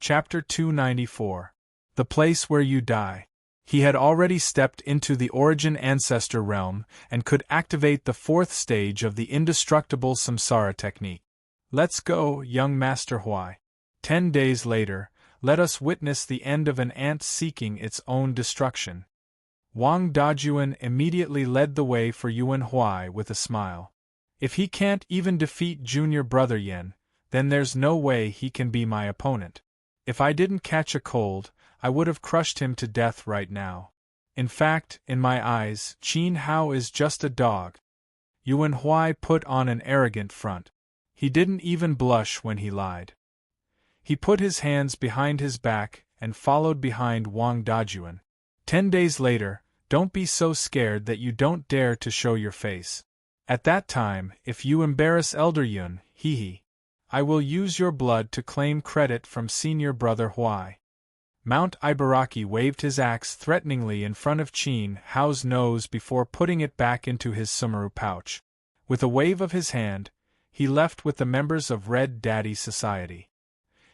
Chapter 294. The Place Where You Die. He had already stepped into the Origin Ancestor realm and could activate the fourth stage of the indestructible samsara technique. Let's go, young Master Huai. 10 days later, let us witness the end of an ant seeking its own destruction. Wang Dajuan immediately led the way for Yuan Huai with a smile. If he can't even defeat junior brother Yen, then there's no way he can be my opponent. If I didn't catch a cold, I would have crushed him to death right now. In fact, in my eyes, Qin Hao is just a dog. Yuan Huai put on an arrogant front. He didn't even blush when he lied. He put his hands behind his back and followed behind Wang Dajuan. 10 days later, don't be so scared that you don't dare to show your face. At that time, if you embarrass Elder Yun, I will use your blood to claim credit from senior brother Huai. Mount Ibaraki waved his axe threateningly in front of Qin Hao's nose before putting it back into his sumaru pouch. With a wave of his hand, he left with the members of Red Daddy Society.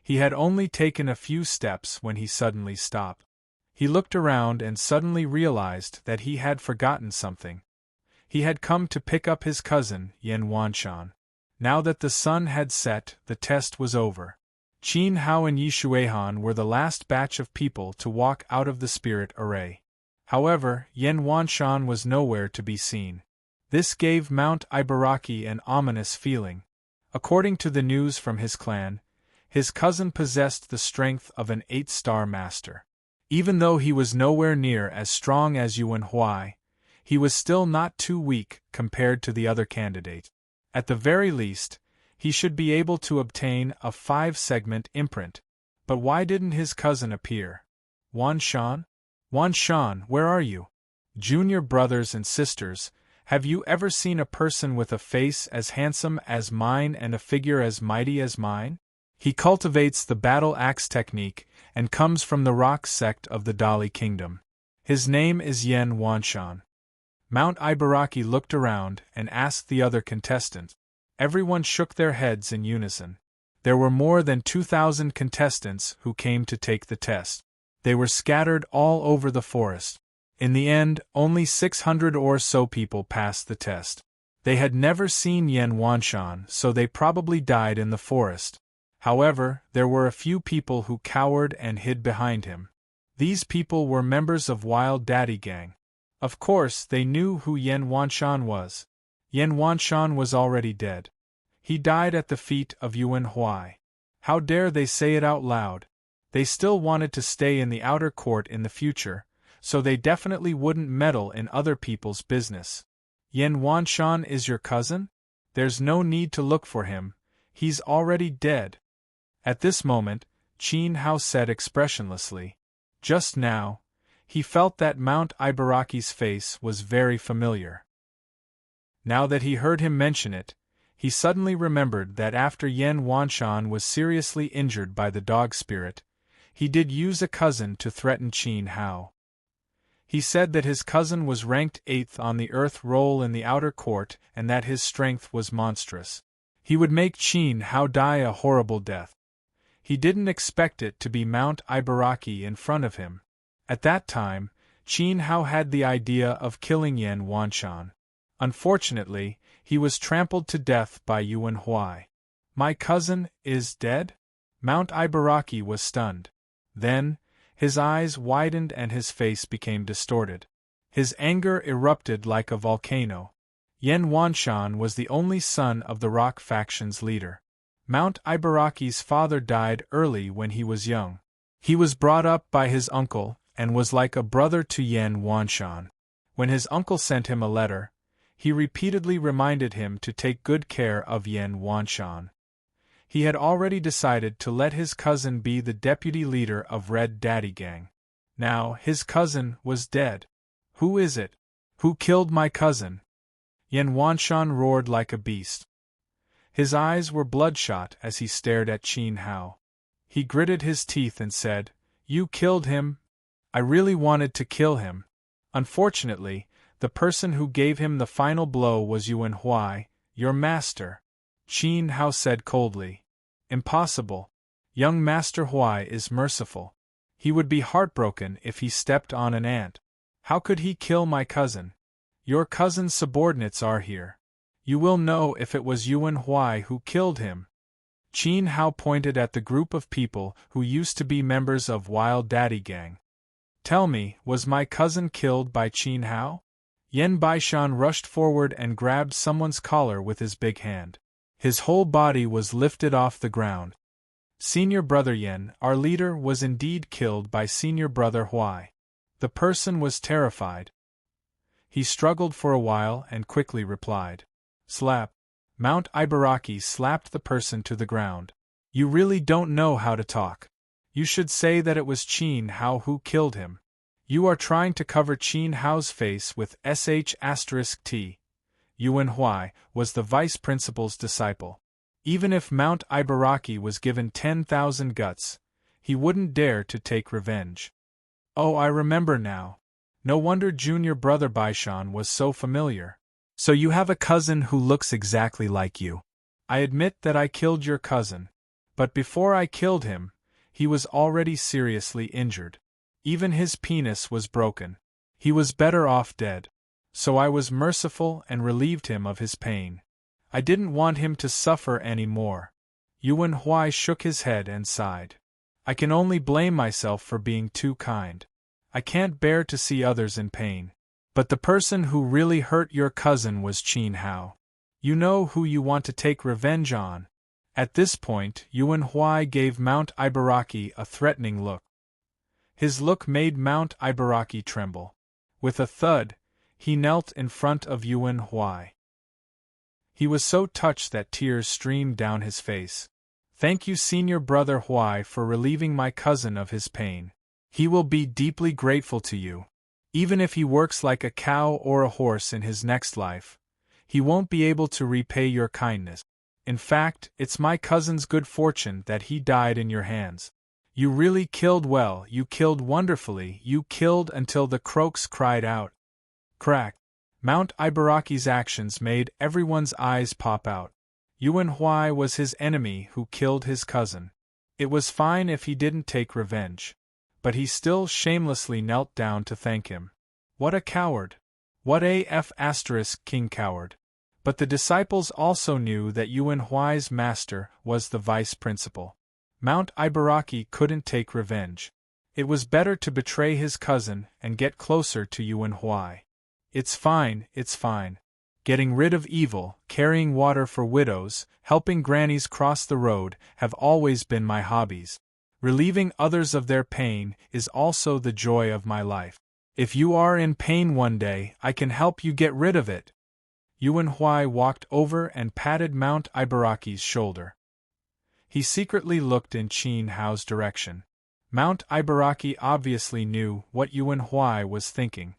He had only taken a few steps when he suddenly stopped. He looked around and suddenly realized that he had forgotten something. He had come to pick up his cousin, Yen Wanshan. Now that the sun had set, the test was over. Qin Hao and Yi Shuihan were the last batch of people to walk out of the spirit array. However, Yen Wanshan was nowhere to be seen. This gave Mount Ibaraki an ominous feeling. According to the news from his clan, his cousin possessed the strength of an 8-star master. Even though he was nowhere near as strong as Yuan Huai, he was still not too weak compared to the other candidate. At the very least, he should be able to obtain a 5-segment imprint. But why didn't his cousin appear? Wanshan? Wanshan, where are you? Junior brothers and sisters, have you ever seen a person with a face as handsome as mine and a figure as mighty as mine? He cultivates the battle axe technique and comes from the rock sect of the Dali Kingdom. His name is Yen Wanshan. Mount Ibaraki looked around and asked the other contestants. Everyone shook their heads in unison. There were more than 2,000 contestants who came to take the test. They were scattered all over the forest. In the end, only 600 or so people passed the test. They had never seen Yen Wanshan, so they probably died in the forest. However, there were a few people who cowered and hid behind him. These people were members of Wild Daddy Gang. Of course, they knew who Yen Wanshan was. Yen Wanshan was already dead. He died at the feet of Yuan Huai. How dare they say it out loud? They still wanted to stay in the outer court in the future, so they definitely wouldn't meddle in other people's business. Yen Wanshan is your cousin? There's no need to look for him. He's already dead. At this moment, Qin Hao said expressionlessly. Just now, he felt that Mount Ibaraki's face was very familiar. Now that he heard him mention it, he suddenly remembered that after Yen Wanshan was seriously injured by the dog spirit, he did use a cousin to threaten Qin Hao. He said that his cousin was ranked 8th on the earth roll in the outer court and that his strength was monstrous. He would make Qin Hao die a horrible death. He didn't expect it to be Mount Ibaraki in front of him. At that time, Qin Hao had the idea of killing Yen Wanshan. Unfortunately, he was trampled to death by Yuan Huai. My cousin is dead? Mount Ibaraki was stunned. Then, his eyes widened and his face became distorted. His anger erupted like a volcano. Yen Wanshan was the only son of the Rock faction's leader. Mount Ibaraki's father died early when he was young. He was brought up by his uncle, and was like a brother to Yen Wanshan. When his uncle sent him a letter, he repeatedly reminded him to take good care of Yen Wanshan. He had already decided to let his cousin be the deputy leader of Red Daddy Gang. Now, his cousin was dead. Who is it? Who killed my cousin? Yen Wanshan roared like a beast. His eyes were bloodshot as he stared at Qin Hao. He gritted his teeth and said, You killed him? I really wanted to kill him. Unfortunately, the person who gave him the final blow was Yuan Huai, your master. Qin Hao said coldly. Impossible. Young Master Huai is merciful. He would be heartbroken if he stepped on an ant. How could he kill my cousin? Your cousin's subordinates are here. You will know if it was Yuan Huai who killed him. Qin Hao pointed at the group of people who used to be members of Wild Daddy Gang. Tell me, was my cousin killed by Qin Hao? Yan Baishan rushed forward and grabbed someone's collar with his big hand. His whole body was lifted off the ground. Senior Brother Yan, our leader, was indeed killed by Senior Brother Huai. The person was terrified. He struggled for a while and quickly replied. Slap. Mount Ibaraki slapped the person to the ground. You really don't know how to talk. You should say that it was Qin Hao who killed him. You are trying to cover Qin Hao's face with sh*t. Yuan Huai was the vice principal's disciple. Even if Mount Ibaraki was given 10,000 guts, he wouldn't dare to take revenge. Oh, I remember now. No wonder Junior Brother Baishan was so familiar. So you have a cousin who looks exactly like you. I admit that I killed your cousin. But before I killed him, he was already seriously injured. Even his penis was broken. He was better off dead. So I was merciful and relieved him of his pain. I didn't want him to suffer any more. Yuan Huai shook his head and sighed. I can only blame myself for being too kind. I can't bear to see others in pain. But the person who really hurt your cousin was Qin Hao. You know who you want to take revenge on. At this point, Yuan Huai gave Mount Ibaraki a threatening look. His look made Mount Ibaraki tremble. With a thud, he knelt in front of Yuan Huai. He was so touched that tears streamed down his face. Thank you, Senior Brother Huai, for relieving my cousin of his pain. He will be deeply grateful to you. Even if he works like a cow or a horse in his next life, he won't be able to repay your kindness. In fact, it's my cousin's good fortune that he died in your hands. You really killed well, you killed wonderfully, you killed until the croaks cried out. Crack. Mount Ibaraki's actions made everyone's eyes pop out. Yuan Huai was his enemy who killed his cousin. It was fine if he didn't take revenge. But he still shamelessly knelt down to thank him. What a coward! What a *king coward! But the disciples also knew that Yuan Huai's master was the vice principal. Mount Ibaraki couldn't take revenge. It was better to betray his cousin and get closer to Yuan Huai. It's fine, it's fine. Getting rid of evil, carrying water for widows, helping grannies cross the road have always been my hobbies. Relieving others of their pain is also the joy of my life. If you are in pain one day, I can help you get rid of it. Yuan Huai walked over and patted Mount Ibaraki's shoulder. He secretly looked in Qin Hao's direction. Mount Ibaraki obviously knew what Yuan Huai was thinking.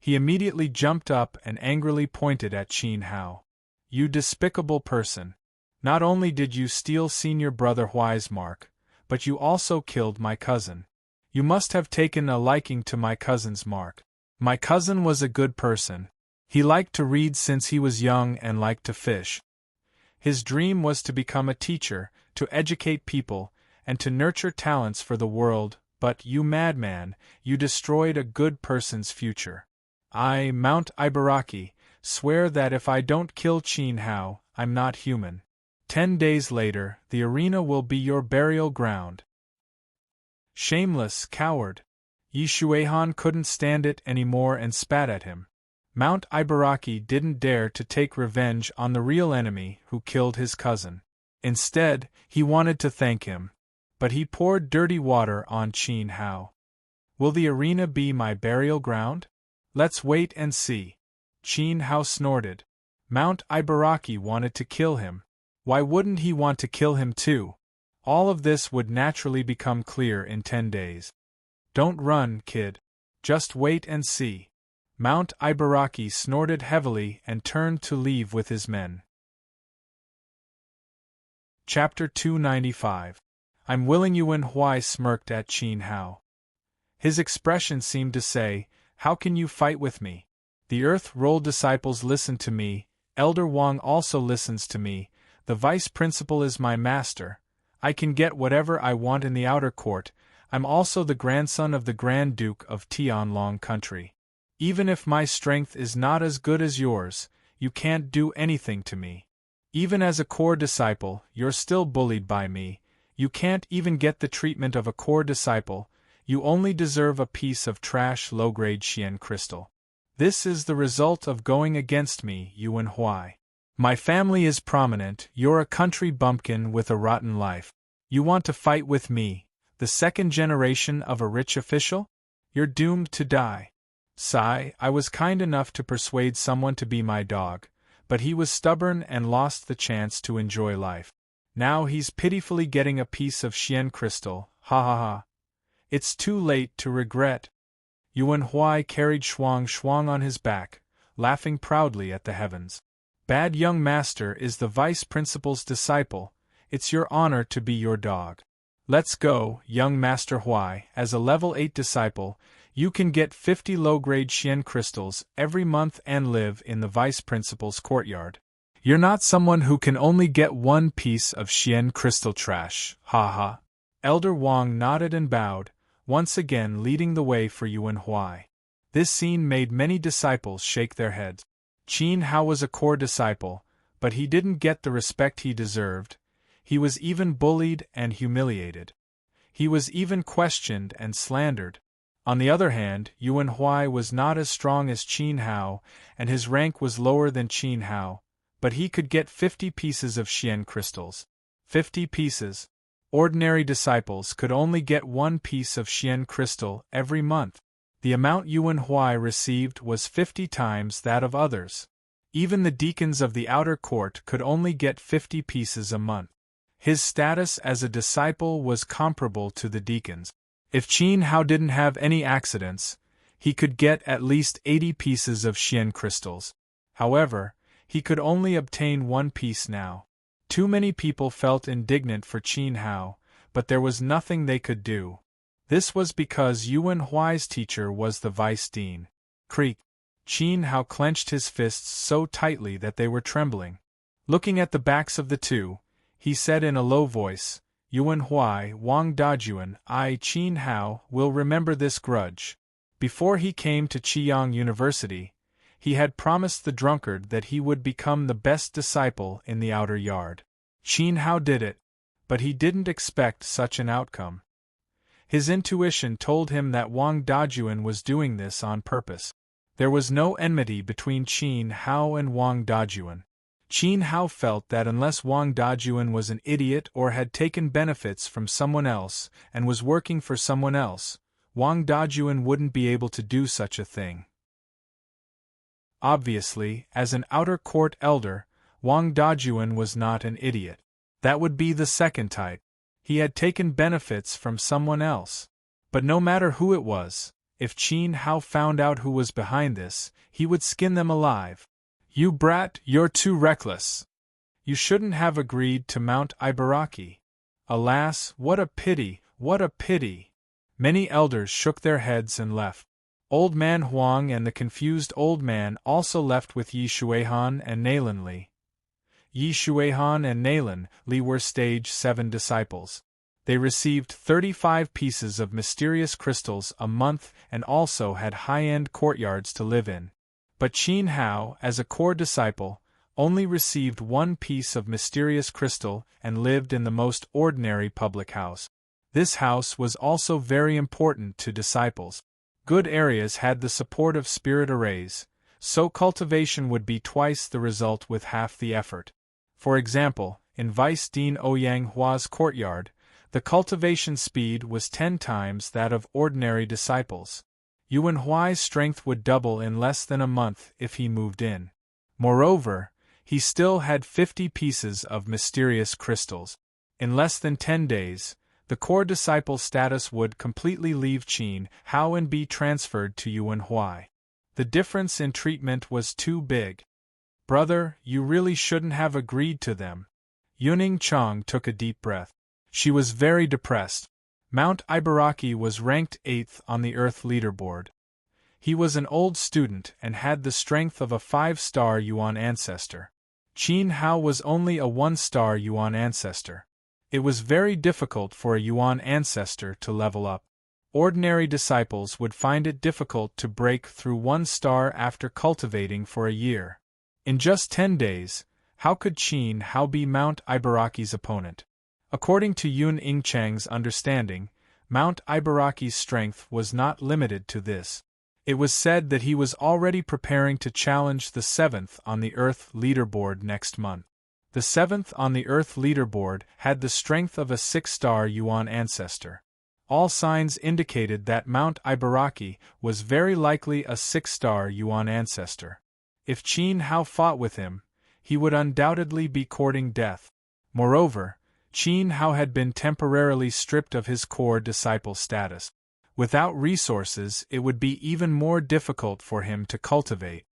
He immediately jumped up and angrily pointed at Qin Hao. You despicable person! Not only did you steal Senior Brother Huai's mark, but you also killed my cousin. You must have taken a liking to my cousin's mark. My cousin was a good person. He liked to read since he was young and liked to fish. His dream was to become a teacher, to educate people, and to nurture talents for the world, but you madman, you destroyed a good person's future. I, Mount Ibaraki, swear that if I don't kill Qin Hao, I'm not human. 10 days later, the arena will be your burial ground. Shameless coward! Yi Shuihan couldn't stand it anymore and spat at him. Mount Ibaraki didn't dare to take revenge on the real enemy who killed his cousin. Instead, he wanted to thank him. But he poured dirty water on Qin Hao. Will the arena be my burial ground? Let's wait and see. Qin Hao snorted. Mount Ibaraki wanted to kill him. Why wouldn't he want to kill him too? All of this would naturally become clear in 10 days. Don't run, kid. Just wait and see. Mount Ibaraki snorted heavily and turned to leave with his men. Chapter 295. I'm willing. Yuan Huai smirked at Qin Hao. His expression seemed to say, how can you fight with me? The Earth Roll disciples listen to me, Elder Wang also listens to me, the vice principal is my master. I can get whatever I want in the outer court. I'm also the grandson of the Grand Duke of Tianlong Country. Even if my strength is not as good as yours, you can't do anything to me. Even as a core disciple, you're still bullied by me. You can't even get the treatment of a core disciple. You only deserve a piece of trash low-grade Xian crystal. This is the result of going against me, Yuan Huai. My family is prominent. You're a country bumpkin with a rotten life. You want to fight with me, the second generation of a rich official? You're doomed to die. Sigh, I was kind enough to persuade someone to be my dog, but he was stubborn and lost the chance to enjoy life. Now he's pitifully getting a piece of Xian crystal, ha ha ha. It's too late to regret. Yuan Huai carried Shuang on his back, laughing proudly at the heavens. Bad young master is the vice principal's disciple. It's your honor to be your dog. Let's go, young Master Huai. As a level 8 disciple, you can get 50 low-grade Xian crystals every month and live in the vice principal's courtyard. You're not someone who can only get one piece of Xian crystal trash, ha ha. Elder Wang nodded and bowed, once again leading the way for Yuan Huai. This scene made many disciples shake their heads. Qin Hao was a core disciple, but he didn't get the respect he deserved. He was even bullied and humiliated. He was even questioned and slandered. On the other hand, Yuan Huai was not as strong as Qin Hao, and his rank was lower than Qin Hao, but he could get 50 pieces of Xian crystals. 50 pieces. Ordinary disciples could only get one piece of Xian crystal every month. The amount Yuan Huai received was 50 times that of others. Even the deacons of the outer court could only get 50 pieces a month. His status as a disciple was comparable to the deacons. If Qin Hao didn't have any accidents, he could get at least 80 pieces of Xian crystals. However, he could only obtain one piece now. Too many people felt indignant for Qin Hao, but there was nothing they could do. This was because Yuan Huai's teacher was the vice dean. Creak. Qin Hao clenched his fists so tightly that they were trembling. Looking at the backs of the two, he said in a low voice, Yuan Huai, Wang Dajuan, I, Qin Hao, will remember this grudge. Before he came to Qiyang University, he had promised the drunkard that he would become the best disciple in the outer yard. Qin Hao did it, but he didn't expect such an outcome. His intuition told him that Wang Dajuan was doing this on purpose. There was no enmity between Qin Hao and Wang Dajuan. Qin Hao felt that unless Wang Dajuan was an idiot or had taken benefits from someone else and was working for someone else, Wang Dajuan wouldn't be able to do such a thing. Obviously, as an outer court elder, Wang Dajuan was not an idiot. That would be the second type. He had taken benefits from someone else. But no matter who it was, if Qin Hao found out who was behind this, he would skin them alive. You brat, you're too reckless. You shouldn't have agreed to Mount Ibaraki. Alas, what a pity, what a pity. Many elders shook their heads and left. Old Man Huang and the confused old man also left with Yi Shuihan and Nalan Li. Yi Shuihan and Nalan Li were stage 7 disciples. They received 35 pieces of mysterious crystals a month and also had high-end courtyards to live in. But Qin Hao, as a core disciple, only received one piece of mysterious crystal and lived in the most ordinary public house. This house was also very important to disciples. Good areas had the support of spirit arrays, so cultivation would be twice the result with half the effort. For example, in Vice Dean Ouyang Hua's courtyard, the cultivation speed was 10 times that of ordinary disciples. Yuan Huai's strength would double in less than a month if he moved in. Moreover, he still had 50 pieces of mysterious crystals. In less than 10 days, the core disciple status would completely leave Qin Hao and be transferred to Yuan Huai. The difference in treatment was too big. Brother, you really shouldn't have agreed to them. Yuning Chang took a deep breath. She was very depressed. Mount Ibaraki was ranked 8th on the Earth leaderboard. He was an old student and had the strength of a 5-star Yuan ancestor. Qin Hao was only a 1-star Yuan ancestor. It was very difficult for a Yuan ancestor to level up. Ordinary disciples would find it difficult to break through 1 star after cultivating for a year. In just 10 days, how could Qin Hao be Mount Ibaraki's opponent? According to Yun Ingchang's understanding, Mount Ibaraki's strength was not limited to this. It was said that he was already preparing to challenge the 7th on the Earth leaderboard next month. The 7th on the Earth leaderboard had the strength of a 6-star Yuan ancestor. All signs indicated that Mount Ibaraki was very likely a 6-star Yuan ancestor. If Qin Hao fought with him, he would undoubtedly be courting death. Moreover, Qin Hao had been temporarily stripped of his core disciple status. Without resources, it would be even more difficult for him to cultivate.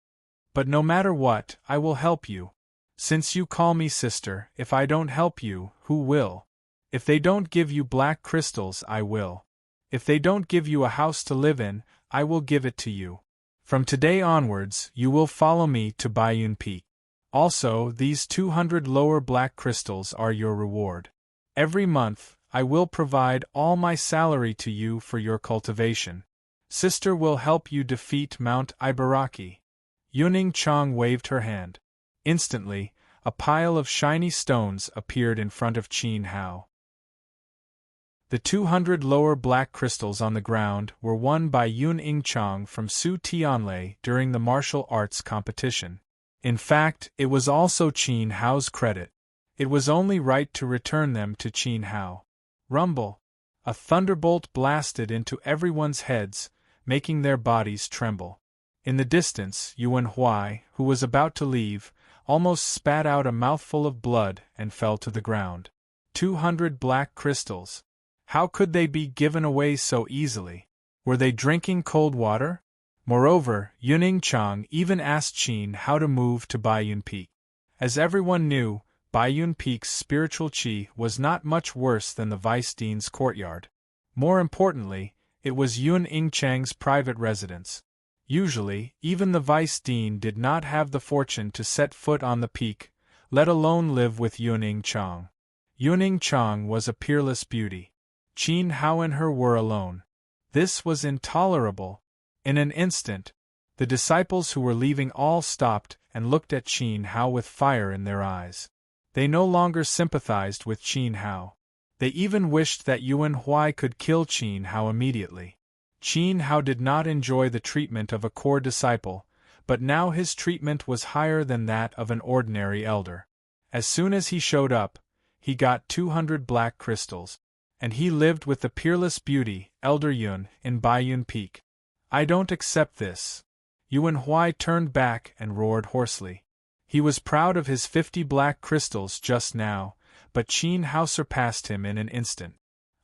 But no matter what, I will help you. Since you call me sister, if I don't help you, who will? If they don't give you black crystals, I will. If they don't give you a house to live in, I will give it to you. From today onwards, you will follow me to Baiyun Peak. Also, these 200 lower black crystals are your reward. Every month, I will provide all my salary to you for your cultivation. Sister will help you defeat Mount Ibaraki. Yuning Chang waved her hand. Instantly, a pile of shiny stones appeared in front of Qin Hao. The 200 lower black crystals on the ground were won by Yun Ingchang from Su Tianlei during the martial arts competition. In fact, it was also Qin Hao's credit. It was only right to return them to Qin Hao. Rumble! A thunderbolt blasted into everyone's heads, making their bodies tremble. In the distance, Yuan Huai, who was about to leave, almost spat out a mouthful of blood and fell to the ground. 200 black crystals. How could they be given away so easily? Were they drinking cold water? Moreover, Yuning Chang even asked Qin Hao to move to Baiyun Peak. As everyone knew, Baiyun Peak's spiritual qi was not much worse than the vice dean's courtyard. More importantly, it was Yun Ingchang's private residence. Usually, even the vice dean did not have the fortune to set foot on the peak, let alone live with Yun Ingchang. Yun Ingchang was a peerless beauty. Qin Hao and her were alone. This was intolerable. In an instant, the disciples who were leaving all stopped and looked at Qin Hao with fire in their eyes. They no longer sympathized with Qin Hao. They even wished that Yuan Huai could kill Qin Hao immediately. Qin Hao did not enjoy the treatment of a core disciple, but now his treatment was higher than that of an ordinary elder. As soon as he showed up, he got 200 black crystals, and he lived with the peerless beauty, Elder Yun, in Baiyun Peak. I don't accept this. Yuan Huai turned back and roared hoarsely. He was proud of his 50 black crystals just now, but Qin Hao surpassed him in an instant.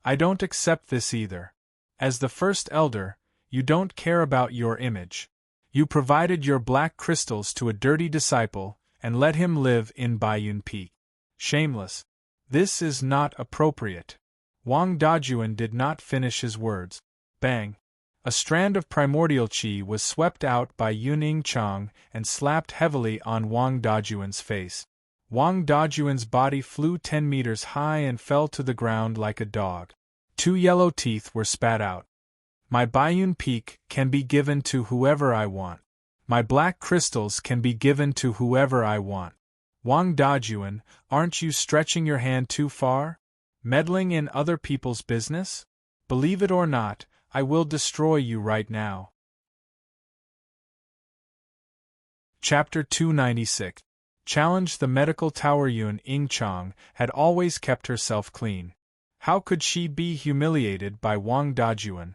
I don't accept this either. As the first elder, you don't care about your image. You provided your black crystals to a dirty disciple and let him live in Baiyun Peak. Shameless. This is not appropriate. Wang Dajuan did not finish his words. Bang! A strand of primordial qi was swept out by Yun Ingchang and slapped heavily on Wang Dajuan's face. Wang Dajuan's body flew 10 meters high and fell to the ground like a dog. 2 yellow teeth were spat out. My Baiyun Peak can be given to whoever I want. My black crystals can be given to whoever I want. Wang Dajuan, aren't you stretching your hand too far? Meddling in other people's business? Believe it or not, I will destroy you right now. Chapter 296. Challenge the medical tower. Yun Ingchang had always kept herself clean. How could she be humiliated by Wang Dajuan?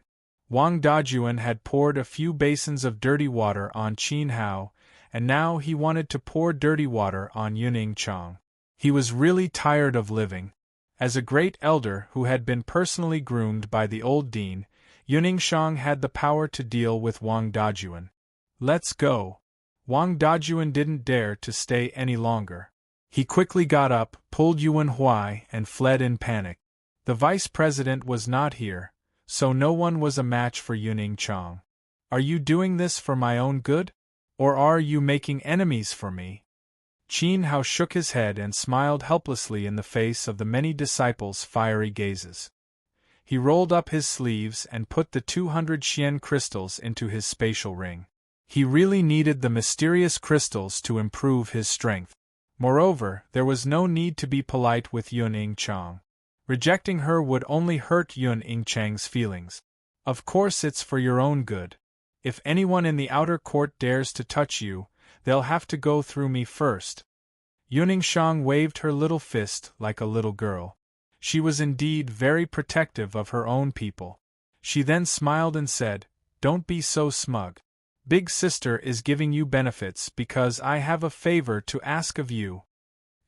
Wang Dajuan had poured a few basins of dirty water on Qin Hao, and now he wanted to pour dirty water on Yun Ingchang. He was really tired of living. As a great elder who had been personally groomed by the old dean, Yun Ingchang had the power to deal with Wang Dajuan. Let's go. Wang Dajuan didn't dare to stay any longer. He quickly got up, pulled Yuan Huai, and fled in panic. The vice president was not here, so no one was a match for Yun Ingchang. Are you doing this for my own good? Or are you making enemies for me? Qin Hao shook his head and smiled helplessly in the face of the many disciples' fiery gazes. He rolled up his sleeves and put the 200 Xian crystals into his spatial ring. He really needed the mysterious crystals to improve his strength. Moreover, there was no need to be polite with Yun Yingchang. Rejecting her would only hurt Yun Yingchang's feelings. Of course it's for your own good. If anyone in the outer court dares to touch you, they'll have to go through me first. Yun Yingchang waved her little fist like a little girl. She was indeed very protective of her own people. She then smiled and said, "Don't be so smug. Big sister is giving you benefits because I have a favor to ask of you."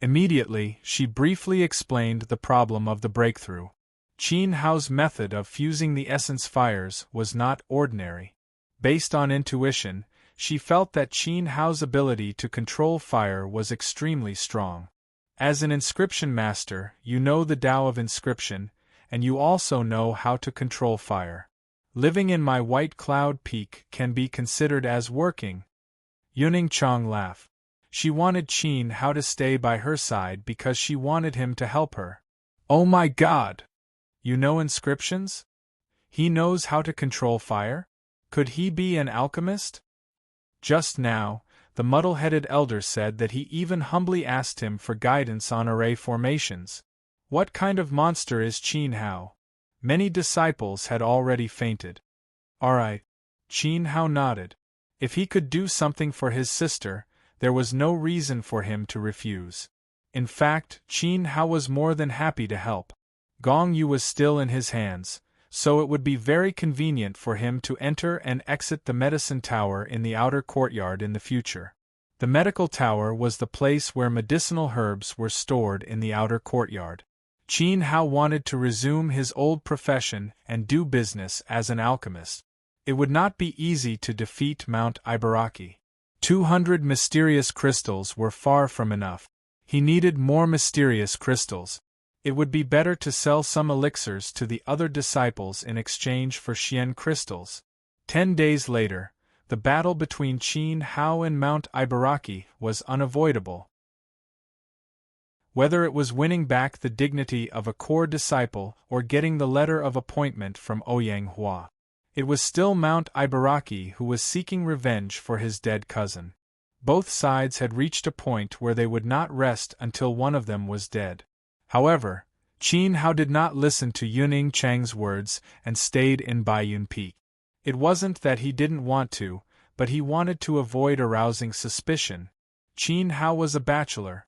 Immediately, she briefly explained the problem of the breakthrough. Qin Hao's method of fusing the essence fires was not ordinary. Based on intuition, she felt that Qin Hao's ability to control fire was extremely strong. As an inscription master, you know the Tao of inscription, and you also know how to control fire. Living in my white cloud peak can be considered as working. Yun Yingchang laughed. She wanted Qin Hao to stay by her side because she wanted him to help her. Oh my God! You know inscriptions? He knows how to control fire? Could he be an alchemist? Just now, the muddle-headed elder said that he even humbly asked him for guidance on array formations. What kind of monster is Qin Hao? Many disciples had already fainted. All right. Qin Hao nodded. If he could do something for his sister, there was no reason for him to refuse. In fact, Qin Hao was more than happy to help. Gong Yu was still in his hands, so it would be very convenient for him to enter and exit the medicine tower in the outer courtyard in the future. The medical tower was the place where medicinal herbs were stored in the outer courtyard. Qin Hao wanted to resume his old profession and do business as an alchemist. It would not be easy to defeat Mount Ibaraki. 200 mysterious crystals were far from enough. He needed more mysterious crystals. It would be better to sell some elixirs to the other disciples in exchange for Xian crystals. 10 days later, the battle between Qin Hao and Mount Ibaraki was unavoidable. Whether it was winning back the dignity of a core disciple or getting the letter of appointment from Ouyang Hua, it was still Mount Ibaraki who was seeking revenge for his dead cousin. Both sides had reached a point where they would not rest until one of them was dead. However, Qin Hao did not listen to Yun Yingchang's words and stayed in Baiyun Peak. It wasn't that he didn't want to, but he wanted to avoid arousing suspicion. Qin Hao was a bachelor.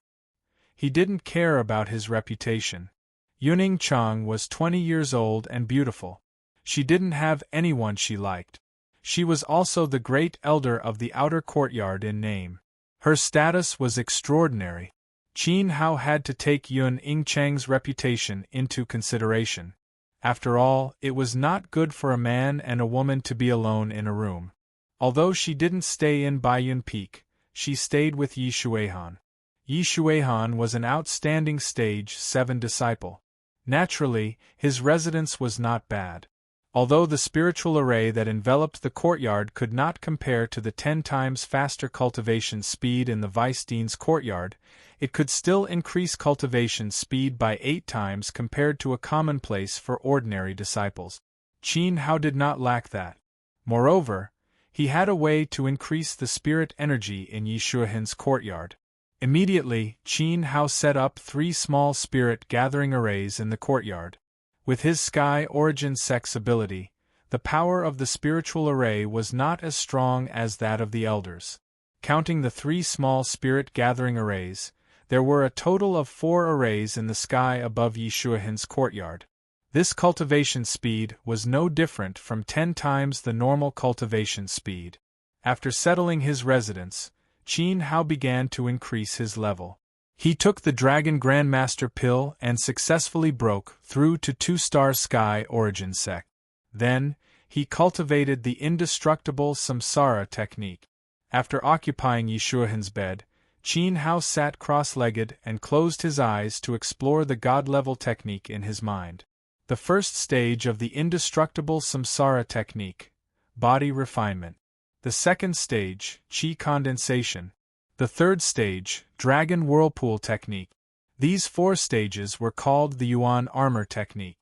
He didn't care about his reputation. Yun Yingchang was 20 years old and beautiful. She didn't have anyone she liked. She was also the great elder of the outer courtyard in name. Her status was extraordinary. Qin Hao had to take Yun Yingchang's reputation into consideration. After all, it was not good for a man and a woman to be alone in a room. Although she didn't stay in Baiyun Peak, she stayed with Yi Shuihan. Yi Shuihan was an outstanding stage 7 disciple. Naturally, his residence was not bad. Although the spiritual array that enveloped the courtyard could not compare to the 10 times faster cultivation speed in the Vice Dean's courtyard, it could still increase cultivation speed by 8 times compared to a commonplace for ordinary disciples. Qin Hao did not lack that. Moreover, he had a way to increase the spirit energy in Yi Shuihan's courtyard. Immediately, Qin Hao set up 3 small spirit gathering arrays in the courtyard. With his Sky Origin Sex ability, the power of the spiritual array was not as strong as that of the elders. Counting the 3 small spirit gathering arrays, there were a total of 4 arrays in the sky above Yi Shuihan's courtyard. This cultivation speed was no different from 10 times the normal cultivation speed. After settling his residence, Qin Hao began to increase his level. He took the Dragon Grandmaster pill and successfully broke through to 2-star Sky Origin Sect. Then, he cultivated the indestructible Samsara technique. After occupying Yi Shuihan's bed, Qin Hao sat cross-legged and closed his eyes to explore the God-level technique in his mind. The first stage of the indestructible Samsara technique, body refinement. The second stage, Qi condensation. The third stage, Dragon Whirlpool Technique. These 4 stages were called the Yuan Armor Technique.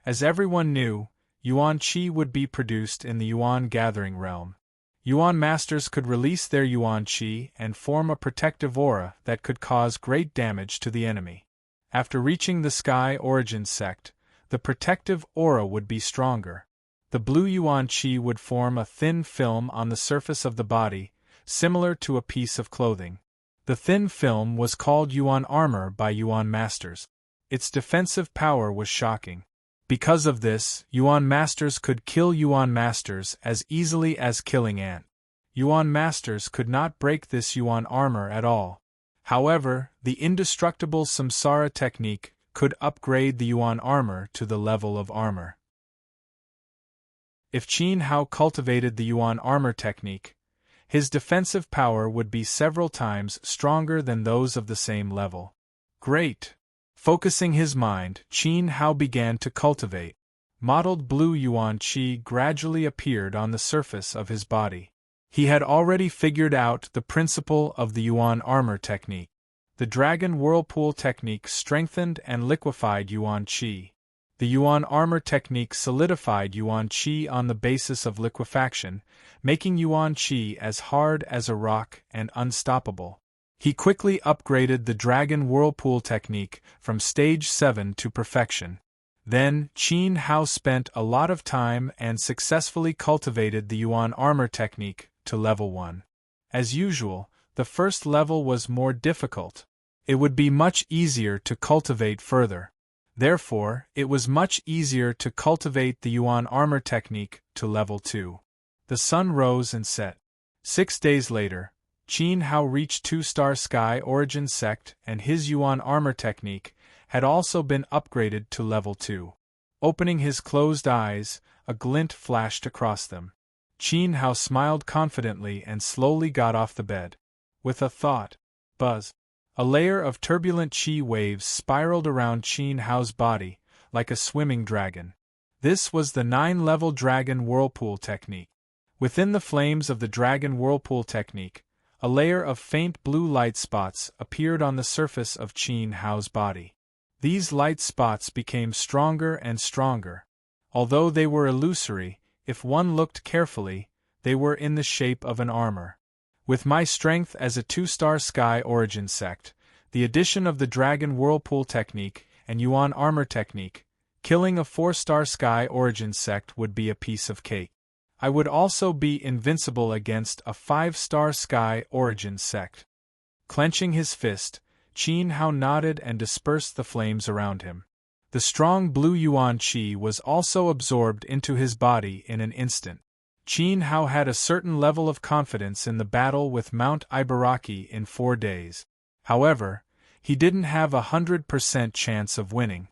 As everyone knew, Yuan Qi would be produced in the Yuan Gathering Realm. Yuan Masters could release their Yuan Qi and form a protective aura that could cause great damage to the enemy. After reaching the Sky Origin Sect, the protective aura would be stronger. The blue Yuan Qi would form a thin film on the surface of the body, similar to a piece of clothing. The thin film was called Yuan Armor by Yuan Masters. Its defensive power was shocking. Because of this, Yuan Masters could kill Yuan Masters as easily as killing ant. Yuan Masters could not break this Yuan Armor at all. However, the indestructible Samsara technique could upgrade the Yuan Armor to the level of armor. If Qin Hao cultivated the Yuan Armor technique, his defensive power would be several times stronger than those of the same level. Great! Focusing his mind, Qin Hao began to cultivate. Mottled blue Yuan Qi gradually appeared on the surface of his body. He had already figured out the principle of the Yuan Armor technique. The Dragon Whirlpool technique strengthened and liquefied Yuan Qi. The Yuan Armor technique solidified Yuan Qi on the basis of liquefaction, making Yuan Qi as hard as a rock and unstoppable. He quickly upgraded the Dragon Whirlpool technique from stage 7 to perfection. Then, Qin Hao spent a lot of time and successfully cultivated the Yuan Armor technique to level 1. As usual, the first level was more difficult. It would be much easier to cultivate further. Therefore, it was much easier to cultivate the Yuan Armor technique to level 2. The sun rose and set. 6 days later, Qin Hao reached 2-star Sky Origin Sect and his Yuan Armor technique had also been upgraded to level 2. Opening his closed eyes, a glint flashed across them. Qin Hao smiled confidently and slowly got off the bed. With a thought, buzz. A layer of turbulent qi waves spiraled around Qin Hao's body, like a swimming dragon. This was the 9-level Dragon Whirlpool technique. Within the flames of the Dragon Whirlpool technique, a layer of faint blue light spots appeared on the surface of Qin Hao's body. These light spots became stronger and stronger. Although they were illusory, if one looked carefully, they were in the shape of an armor. With my strength as a 2-star Sky Origin Sect, the addition of the Dragon Whirlpool technique and Yuan Armor technique, killing a 4-star Sky Origin Sect would be a piece of cake. I would also be invincible against a 5-star Sky Origin Sect. Clenching his fist, Qin Hao nodded and dispersed the flames around him. The strong blue Yuan Qi was also absorbed into his body in an instant. Qin Hao had a certain level of confidence in the battle with Mount Ibaraki in 4 days. However, he didn't have 100% chance of winning.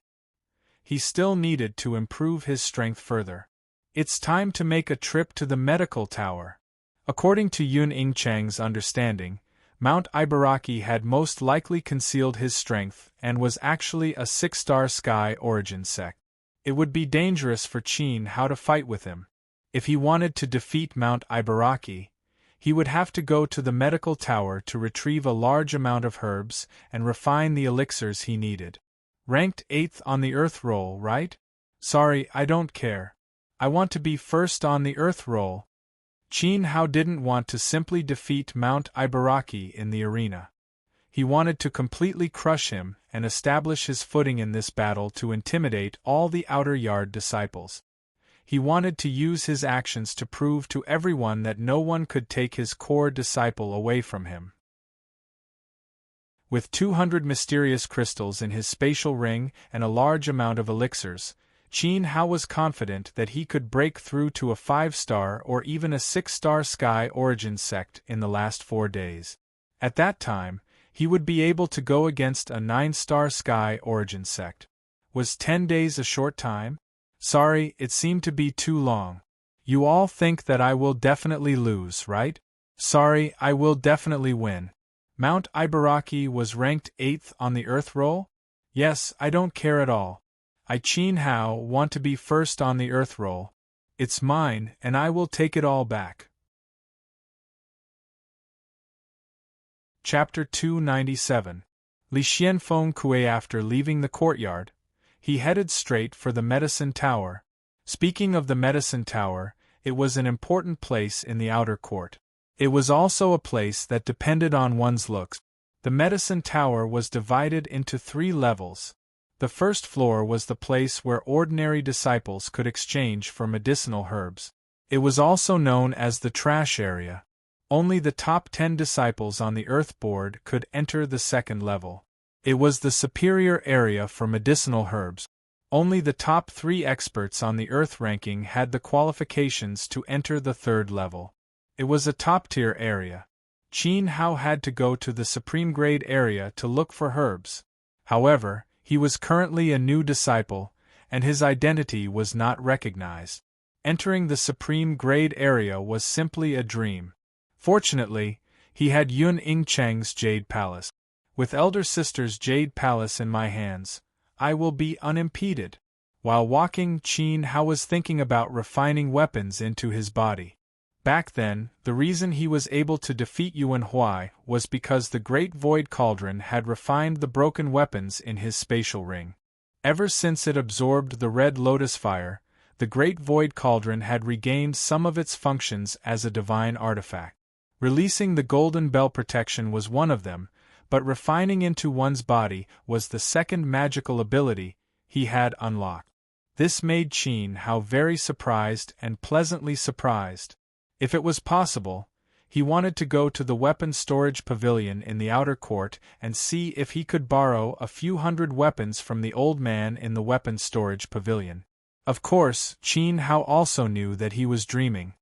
He still needed to improve his strength further. It's time to make a trip to the medical tower. According to Yun Ingchang's understanding, Mount Ibaraki had most likely concealed his strength and was actually a 6-star Sky Origin Sect. It would be dangerous for Qin Hao to fight with him. If he wanted to defeat Mount Ibaraki, he would have to go to the medical tower to retrieve a large amount of herbs and refine the elixirs he needed. Ranked 8th on the Earth roll, right? Sorry, I don't care. I want to be first on the Earth roll. Qin Hao didn't want to simply defeat Mount Ibaraki in the arena. He wanted to completely crush him and establish his footing in this battle to intimidate all the Outer Yard disciples. He wanted to use his actions to prove to everyone that no one could take his core disciple away from him. With 200 mysterious crystals in his spatial ring and a large amount of elixirs, Qin Hao was confident that he could break through to a 5-star or even a 6-star Sky Origin Sect in the last 4 days. At that time, he would be able to go against a 9-star Sky Origin Sect. Was 10 days a short time? Sorry, it seemed to be too long. You all think that I will definitely lose, right? Sorry, I will definitely win. Mount Ibaraki was ranked 8th on the Earth roll? Yes, I don't care at all. I, Qin Hao, want to be first on the Earth roll. It's mine, and I will take it all back. Chapter 297. Li Xianfeng Kue. After leaving the courtyard, he headed straight for the medicine tower. Speaking of the medicine tower, it was an important place in the outer court. It was also a place that depended on one's looks. The medicine tower was divided into 3 levels. The first floor was the place where ordinary disciples could exchange for medicinal herbs. It was also known as the trash area. Only the top 10 disciples on the Earth Board could enter the second level. It was the superior area for medicinal herbs. Only the top 3 experts on the Earth ranking had the qualifications to enter the third level. It was a top-tier area. Qin Hao had to go to the supreme grade area to look for herbs. However, he was currently a new disciple, and his identity was not recognized. Entering the supreme grade area was simply a dream. Fortunately, he had Yun Ingcheng's Jade Palace. With Elder Sister's Jade Palace in my hands, I will be unimpeded. While walking, Qin Hao was thinking about refining weapons into his body. Back then, the reason he was able to defeat Yuan Huai was because the Great Void Cauldron had refined the broken weapons in his spatial ring. Ever since it absorbed the Red Lotus Fire, the Great Void Cauldron had regained some of its functions as a divine artifact. Releasing the Golden Bell protection was one of them, but refining into one's body was the second magical ability he had unlocked. This made Qin Hao very surprised and pleasantly surprised. If it was possible, he wanted to go to the weapon storage pavilion in the outer court and see if he could borrow a few hundred weapons from the old man in the weapon storage pavilion. Of course, Qin Hao also knew that he was dreaming.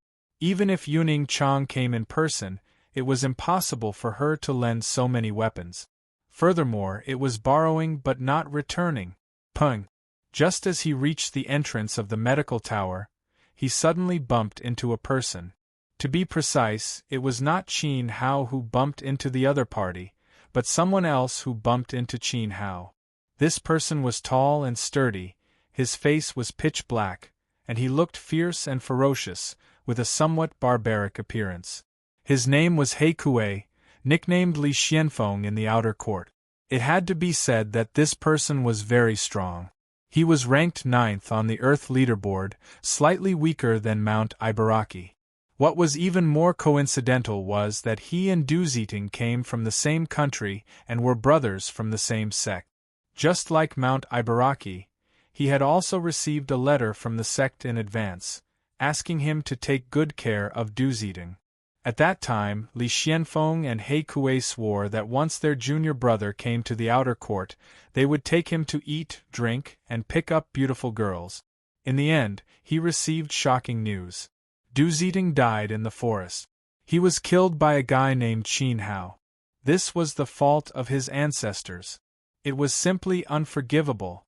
Even if Yuning Chang came in person, it was impossible for her to lend so many weapons. Furthermore, it was borrowing but not returning. Pung! Just as he reached the entrance of the medical tower, he suddenly bumped into a person. To be precise, it was not Qin Hao who bumped into the other party, but someone else who bumped into Qin Hao. This person was tall and sturdy, his face was pitch black, and he looked fierce and ferocious, with a somewhat barbaric appearance. His name was He Kue, nicknamed Li Xianfeng in the outer court. It had to be said that this person was very strong. He was ranked 9th on the Earth leaderboard, slightly weaker than Mount Ibaraki. What was even more coincidental was that he and Du Ziting came from the same country and were brothers from the same sect. Just like Mount Ibaraki, he had also received a letter from the sect in advance, asking him to take good care of Du Ziting. At that time, Li Xianfeng and He Kue swore that once their junior brother came to the outer court, they would take him to eat, drink, and pick up beautiful girls. In the end, he received shocking news. Du Ziting died in the forest. He was killed by a guy named Qin Hao. This was the fault of his ancestors. It was simply unforgivable.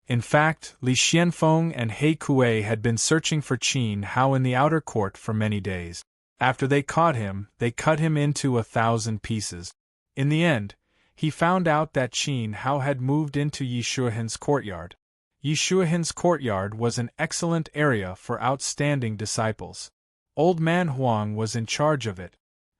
In fact, Li Xianfeng and He Kue had been searching for Qin Hao in the outer court for many days. After they caught him, they cut him into 1,000 pieces. In the end, he found out that Qin Hao had moved into Yi Shuohan's courtyard. Yi Shuohan's courtyard was an excellent area for outstanding disciples. Old Man Huang was in charge of it.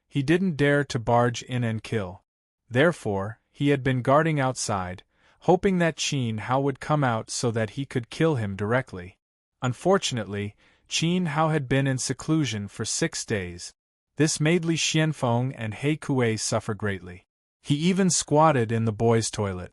He didn't dare to barge in and kill. Therefore, he had been guarding outside, hoping that Qin Hao would come out so that he could kill him directly. Unfortunately, Qin Hao had been in seclusion for 6 days. This made Li Xianfeng and He Kue suffer greatly. He even squatted in the boys' toilet.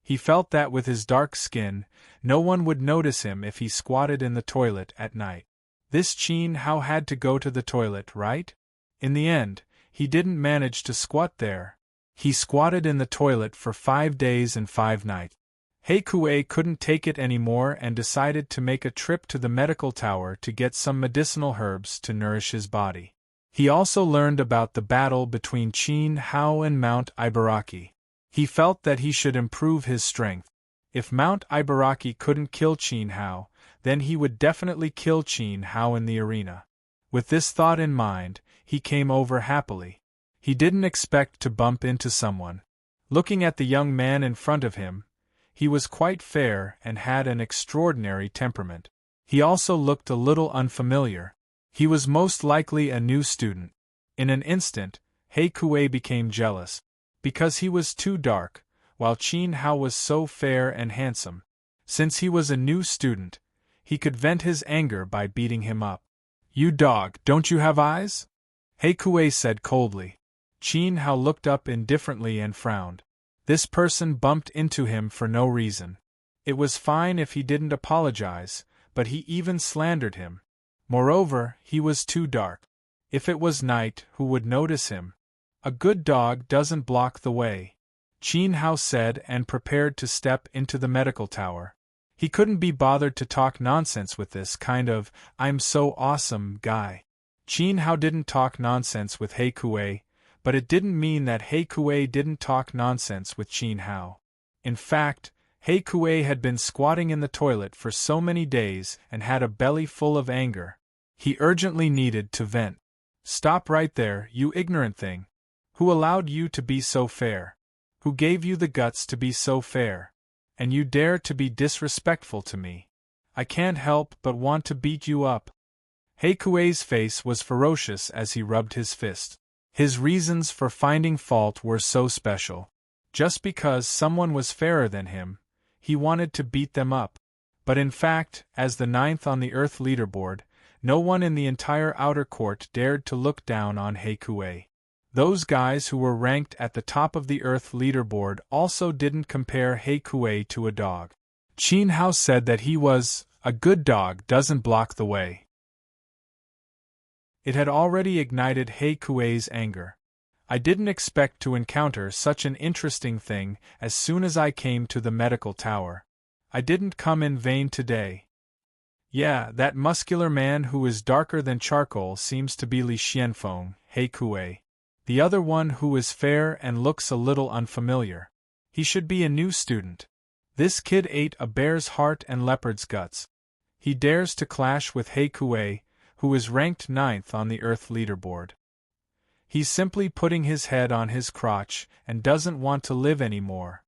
He felt that with his dark skin, no one would notice him if he squatted in the toilet at night. This Qin Hao had to go to the toilet, right? In the end, he didn't manage to squat there. He squatted in the toilet for 5 days and 5 nights. He Kue couldn't take it anymore and decided to make a trip to the medical tower to get some medicinal herbs to nourish his body. He also learned about the battle between Qin Hao and Mount Ibaraki. He felt that he should improve his strength. If Mount Ibaraki couldn't kill Qin Hao, then he would definitely kill Qin Hao in the arena. With this thought in mind, he came over happily. He didn't expect to bump into someone. Looking at the young man in front of him, he was quite fair and had an extraordinary temperament. He also looked a little unfamiliar. He was most likely a new student. In an instant, He Kuei became jealous. Because he was too dark, while Qin Hao was so fair and handsome. Since he was a new student, he could vent his anger by beating him up. "You dog, don't you have eyes?" He Kuei said coldly. Qin Hao looked up indifferently and frowned. This person bumped into him for no reason. It was fine if he didn't apologize, but he even slandered him. Moreover, he was too dark. If it was night, who would notice him? A good dog doesn't block the way, Qin Hao said and prepared to step into the medical tower. He couldn't be bothered to talk nonsense with this kind of "I'm so awesome" guy. Qin Hao didn't talk nonsense with He Kuei, but it didn't mean that He Kuei didn't talk nonsense with Qin Hao. In fact, He Kuei had been squatting in the toilet for so many days and had a belly full of anger. He urgently needed to vent. "Stop right there, you ignorant thing. Who allowed you to be so fair? Who gave you the guts to be so fair? And you dare to be disrespectful to me? I can't help but want to beat you up." He Kuei's face was ferocious as he rubbed his fist. His reasons for finding fault were so special. Just because someone was fairer than him, he wanted to beat them up. But in fact, as the 9th on the Earth leaderboard, no one in the entire outer court dared to look down on He Kuei. Those guys who were ranked at the top of the Earth leaderboard also didn't compare He Kuei to a dog. Qin Hao said that he was, "A good dog doesn't block the way." It had already ignited He Kuei's anger. "I didn't expect to encounter such an interesting thing as soon as I came to the medical tower. I didn't come in vain today. Yeah, that muscular man who is darker than charcoal seems to be Li Xianfeng, He Kuei. The other one who is fair and looks a little unfamiliar. He should be a new student. This kid ate a bear's heart and leopard's guts. He dares to clash with He Kuei, who is ranked 9th on the Earth leaderboard. He's simply putting his head on his crotch and doesn't want to live anymore.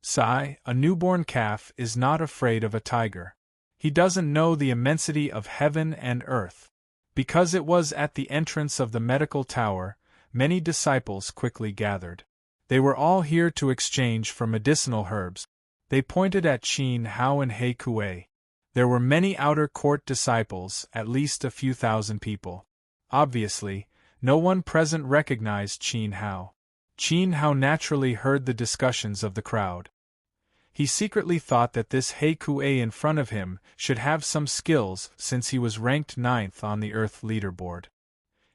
Sigh, a newborn calf is not afraid of a tiger. He doesn't know the immensity of heaven and earth." Because it was at the entrance of the medical tower, many disciples quickly gathered. They were all here to exchange for medicinal herbs. They pointed at Qin Hao and He Kuei. There were many outer court disciples, at least a few thousand people. Obviously, no one present recognized Qin Hao. Qin Hao naturally heard the discussions of the crowd. He secretly thought that this He Kuei in front of him should have some skills since he was ranked 9th on the Earth leaderboard.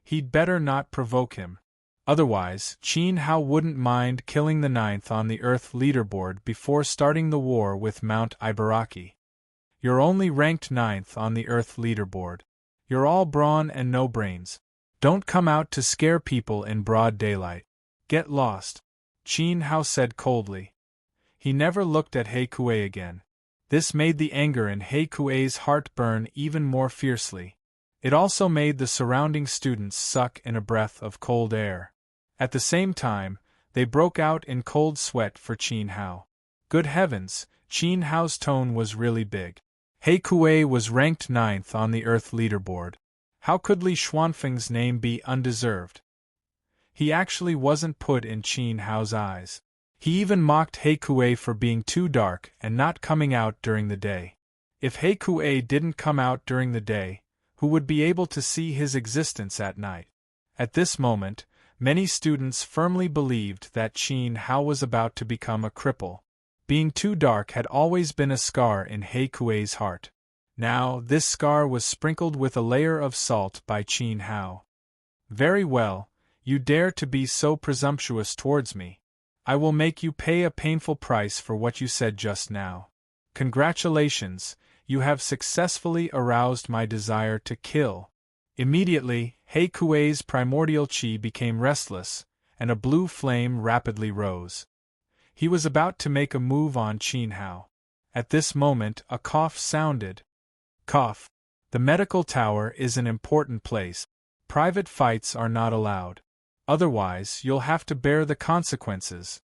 He'd better not provoke him. Otherwise, Qin Hao wouldn't mind killing the 9th on the Earth leaderboard before starting the war with Mount Ibaraki. "You're only ranked 9th on the Earth leaderboard. You're all brawn and no brains. Don't come out to scare people in broad daylight. Get lost," Qin Hao said coldly. He never looked at He Kuei again. This made the anger in He Kuei's heart burn even more fiercely. It also made the surrounding students suck in a breath of cold air. At the same time, they broke out in cold sweat for Qin Hao. Good heavens, Qin Hao's tone was really big. He Kuei was ranked 9th on the Earth leaderboard. How could Li Xuanfeng's name be undeserved? He actually wasn't put in Qin Hao's eyes. He even mocked He Kuei for being too dark and not coming out during the day. If He Kuei didn't come out during the day, who would be able to see his existence at night? At this moment, many students firmly believed that Qin Hao was about to become a cripple. Being too dark had always been a scar in He Kuei's heart. Now, this scar was sprinkled with a layer of salt by Qin Hao. "Very well, you dare to be so presumptuous towards me. I will make you pay a painful price for what you said just now. Congratulations, you have successfully aroused my desire to kill." Immediately, He Kuei's primordial qi became restless, and a blue flame rapidly rose. He was about to make a move on Qin Hao. At this moment, a cough sounded. Cough. The medical tower is an important place. Private fights are not allowed. Otherwise, you'll have to bear the consequences.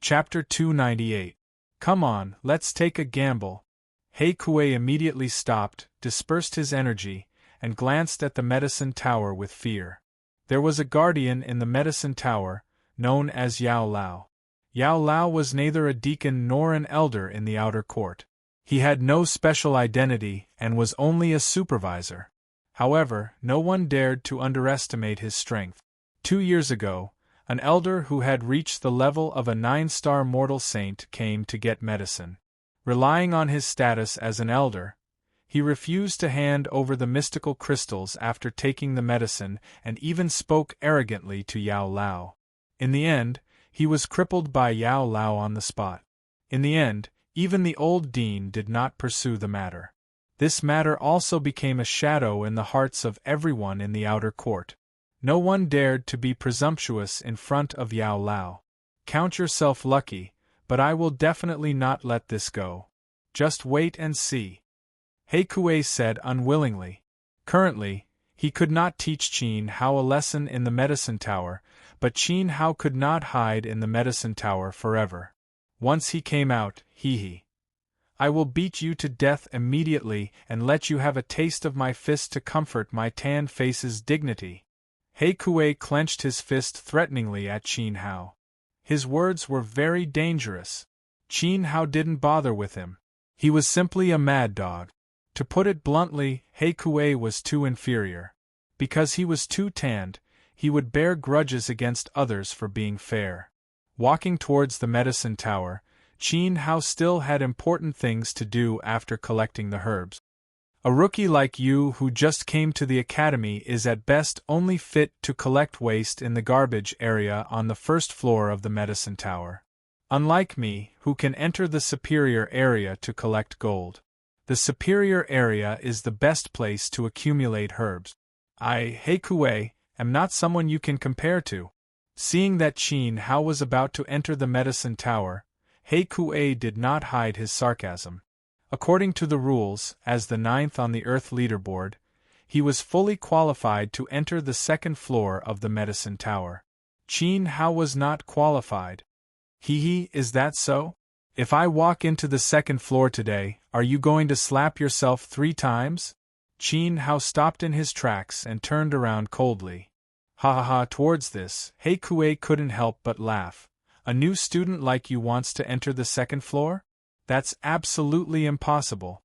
Chapter 298. Come on, let's take a gamble. He Kuei immediately stopped, dispersed his energy, and glanced at the medicine tower with fear. There was a guardian in the medicine tower, known as Yao Lao. Yao Lao was neither a deacon nor an elder in the outer court. He had no special identity and was only a supervisor. However, no one dared to underestimate his strength. 2 years ago, an elder who had reached the level of a 9-star mortal saint came to get medicine. Relying on his status as an elder, he refused to hand over the mystical crystals after taking the medicine and even spoke arrogantly to Yao Lao. In the end, he was crippled by Yao Lao on the spot. In the end, even the old dean did not pursue the matter. This matter also became a shadow in the hearts of everyone in the outer court. No one dared to be presumptuous in front of Yao Lao. Count yourself lucky, but I will definitely not let this go. Just wait and see. Heikue said unwillingly. Currently, he could not teach Qin Hao a lesson in the medicine tower, but Qin Hao could not hide in the medicine tower forever. Once he came out, I will beat you to death immediately and let you have a taste of my fist to comfort my tan face's dignity. Heikue clenched his fist threateningly at Qin Hao. His words were very dangerous. Qin Hao didn't bother with him. He was simply a mad dog. To put it bluntly, Heikue was too inferior. Because he was too tanned, he would bear grudges against others for being fair. Walking towards the medicine tower, Qin Hao still had important things to do after collecting the herbs. A rookie like you who just came to the academy is at best only fit to collect waste in the garbage area on the first floor of the medicine tower. Unlike me, who can enter the superior area to collect gold. The superior area is the best place to accumulate herbs. I, Heikue, am not someone you can compare to. Seeing that Qin Hao was about to enter the medicine tower, Heikue did not hide his sarcasm. According to the rules, as the 9th on the Earth leaderboard, he was fully qualified to enter the second floor of the medicine tower. Qin Hao was not qualified. Is that so? If I walk into the second floor today, are you going to slap yourself 3 times? Qin Hao stopped in his tracks and turned around coldly. Towards this, Heikue couldn't help but laugh. A new student like you wants to enter the second floor? That's absolutely impossible.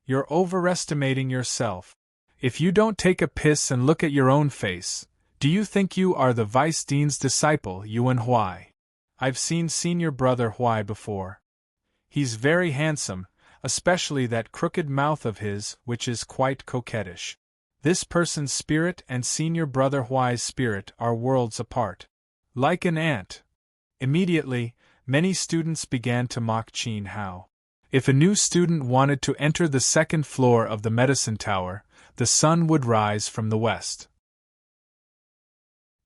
You're overestimating yourself. If you don't take a piss and look at your own face, do you think you are the vice dean's disciple, Yuan Huai? I've seen senior brother Huai before. He's very handsome, especially that crooked mouth of his, which is quite coquettish. This person's spirit and senior brother Huai's spirit are worlds apart. Like an ant. Immediately, many students began to mock Qin Hao. If a new student wanted to enter the second floor of the medicine tower, the sun would rise from the west.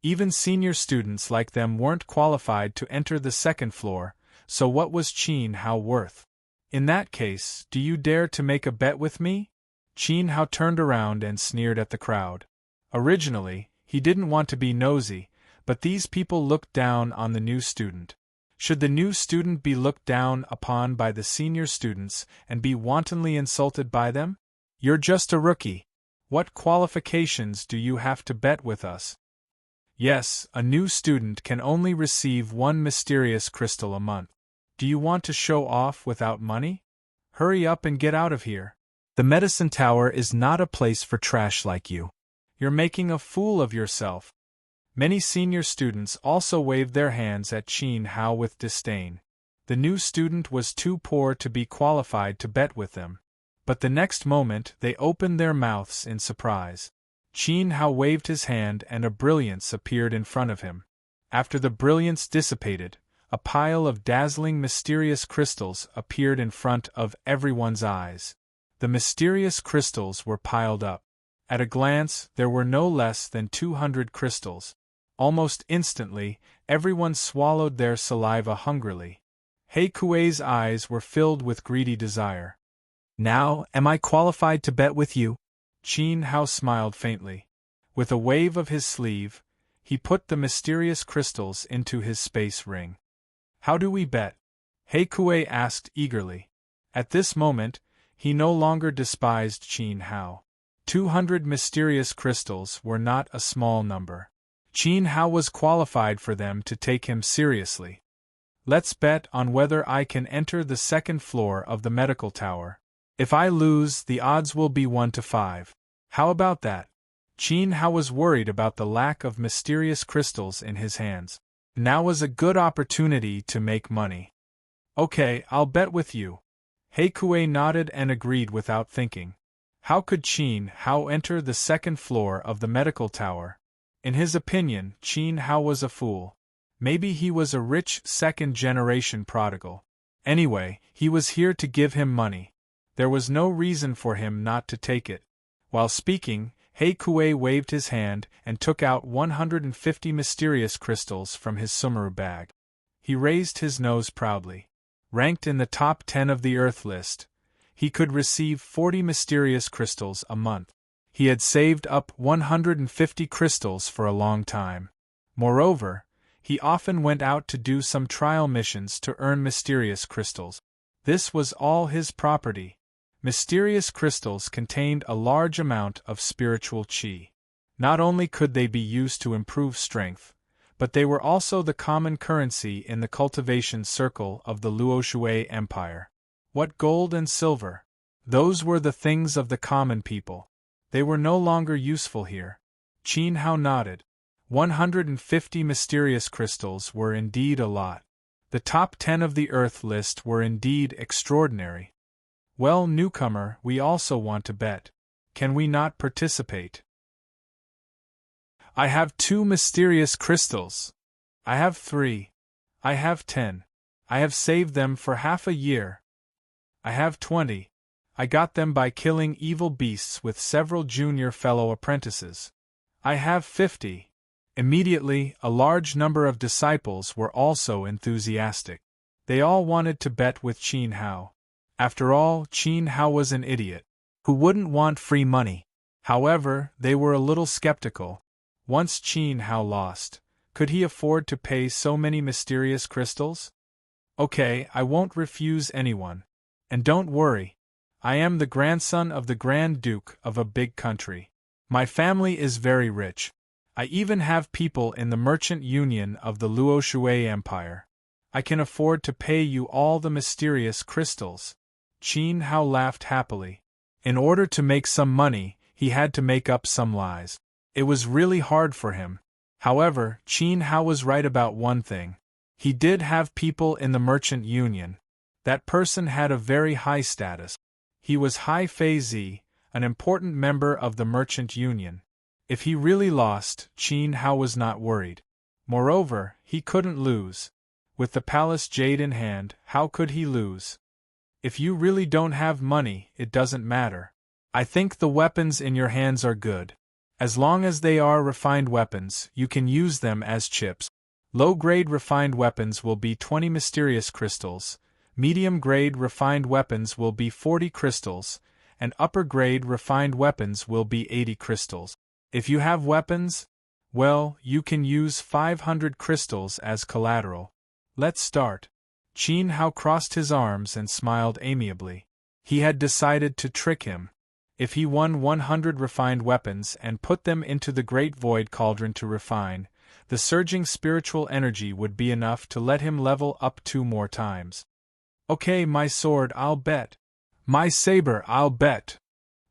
Even senior students like them weren't qualified to enter the second floor, so what was Qin Hao worth? In that case, do you dare to make a bet with me? Qin Hao turned around and sneered at the crowd. Originally, he didn't want to be nosy, but these people looked down on the new student. Should the new student be looked down upon by the senior students and be wantonly insulted by them? You're just a rookie. What qualifications do you have to bet with us? Yes, a new student can only receive 1 mysterious crystal a month. Do you want to show off without money? Hurry up and get out of here. The medicine tower is not a place for trash like you. You're making a fool of yourself. Many senior students also waved their hands at Qin Hao with disdain. The new student was too poor to be qualified to bet with them. But the next moment they opened their mouths in surprise. Qin Hao waved his hand and a brilliance appeared in front of him. After the brilliance dissipated, a pile of dazzling mysterious crystals appeared in front of everyone's eyes. The mysterious crystals were piled up. At a glance, there were no less than 200 crystals. Almost instantly, everyone swallowed their saliva hungrily. Heikue's eyes were filled with greedy desire. Now, am I qualified to bet with you? Qin Hao smiled faintly. With a wave of his sleeve, he put the mysterious crystals into his space ring. How do we bet? Heikue asked eagerly. At this moment, he no longer despised Qin Hao. 200 mysterious crystals were not a small number. Qin Hao was qualified for them to take him seriously. Let's bet on whether I can enter the second floor of the medical tower. If I lose, the odds will be 1 to 5. How about that? Qin Hao was worried about the lack of mysterious crystals in his hands. Now was a good opportunity to make money. Okay, I'll bet with you. Heikue nodded and agreed without thinking. How could Qin Hao enter the second floor of the medical tower? In his opinion, Qin Hao was a fool. Maybe he was a rich second-generation prodigal. Anyway, he was here to give him money. There was no reason for him not to take it. While speaking, Heikue waved his hand and took out 150 mysterious crystals from his sumaru bag. He raised his nose proudly. Ranked in the top 10 of the Earth list, he could receive 40 mysterious crystals a month. He had saved up 150 crystals for a long time. Moreover, he often went out to do some trial missions to earn mysterious crystals. This was all his property. Mysterious crystals contained a large amount of spiritual qi. Not only could they be used to improve strength, but they were also the common currency in the cultivation circle of the Luoshui Empire. What gold and silver? Those were the things of the common people. They were no longer useful here. Qin Hao nodded. 150 mysterious crystals were indeed a lot. The top 10 of the Earth list were indeed extraordinary. Well, newcomer, we also want to bet. Can we not participate? I have 2 mysterious crystals. I have 3. I have 10. I have saved them for half a year. I have 20. I got them by killing evil beasts with several junior fellow apprentices. I have 50. Immediately, a large number of disciples were also enthusiastic. They all wanted to bet with Qin Hao. After all, Qin Hao was an idiot. Who wouldn't want free money? However, they were a little skeptical. Once Qin Hao lost, could he afford to pay so many mysterious crystals? Okay, I won't refuse anyone. And don't worry. I am the grandson of the Grand Duke of a big country. My family is very rich. I even have people in the merchant union of the Luoshui Empire. I can afford to pay you all the mysterious crystals. Qin Hao laughed happily. In order to make some money, he had to make up some lies. It was really hard for him. However, Qin Hao was right about one thing. He did have people in the merchant union. That person had a very high status. He was Hai Fei Zi, an important member of the merchant union. If he really lost, Qin Hao was not worried. Moreover, he couldn't lose. With the palace jade in hand, how could he lose? If you really don't have money, it doesn't matter. I think the weapons in your hands are good. As long as they are refined weapons, you can use them as chips. Low-grade refined weapons will be 20 mysterious crystals, medium-grade refined weapons will be 40 crystals, and upper-grade refined weapons will be 80 crystals. If you have weapons, well, you can use 500 crystals as collateral. Let's start. Qin Hao crossed his arms and smiled amiably. He had decided to trick him. If he won 100 refined weapons and put them into the Great Void Cauldron to refine, the surging spiritual energy would be enough to let him level up 2 more times. Okay, my sword, I'll bet. My saber, I'll bet.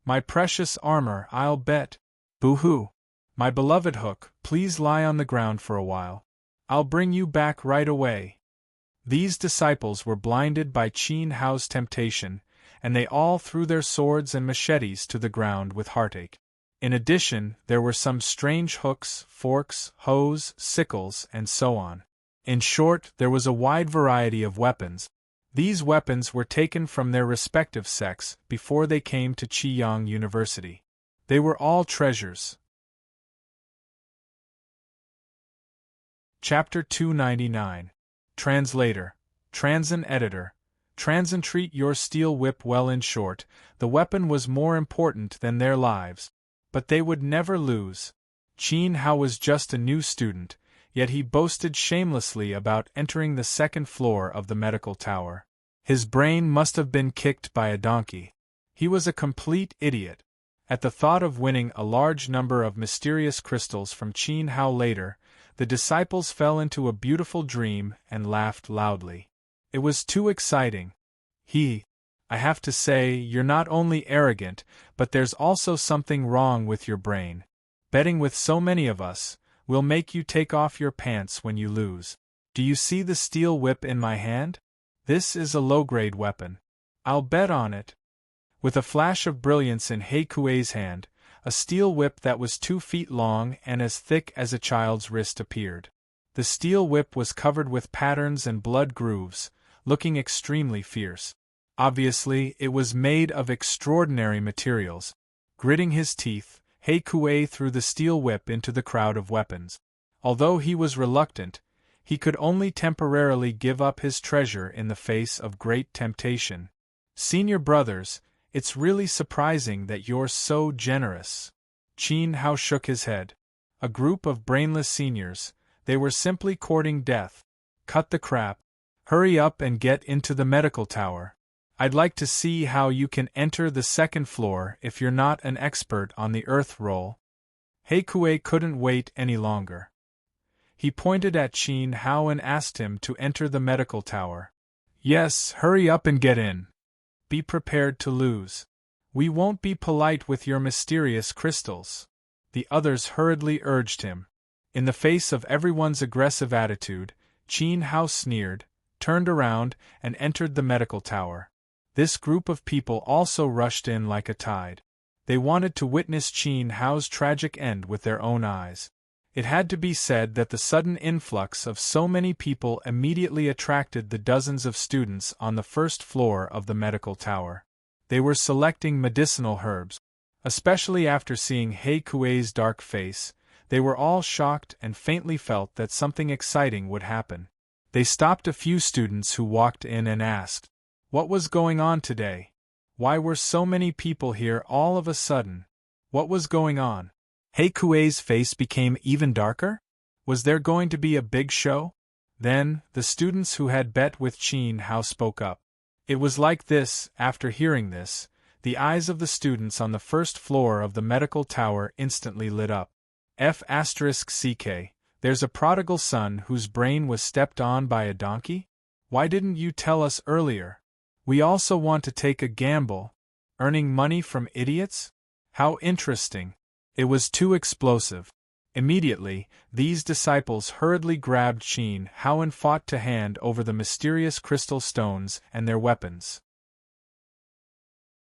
My precious armor, I'll bet. Boo-hoo. My beloved hook, please lie on the ground for a while. I'll bring you back right away. These disciples were blinded by Qin Hao's temptation, and they all threw their swords and machetes to the ground with heartache. In addition, there were some strange hooks, forks, hoes, sickles, and so on. In short, there was a wide variety of weapons. These weapons were taken from their respective sects before they came to Qiyang University. They were all treasures. Chapter 299. Translator, Transin Editor. Transin treat your steel whip well. In short, the weapon was more important than their lives. But they would never lose. Qin Hao was just a new student, yet he boasted shamelessly about entering the second floor of the medical tower. His brain must have been kicked by a donkey. He was a complete idiot. At the thought of winning a large number of mysterious crystals from Qin Hao later, the disciples fell into a beautiful dream and laughed loudly. It was too exciting. I have to say, you're not only arrogant, but there's also something wrong with your brain. Betting with so many of us will make you take off your pants when you lose. Do you see the steel whip in my hand? This is a low-grade weapon. I'll bet on it. With a flash of brilliance in He Kuei's hand, a steel whip that was 2 feet long and as thick as a child's wrist appeared. The steel whip was covered with patterns and blood grooves, looking extremely fierce. Obviously, it was made of extraordinary materials. Gritting his teeth, He Kuei threw the steel whip into the crowd of weapons. Although he was reluctant, he could only temporarily give up his treasure in the face of great temptation. Senior brothers, it's really surprising that you're so generous. Qin Hao shook his head. A group of brainless seniors, they were simply courting death. Cut the crap. Hurry up and get into the medical tower. I'd like to see how you can enter the 2nd floor if you're not an expert on the earth roll. He Kuei couldn't wait any longer. He pointed at Qin Hao and asked him to enter the medical tower. Yes, hurry up and get in. Be prepared to lose. We won't be polite with your mysterious crystals. The others hurriedly urged him. In the face of everyone's aggressive attitude, Qin Hao sneered, turned around, and entered the medical tower. This group of people also rushed in like a tide. They wanted to witness Qin Hao's tragic end with their own eyes. It had to be said that the sudden influx of so many people immediately attracted the dozens of students on the 1st floor of the medical tower. They were selecting medicinal herbs. Especially after seeing He Kuei's dark face, they were all shocked and faintly felt that something exciting would happen. They stopped a few students who walked in and asked, "What was going on today? Why were so many people here all of a sudden? What was going on?" He Kuei's face became even darker? Was there going to be a big show? Then, the students who had bet with Qin Hao spoke up. It was like this. After hearing this, the eyes of the students on the 1st floor of the medical tower instantly lit up. F***CK, there's a prodigal son whose brain was stepped on by a donkey? Why didn't you tell us earlier? We also want to take a gamble. Earning money from idiots? How interesting. It was too explosive. Immediately, these disciples hurriedly grabbed Qin Hao and fought to hand over the mysterious crystal stones and their weapons.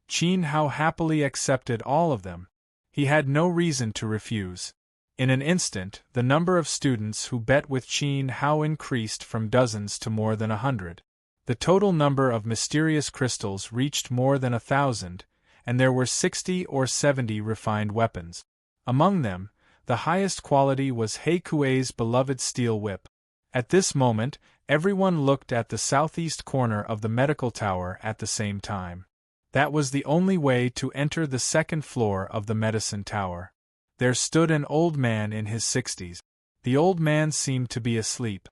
Qin Hao happily accepted all of them. He had no reason to refuse. In an instant, the number of students who bet with Qin Hao increased from dozens to more than 100. The total number of mysterious crystals reached more than 1,000, and there were 60 or 70 refined weapons. Among them, the highest quality was He Kuei's beloved steel whip. At this moment, everyone looked at the southeast corner of the medical tower at the same time. That was the only way to enter the 2nd floor of the medicine tower. There stood an old man in his 60s. The old man seemed to be asleep.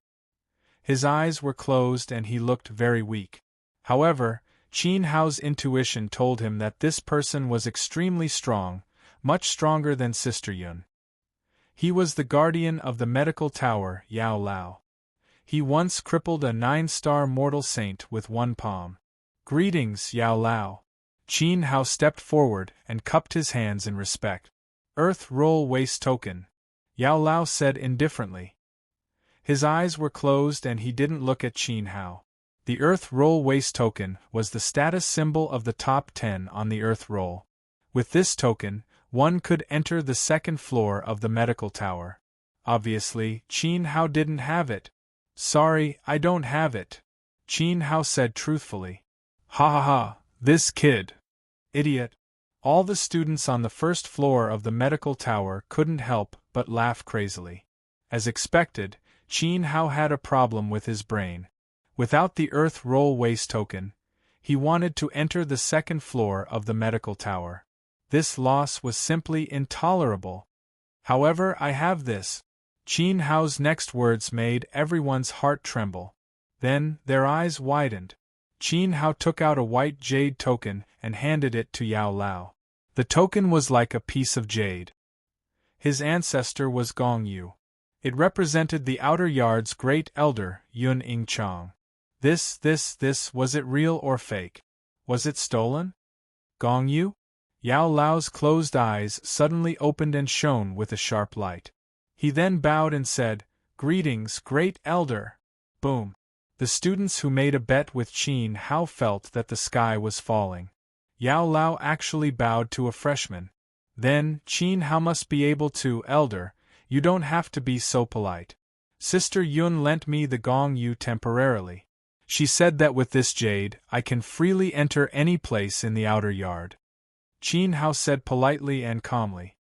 His eyes were closed and he looked very weak. However, Qin Hao's intuition told him that this person was extremely strong, much stronger than Sister Yun. He was the guardian of the medical tower, Yao Lao. He once crippled a 9-star mortal saint with one palm. Greetings, Yao Lao. Qin Hao stepped forward and cupped his hands in respect. Earth roll waste token, Yao Lao said indifferently. His eyes were closed and he didn't look at Qin Hao. The Earth roll waste token was the status symbol of the top 10 on the Earth roll. With this token, one could enter the 2nd floor of the medical tower. Obviously, Qin Hao didn't have it. Sorry, I don't have it, Qin Hao said truthfully. Ha ha ha, this kid. Idiot. All the students on the 1st floor of the medical tower couldn't help but laugh crazily. As expected, Qin Hao had a problem with his brain. Without the Earth roll waste token, he wanted to enter the 2nd floor of the medical tower. This loss was simply intolerable. However, I have this. Qin Hao's next words made everyone's heart tremble. Then, their eyes widened. Qin Hao took out a white jade token and handed it to Yao Lao. The token was like a piece of jade. His ancestor was Gong Yu. It represented the outer yard's great elder, Yun Ing Chang. This, was it real or fake? Was it stolen? Gong Yu? Yao Lao's closed eyes suddenly opened and shone with a sharp light. He then bowed and said, "Greetings, great elder." Boom. The students who made a bet with Qin Hao felt that the sky was falling. Yao Lao actually bowed to a freshman. Then, Qin Hao must be able to, "Elder, you don't have to be so polite. Sister Yun lent me the Gong Yu temporarily. She said that with this jade, I can freely enter any place in the outer yard." Qin Hao said politely and calmly.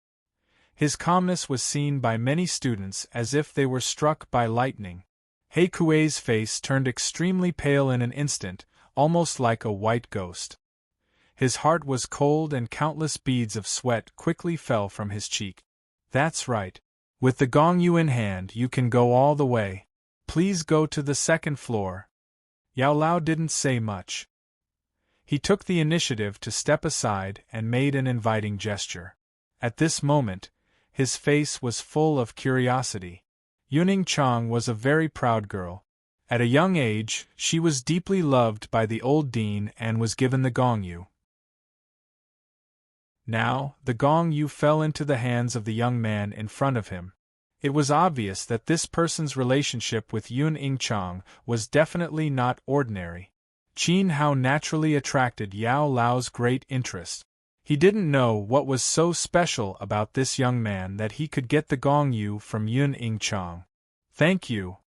His calmness was seen by many students as if they were struck by lightning. He Kuei's face turned extremely pale in an instant, almost like a white ghost. His heart was cold and countless beads of sweat quickly fell from his cheek. "That's right. With the Gong Yu in hand, you can go all the way. Please go to the second floor." Yao Lao didn't say much. He took the initiative to step aside and made an inviting gesture. At this moment, his face was full of curiosity. Yuning Chang was a very proud girl. At a young age, she was deeply loved by the old dean and was given the Gong Yu. Now, the Gong Yu fell into the hands of the young man in front of him. It was obvious that this person's relationship with Yun Ing Chang was definitely not ordinary. Qin Hao naturally attracted Yao Lao's great interest. He didn't know what was so special about this young man that he could get the Gong Yu from Yun Ing Chang. "Thank you,"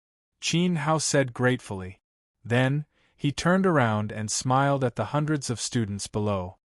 Qin Hao said gratefully. Then, he turned around and smiled at the hundreds of students below.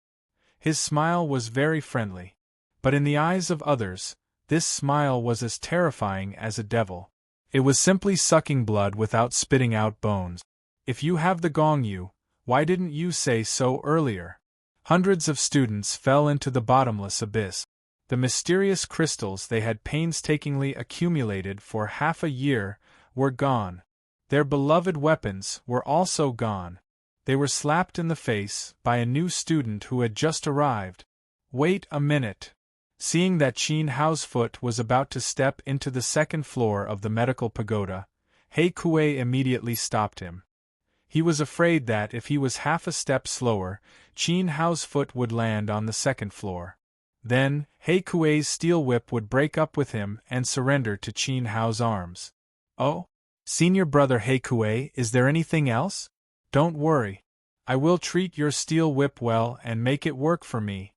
His smile was very friendly. But in the eyes of others, this smile was as terrifying as a devil. It was simply sucking blood without spitting out bones. "If you have the Gong Yu, why didn't you say so earlier?" Hundreds of students fell into the bottomless abyss. The mysterious crystals they had painstakingly accumulated for half a year were gone. Their beloved weapons were also gone. They were slapped in the face by a new student who had just arrived. "Wait a minute." Seeing that Qin Hao's foot was about to step into the second floor of the medical pagoda, He Kuei immediately stopped him. He was afraid that if he was half a step slower, Qin Hao's foot would land on the second floor. Then, He Kuei's steel whip would break up with him and surrender to Qin Hao's arms. "Oh? Senior brother He Kuei, is there anything else? Don't worry. I will treat your steel whip well and make it work for me,"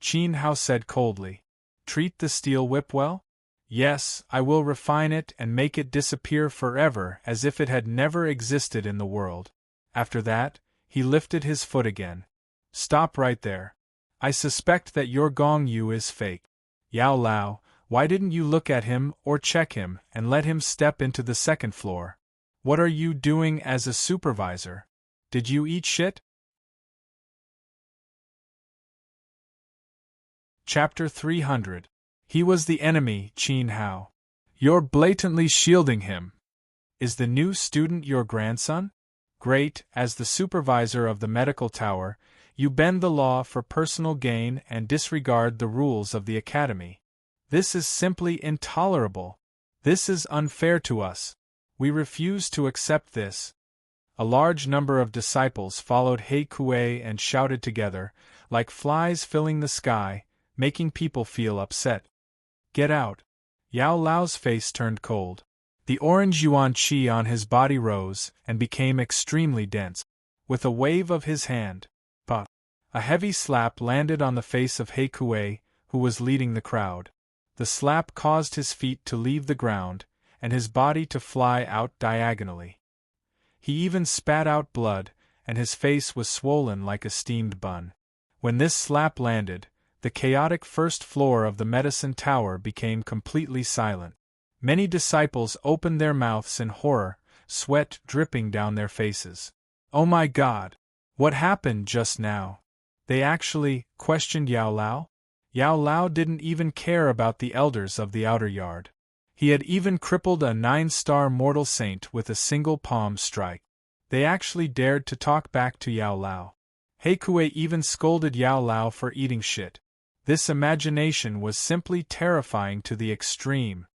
Qin Hao said coldly. "Treat the steel whip well? Yes, I will refine it and make it disappear forever as if it had never existed in the world." After that, he lifted his foot again. "Stop right there. I suspect that your Gong Yu is fake. Yao Lao, why didn't you look at him or check him and let him step into the second floor? What are you doing as a supervisor? Did you eat shit?" Chapter 300. He was the enemy, Qin Hao. "You're blatantly shielding him. Is the new student your grandson? Great, as the supervisor of the medical tower, you bend the law for personal gain and disregard the rules of the academy. This is simply intolerable. This is unfair to us. We refuse to accept this." A large number of disciples followed He Kuei and shouted together, like flies filling the sky, making people feel upset. "Get out." Yao Lao's face turned cold. The orange yuan qi on his body rose and became extremely dense. With a wave of his hand, "Pa!" a heavy slap landed on the face of He Kuei, who was leading the crowd. The slap caused his feet to leave the ground, and his body to fly out diagonally. He even spat out blood, and his face was swollen like a steamed bun. When this slap landed, the chaotic first floor of the medicine tower became completely silent. Many disciples opened their mouths in horror, sweat dripping down their faces. "Oh my God! What happened just now?" They actually questioned Yao Lao? Yao Lao didn't even care about the elders of the outer yard. He had even crippled a 9-star mortal saint with a single palm strike. They actually dared to talk back to Yao Lao. He Kuei even scolded Yao Lao for eating shit. This imagination was simply terrifying to the extreme.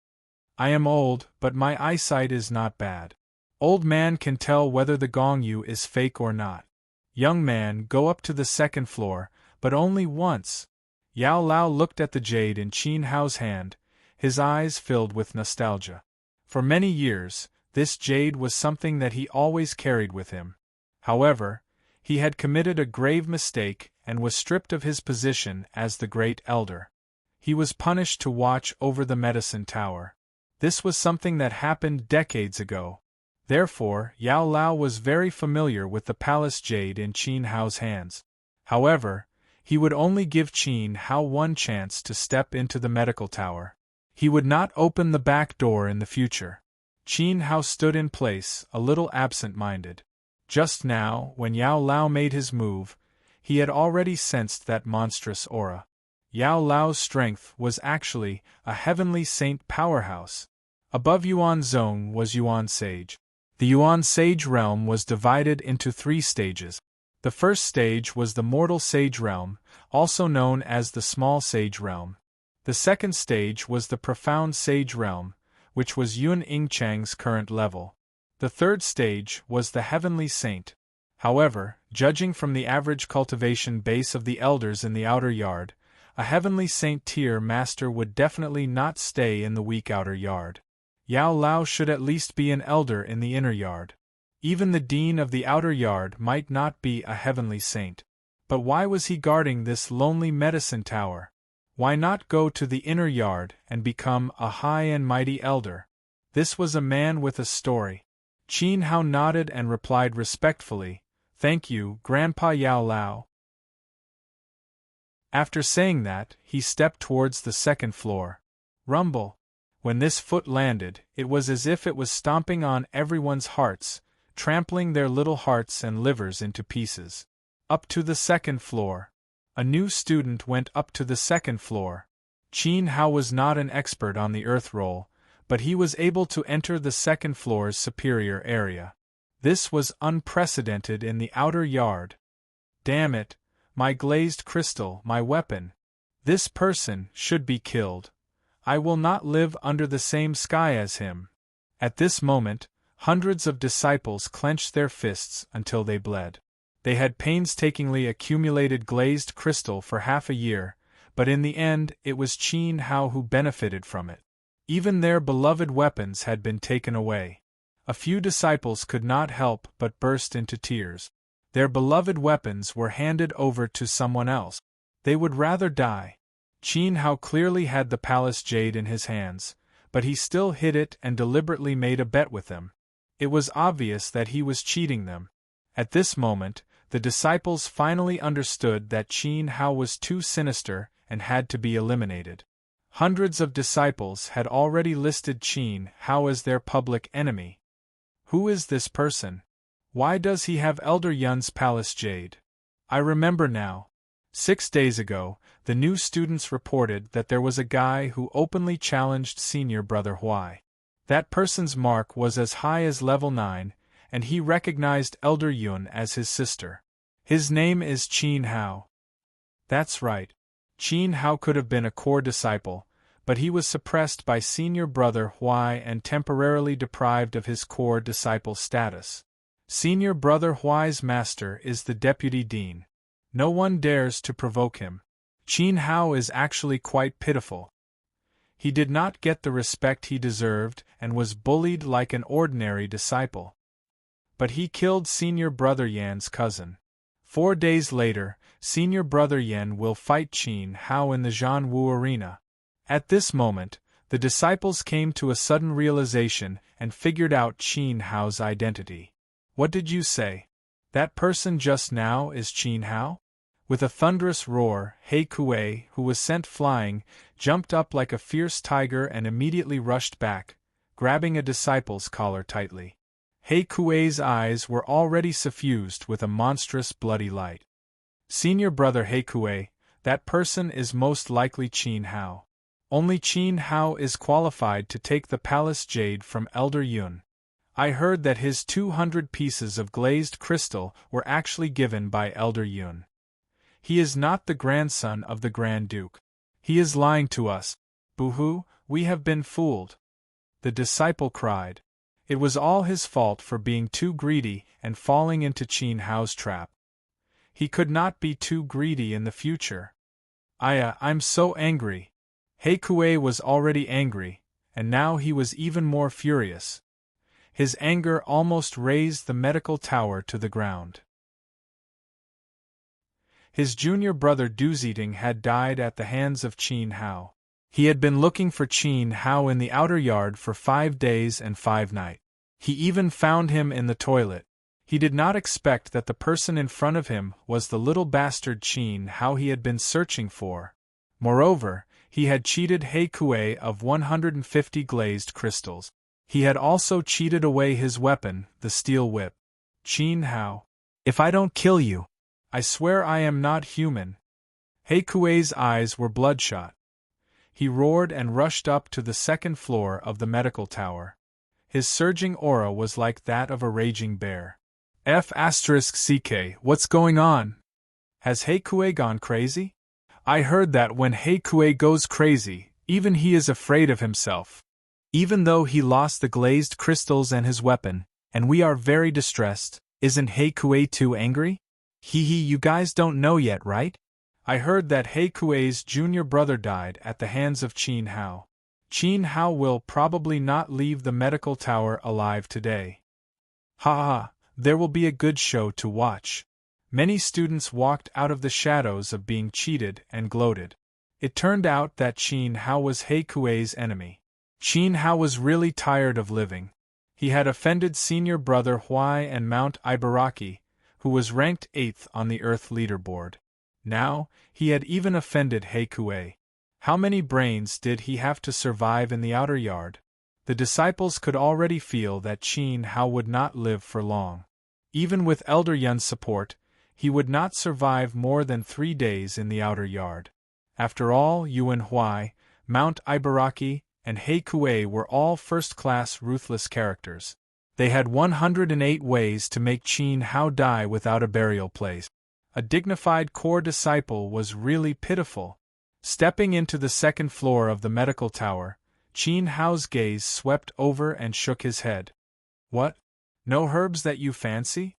I am old, but my eyesight is not bad. Old man can tell whether the gongyu is fake or not. Young man, go up to the second floor, but only once. Yao Lao looked at the jade in Qin Hao's hand, his eyes filled with nostalgia. For many years, this jade was something that he always carried with him. However, he had committed a grave mistake and was stripped of his position as the Great Elder. He was punished to watch over the medicine tower. This was something that happened decades ago. Therefore, Yao Lao was very familiar with the palace jade in Qin Hao's hands. However, he would only give Qin Hao one chance to step into the medical tower. He would not open the back door in the future. Qin Hao stood in place, a little absent-minded. Just now, when Yao Lao made his move, he had already sensed that monstrous aura. Yao Lao's strength was actually a heavenly saint powerhouse. Above Yuan Zone was Yuan Sage. The Yuan Sage realm was divided into 3 stages. The first stage was the Mortal Sage realm, also known as the Small Sage realm. The second stage was the Profound Sage realm, which was Yun Ingchang's current level. The third stage was the Heavenly Saint. However, judging from the average cultivation base of the elders in the outer yard, a Heavenly Saint tier master would definitely not stay in the weak outer yard. Yao Lao should at least be an elder in the inner yard. Even the dean of the outer yard might not be a Heavenly Saint. But why was he guarding this lonely medicine tower? Why not go to the inner yard and become a high and mighty elder? This was a man with a story. Qin Hao nodded and replied respectfully, "Thank you, Grandpa Yao Lao." After saying that, he stepped towards the second floor. Rumble. When this foot landed, it was as if it was stomping on everyone's hearts, trampling their little hearts and livers into pieces. Up to the second floor. A new student went up to the second floor. Qin Hao was not an expert on the earth roll, but he was able to enter the second floor's superior area. This was unprecedented in the outer yard. Damn it, my glazed crystal, my weapon. This person should be killed. I will not live under the same sky as him. At this moment, hundreds of disciples clenched their fists until they bled. They had painstakingly accumulated glazed crystal for half a year, but in the end it was Qin Hao who benefited from it. Even their beloved weapons had been taken away. A few disciples could not help but burst into tears. Their beloved weapons were handed over to someone else. They would rather die. Qin Hao clearly had the palace jade in his hands, but he still hid it and deliberately made a bet with them. It was obvious that he was cheating them. At this moment, the disciples finally understood that Qin Hao was too sinister and had to be eliminated. Hundreds of disciples had already listed Qin Hao as their public enemy. Who is this person? Why does he have Elder Yun's palace jade? I remember now. 6 days ago, the new students reported that there was a guy who openly challenged senior brother Huai. That person's mark was as high as level 9, and he recognized Elder Yun as his sister. His name is Qin Hao. That's right. Qin Hao could have been a core disciple, but he was suppressed by senior brother Huai and temporarily deprived of his core disciple status. Senior brother Huai's master is the deputy dean. No one dares to provoke him. Qin Hao is actually quite pitiful. He did not get the respect he deserved and was bullied like an ordinary disciple. But he killed senior brother Yan's cousin. 4 days later, senior brother Yan will fight Qin Hao in the Zhanwu arena. At this moment, the disciples came to a sudden realization and figured out Qin Hao's identity. What did you say? That person just now is Qin Hao? With a thunderous roar, He Kuei, who was sent flying, jumped up like a fierce tiger and immediately rushed back, grabbing a disciple's collar tightly. He Kuei's eyes were already suffused with a monstrous bloody light. Senior brother He Kuei, that person is most likely Qin Hao. Only Qin Hao is qualified to take the palace jade from Elder Yun. I heard that his 200 pieces of glazed crystal were actually given by Elder Yun. He is not the grandson of the Grand Duke. He is lying to us. Boo-hoo, we have been fooled. The disciple cried. It was all his fault for being too greedy and falling into Qin Hao's trap. He could not be too greedy in the future. I'm so angry. He Kuei was already angry, and now he was even more furious. His anger almost raised the medical tower to the ground. His junior brother Duziting had died at the hands of Qin Hao. He had been looking for Qin Hao in the outer yard for 5 days and 5 nights. He even found him in the toilet. He did not expect that the person in front of him was the little bastard Qin Hao he had been searching for. Moreover, he had cheated He Kuei of 150 glazed crystals. He had also cheated away his weapon, the steel whip. Qin Hao, if I don't kill you, I swear I am not human. He Kuei's eyes were bloodshot. He roared and rushed up to the 2nd floor of the medical tower. His surging aura was like that of a raging bear. F*CK, what's going on? Has He Kuei gone crazy? I heard that when He Kuei goes crazy, even he is afraid of himself. Even though he lost the glazed crystals and his weapon, and we are very distressed, isn't He Kuei too angry? You guys don't know yet, right? I heard that He Kuei's junior brother died at the hands of Qin Hao. Qin Hao will probably not leave the medical tower alive today. Ha! There will be a good show to watch. Many students walked out of the shadows of being cheated and gloated. It turned out that Qin Hao was He Kuei's enemy. Qin Hao was really tired of living. He had offended senior brother Huai and Mount Ibaraki, who was ranked 8th on the Earth leaderboard. Now, he had even offended He Kuei. How many brains did he have to survive in the outer yard? The disciples could already feel that Qin Hao would not live for long. Even with Elder Yun's support, he would not survive more than 3 days in the outer yard. After all, Yuan Huai, Mount Ibaraki, and He Kuei were all first-class ruthless characters. They had 108 ways to make Qin Hao die without a burial place. A dignified core disciple was really pitiful. Stepping into the 2nd floor of the medical tower, Qin Hao's gaze swept over and shook his head. What? No herbs that you fancy?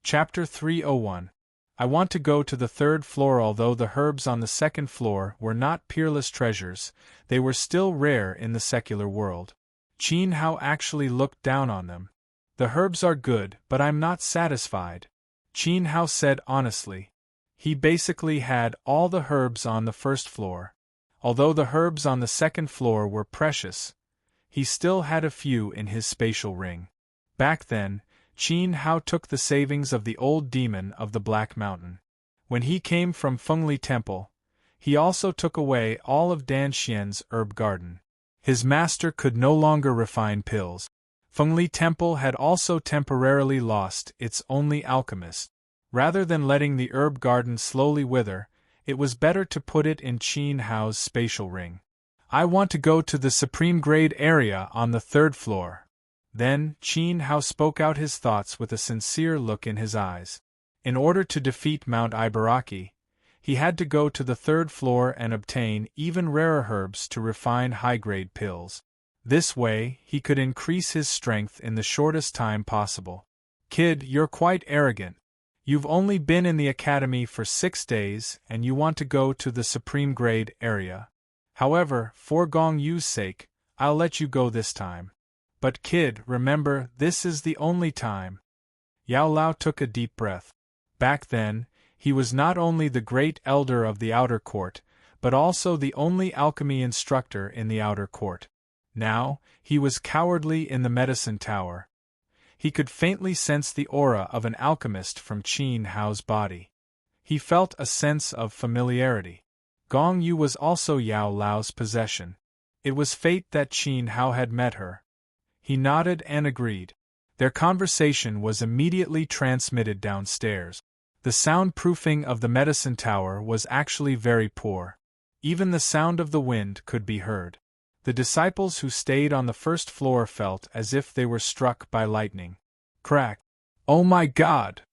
Chapter 301. I want to go to the 3rd floor. Although the herbs on the 2nd floor were not peerless treasures, they were still rare in the secular world. Qin Hao actually looked down on them. The herbs are good, but I'm not satisfied, Qin Hao said honestly. He basically had all the herbs on the 1st floor. Although the herbs on the 2nd floor were precious, he still had a few in his spatial ring. Back then, Qin Hao took the savings of the old demon of the Black Mountain. When he came from Fengli Temple, he also took away all of Dan Xian's herb garden. His master could no longer refine pills. Fengli Temple had also temporarily lost its only alchemist. Rather than letting the herb garden slowly wither, it was better to put it in Qin Hao's spatial ring. I want to go to the supreme grade area on the 3rd floor. Then, Qin Hao spoke out his thoughts with a sincere look in his eyes. In order to defeat Mount Ibaraki, he had to go to the 3rd floor and obtain even rarer herbs to refine high-grade pills. This way, he could increase his strength in the shortest time possible. Kid, you're quite arrogant. You've only been in the academy for 6 days and you want to go to the supreme grade area. However, for Gong Yu's sake, I'll let you go this time. But kid, remember, this is the only time. Yao Lao took a deep breath. Back then, he was not only the great elder of the outer court, but also the only alchemy instructor in the outer court. Now, he was cowardly in the medicine tower. He could faintly sense the aura of an alchemist from Qin Hao's body. He felt a sense of familiarity. Gong Yu was also Yao Lao's possession. It was fate that Qin Hao had met her. He nodded and agreed. Their conversation was immediately transmitted downstairs. The soundproofing of the medicine tower was actually very poor. Even the sound of the wind could be heard. The disciples who stayed on the 1st floor felt as if they were struck by lightning. Crack, Oh my God!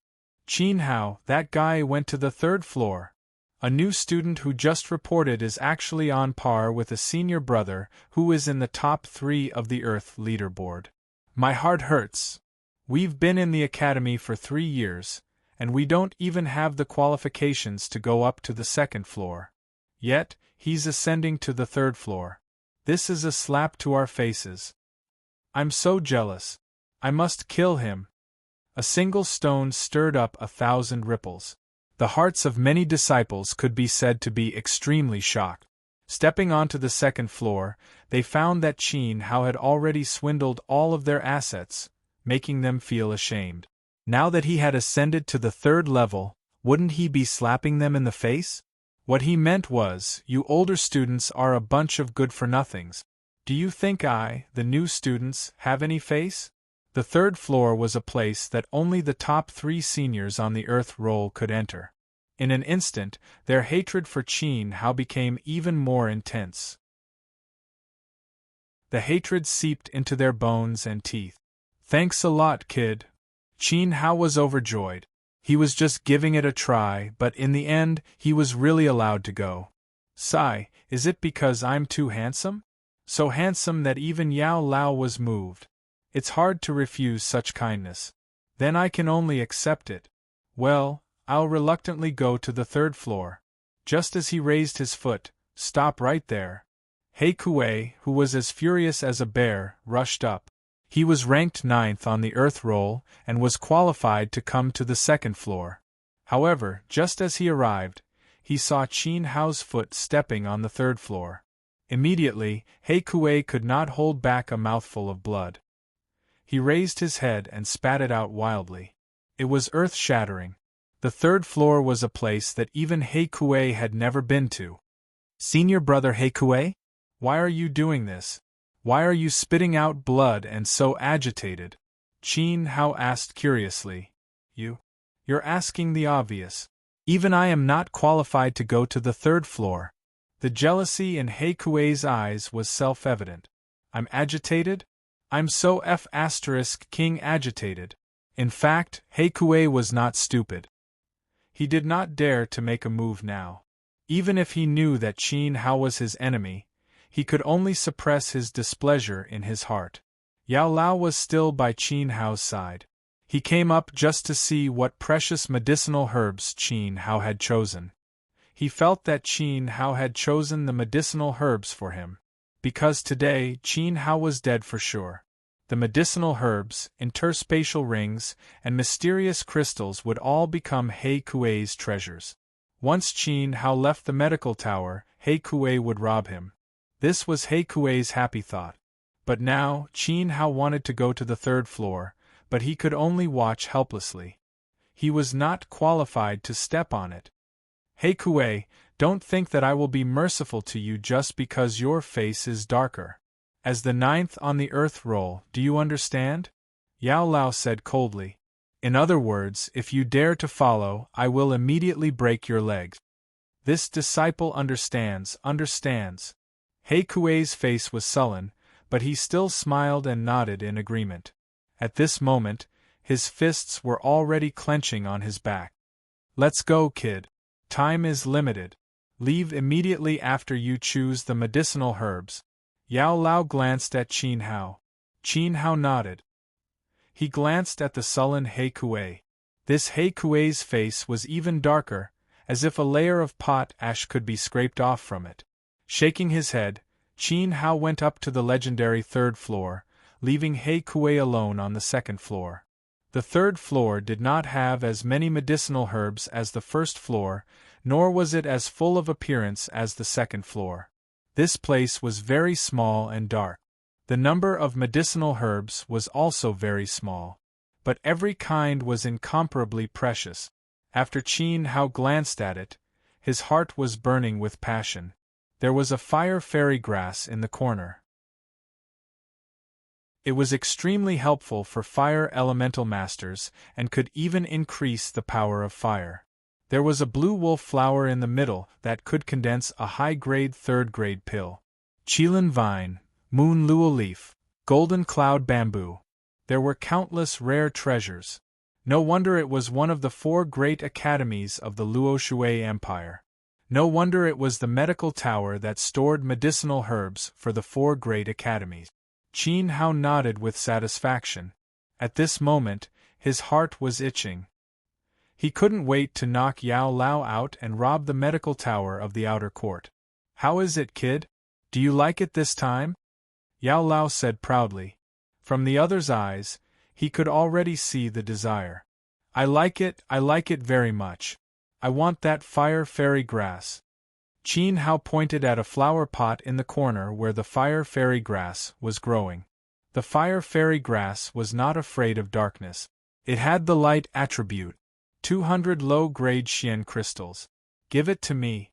Qin Hao, that guy went to the third floor. A new student who just reported is actually on par with a senior brother who is in the top 3 of the Earth leaderboard. My heart hurts. We've been in the academy for 3 years, and we don't even have the qualifications to go up to the second floor. Yet, he's ascending to the third floor. This is a slap to our faces. I'm so jealous. I must kill him. A single stone stirred up 1,000 ripples. The hearts of many disciples could be said to be extremely shocked. Stepping onto the second floor, they found that Qin Hao had already swindled all of their assets, making them feel ashamed. Now that he had ascended to the third level, wouldn't he be slapping them in the face? What he meant was, you older students are a bunch of good-for-nothings. Do you think I, the new students, have any face? The third floor was a place that only the top 3 seniors on the Earth roll could enter. In an instant, their hatred for Qin Hao became even more intense. The hatred seeped into their bones and teeth. Thanks a lot, kid. Qin Hao was overjoyed. He was just giving it a try, but in the end, he was really allowed to go. Sigh, is it because I'm too handsome? So handsome that even Yao Lao was moved. It's hard to refuse such kindness. Then I can only accept it. Well, I'll reluctantly go to the third floor. Just as he raised his foot, stop right there. He Kuei, who was as furious as a bear, rushed up. He was ranked 9th on the Earth roll and was qualified to come to the second floor. However, just as he arrived, he saw Qin Hao's foot stepping on the third floor. Immediately, He Kuei could not hold back a mouthful of blood. He raised his head and spat it out wildly. It was earth-shattering. The third floor was a place that even He Kuei had never been to. Senior brother He Kuei? Why are you doing this? Why are you spitting out blood and so agitated? Qin Hao asked curiously. You're asking the obvious. Even I am not qualified to go to the third floor. The jealousy in He Kuei's eyes was self-evident. I'm agitated? I'm so King agitated. In fact, He Kuei was not stupid. He did not dare to make a move now. Even if he knew that Qin Hao was his enemy, he could only suppress his displeasure in his heart. Yao Lao was still by Qin Hao's side. He came up just to see what precious medicinal herbs Qin Hao had chosen. He felt that Qin Hao had chosen the medicinal herbs for him. Because today, Qin Hao was dead for sure. The medicinal herbs, interspatial rings, and mysterious crystals would all become He Kuei's treasures. Once Qin Hao left the medical tower, He Kuei would rob him. This was He Kuei's happy thought. But now, Qin Hao wanted to go to the third floor, but he could only watch helplessly. He was not qualified to step on it. He Kuei, don't think that I will be merciful to you just because your face is darker. As the 9th on the Earth roll, do you understand? Yao Lao said coldly. In other words, if you dare to follow, I will immediately break your legs. This disciple understands. He Kuei's face was sullen, but he still smiled and nodded in agreement. At this moment, his fists were already clenching on his back. Let's go, kid. Time is limited. Leave immediately after you choose the medicinal herbs. Yao Lao glanced at Qin Hao. Qin Hao nodded. He glanced at the sullen He Kuei. This He Kuei's face was even darker, as if a layer of pot ash could be scraped off from it. Shaking his head, Qin Hao went up to the legendary third floor, leaving He Kuei alone on the second floor. The third floor did not have as many medicinal herbs as the first floor, nor was it as full of appearance as the second floor. This place was very small and dark. The number of medicinal herbs was also very small. But every kind was incomparably precious. After Qin Hao glanced at it, his heart was burning with passion. There was a fire fairy grass in the corner. It was extremely helpful for fire elemental masters and could even increase the power of fire. There was a blue wolf flower in the middle that could condense a high-grade third-grade pill. Qilin vine, moon luo leaf, golden cloud bamboo. There were countless rare treasures. No wonder it was one of the 4 great academies of the Luo Shui Empire. No wonder it was the medical tower that stored medicinal herbs for the 4 great academies. Qin Hao nodded with satisfaction. At this moment, his heart was itching. He couldn't wait to knock Yao Lao out and rob the medical tower of the outer court. How is it, kid? Do you like it this time? Yao Lao said proudly. From the other's eyes, he could already see the desire. I like it very much. I want that fire fairy grass. Qin Hao pointed at a flower pot in the corner where the fire fairy grass was growing. The fire fairy grass was not afraid of darkness. It had the light attribute. 200 low-grade Xian crystals. Give it to me.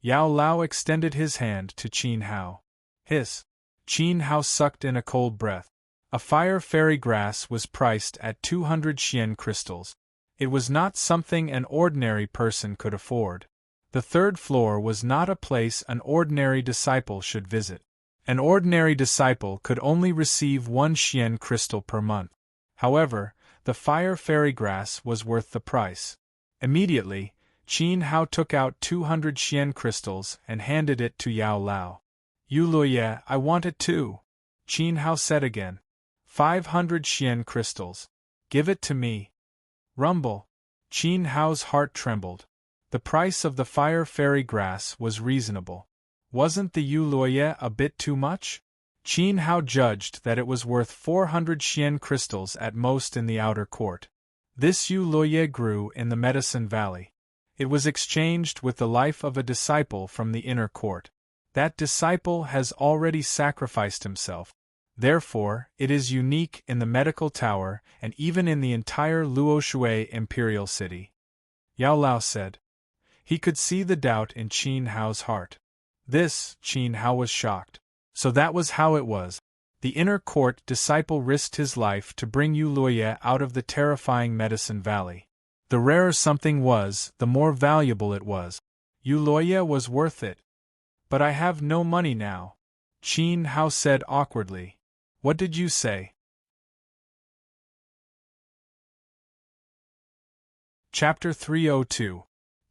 Yao Lao extended his hand to Qin Hao. Hiss. Qin Hao sucked in a cold breath. A fire fairy grass was priced at 200 Xian crystals. It was not something an ordinary person could afford. The 3rd floor was not a place an ordinary disciple should visit. An ordinary disciple could only receive 1 Xian crystal per month. However, the fire fairy grass was worth the price. Immediately, Qin Hao took out 200 Xian crystals and handed it to Yao Lao. Yu Luoye, I want it too. Qin Hao said again. 500 Xian crystals. Give it to me. Rumble. Qin Hao's heart trembled. The price of the fire fairy grass was reasonable. Wasn't the Yu Luoye a bit too much? Qin Hao judged that it was worth 400 Xian crystals at most in the outer court. This Yu Luoye grew in the Medicine Valley. It was exchanged with the life of a disciple from the inner court. That disciple has already sacrificed himself. Therefore, it is unique in the medical tower and even in the entire Luo Shui imperial city. Yao Lao said. He could see the doubt in Qin Hao's heart. Qin Hao was shocked. So that was how it was. The inner court disciple risked his life to bring Yu Luoye out of the terrifying Medicine Valley. The rarer something was, the more valuable it was. Yu Luoye was worth it. But I have no money now. Qin Hao said awkwardly. What did you say? Chapter 302.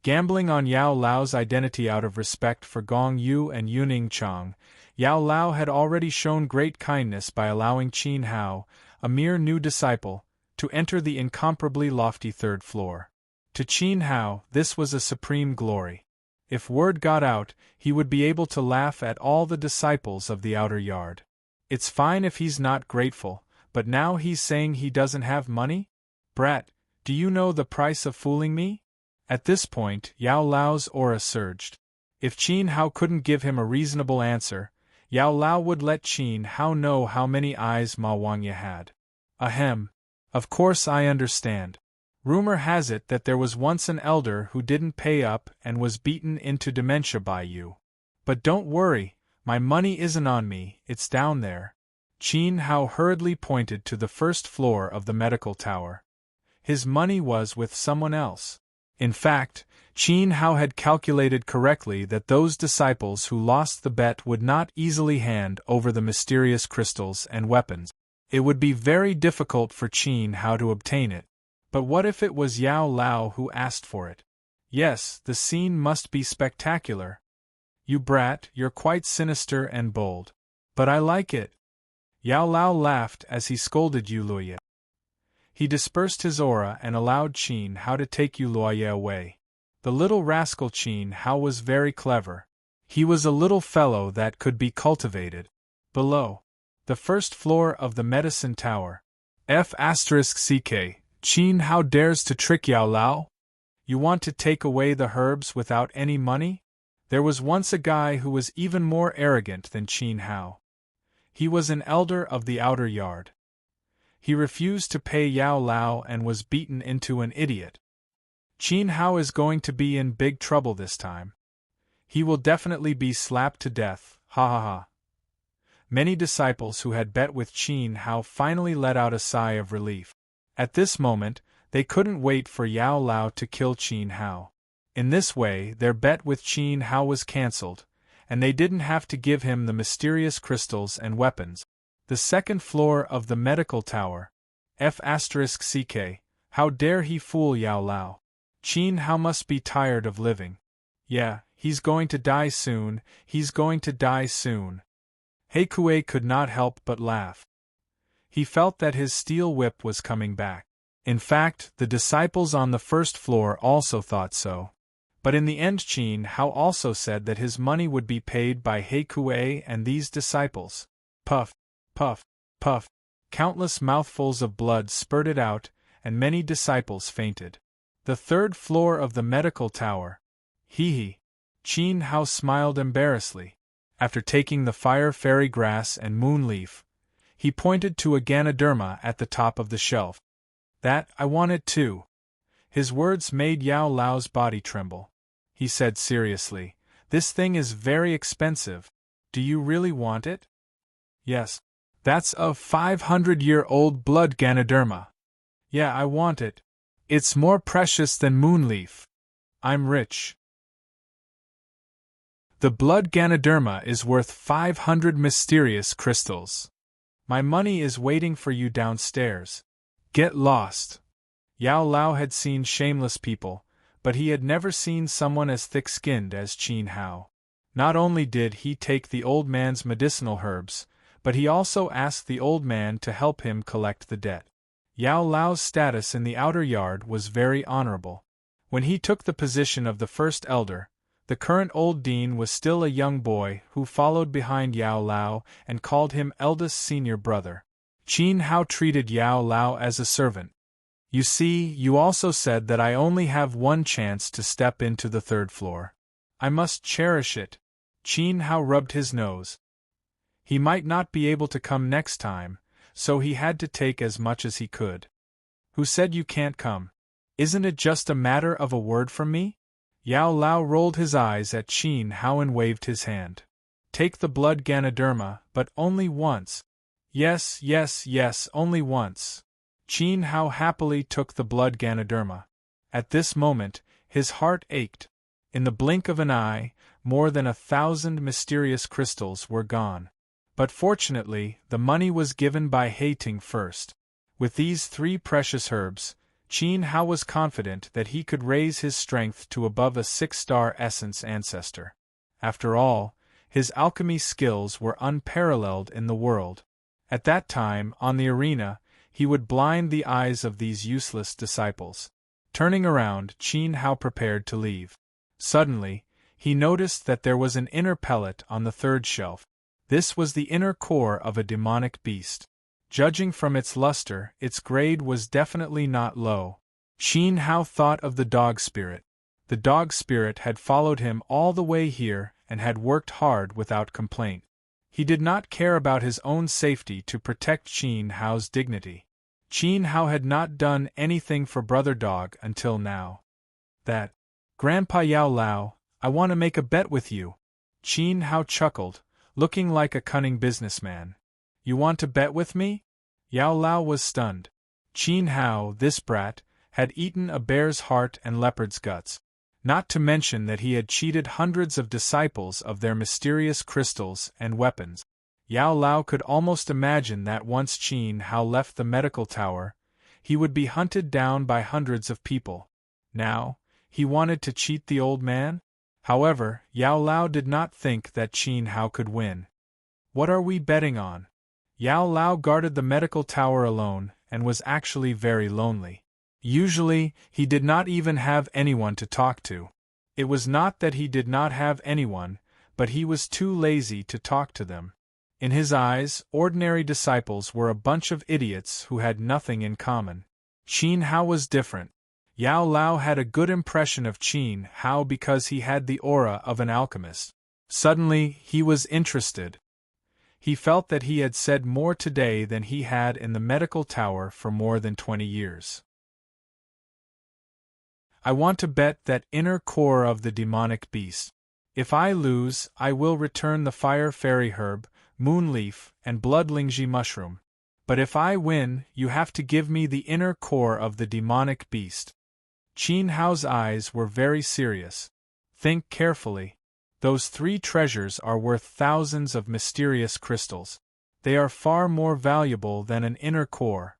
Gambling on Yao Lao's identity. Out of respect for Gong Yu and Yuning Chang, Yao Lao had already shown great kindness by allowing Qin Hao, a mere new disciple, to enter the incomparably lofty 3rd floor. To Qin Hao, this was a supreme glory. If word got out, he would be able to laugh at all the disciples of the outer yard. It's fine if he's not grateful, but now he's saying he doesn't have money? Brat, do you know the price of fooling me? At this point, Yao Lao's aura surged. If Qin Hao couldn't give him a reasonable answer, Yao Lao would let Qin Hao know how many eyes Ma Wangya had. Ahem. Of course I understand. Rumor has it that there was once an elder who didn't pay up and was beaten into dementia by you. But don't worry, my money isn't on me, it's down there. Qin Hao hurriedly pointed to the 1st floor of the medical tower. His money was with someone else. In fact, Qin Hao had calculated correctly that those disciples who lost the bet would not easily hand over the mysterious crystals and weapons. It would be very difficult for Qin Hao to obtain it. But what if it was Yao Lao who asked for it? Yes, the scene must be spectacular. You brat, you're quite sinister and bold. But I like it. Yao Lao laughed as he scolded Yu Luoye. He dispersed his aura and allowed Qin Hao to take Yu Luoye away. The little rascal Qin Hao was very clever. He was a little fellow that could be cultivated. Below, the 1st floor of the medicine tower. F***ck, Qin Hao dares to trick Yao Lao? You want to take away the herbs without any money? There was once a guy who was even more arrogant than Qin Hao. He was an elder of the outer yard. He refused to pay Yao Lao and was beaten into an idiot. Qin Hao is going to be in big trouble this time. He will definitely be slapped to death, ha ha ha. Many disciples who had bet with Qin Hao finally let out a sigh of relief. At this moment, they couldn't wait for Yao Lao to kill Qin Hao. In this way, their bet with Qin Hao was cancelled, and they didn't have to give him the mysterious crystals and weapons. The 2nd floor of the medical tower, F***ck, How dare he fool Yao Lao? Qin Hao must be tired of living. Yeah, he's going to die soon, he's going to die soon. He Kuei could not help but laugh. He felt that his steel whip was coming back. In fact, the disciples on the first floor also thought so. But in the end Qin Hao also said that his money would be paid by He Kuei and these disciples. Puff, puff, puff. Countless mouthfuls of blood spurted out, and many disciples fainted. The third floor of the medical tower. Hee. Qin Hao smiled embarrassedly. After taking the fire fairy grass and moon leaf, he pointed to a Ganoderma at the top of the shelf. That, I want it too. His words made Yao Lao's body tremble. He said seriously, this thing is very expensive. Do you really want it? Yes. That's a 500-year-old blood Ganoderma. Yeah, I want it. It's more precious than moonleaf. I'm rich. The blood Ganoderma is worth 500 mysterious crystals. My money is waiting for you downstairs. Get lost. Yao Lao had seen shameless people, but he had never seen someone as thick-skinned as Qin Hao. Not only did he take the old man's medicinal herbs, but he also asked the old man to help him collect the debt. Yao Lao's status in the outer yard was very honorable. When he took the position of the first elder, the current old dean was still a young boy who followed behind Yao Lao and called him eldest senior brother. Qin Hao treated Yao Lao as a servant. You see, you also said that I only have one chance to step into the third floor. I must cherish it. Qin Hao rubbed his nose. He might not be able to come next time, so he had to take as much as he could. Who said you can't come? Isn't it just a matter of a word from me? Yao Lao rolled his eyes at Qin Hao and waved his hand. Take the blood Ganoderma, but only once. Yes, yes, yes, only once. Qin Hao happily took the blood Ganoderma. At this moment, his heart ached. In the blink of an eye, more than 1,000 mysterious crystals were gone. But fortunately, the money was given by He Ting first. With these 3 precious herbs, Qin Hao was confident that he could raise his strength to above a 6-star essence ancestor. After all, his alchemy skills were unparalleled in the world. At that time, on the arena, he would blind the eyes of these useless disciples. Turning around, Qin Hao prepared to leave. Suddenly, he noticed that there was an inner pellet on the third shelf. This was the inner core of a demonic beast. Judging from its luster, its grade was definitely not low. Qin Hao thought of the dog spirit. The dog spirit had followed him all the way here and had worked hard without complaint. He did not care about his own safety to protect Qin Hao's dignity. Qin Hao had not done anything for Brother Dog until now. That, Grandpa Yao Lao, I want to make a bet with you. Qin Hao chuckled, looking like a cunning businessman. You want to bet with me? Yao Lao was stunned. Qin Hao, this brat, had eaten a bear's heart and leopard's guts. Not to mention that he had cheated hundreds of disciples of their mysterious crystals and weapons. Yao Lao could almost imagine that once Qin Hao left the medical tower, he would be hunted down by hundreds of people. Now, he wanted to cheat the old man? However, Yao Lao did not think that Qin Hao could win. What are we betting on? Yao Lao guarded the medical tower alone and was actually very lonely. Usually, he did not even have anyone to talk to. It was not that he did not have anyone, but he was too lazy to talk to them. In his eyes, ordinary disciples were a bunch of idiots who had nothing in common. Qin Hao was different. Yao Lao had a good impression of Qin Hao because he had the aura of an alchemist. Suddenly, he was interested. He felt that he had said more today than he had in the medical tower for more than 20 years. I want to bet that inner core of the demonic beast. If I lose, I will return the fire fairy herb, moon leaf, and blood lingji mushroom. But if I win, you have to give me the inner core of the demonic beast. Qin Hao's eyes were very serious. Think carefully. Those 3 treasures are worth thousands of mysterious crystals. They are far more valuable than an inner core.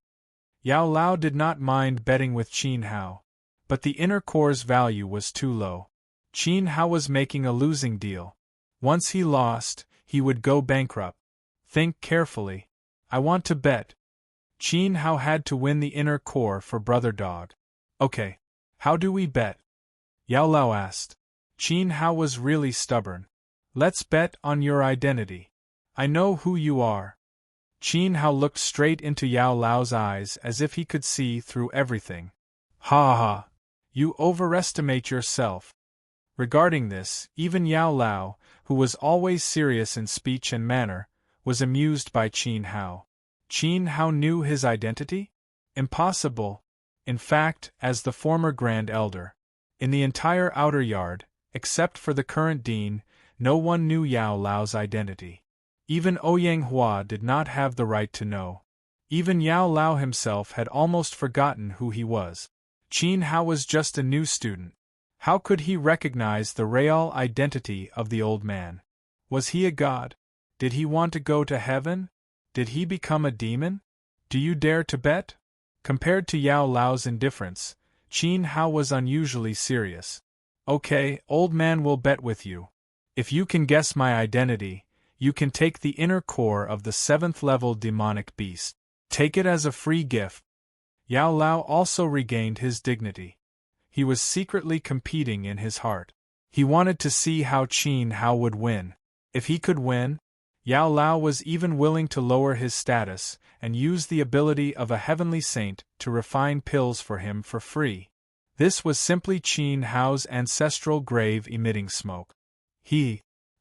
Yao Lao did not mind betting with Qin Hao, but the inner core's value was too low. Qin Hao was making a losing deal. Once he lost, he would go bankrupt. Think carefully. I want to bet. Qin Hao had to win the inner core for Brother Dog. Okay. How do we bet? Yao Lao asked. Qin Hao was really stubborn. Let's bet on your identity. I know who you are. Qin Hao looked straight into Yao Lao's eyes as if he could see through everything. Ha ha! You overestimate yourself. Regarding this, even Yao Lao, who was always serious in speech and manner, was amused by Qin Hao. Qin Hao knew his identity? Impossible. In fact, as the former Grand Elder, in the entire outer yard, except for the current dean, no one knew Yao Lao's identity. Even Ouyang Hua did not have the right to know. Even Yao Lao himself had almost forgotten who he was. Qin Hao was just a new student. How could he recognize the real identity of the old man? Was he a god? Did he want to go to heaven? Did he become a demon? Do you dare to bet? Compared to Yao Lao's indifference, Qin Hao was unusually serious. Okay, old man will bet with you. If you can guess my identity, you can take the inner core of the 7th-level demonic beast. Take it as a free gift. Yao Lao also regained his dignity. He was secretly competing in his heart. He wanted to see how Qin Hao would win. If he could win, Yao Lao was even willing to lower his status and use the ability of a heavenly saint to refine pills for him for free. This was simply Qin Hao's ancestral grave emitting smoke.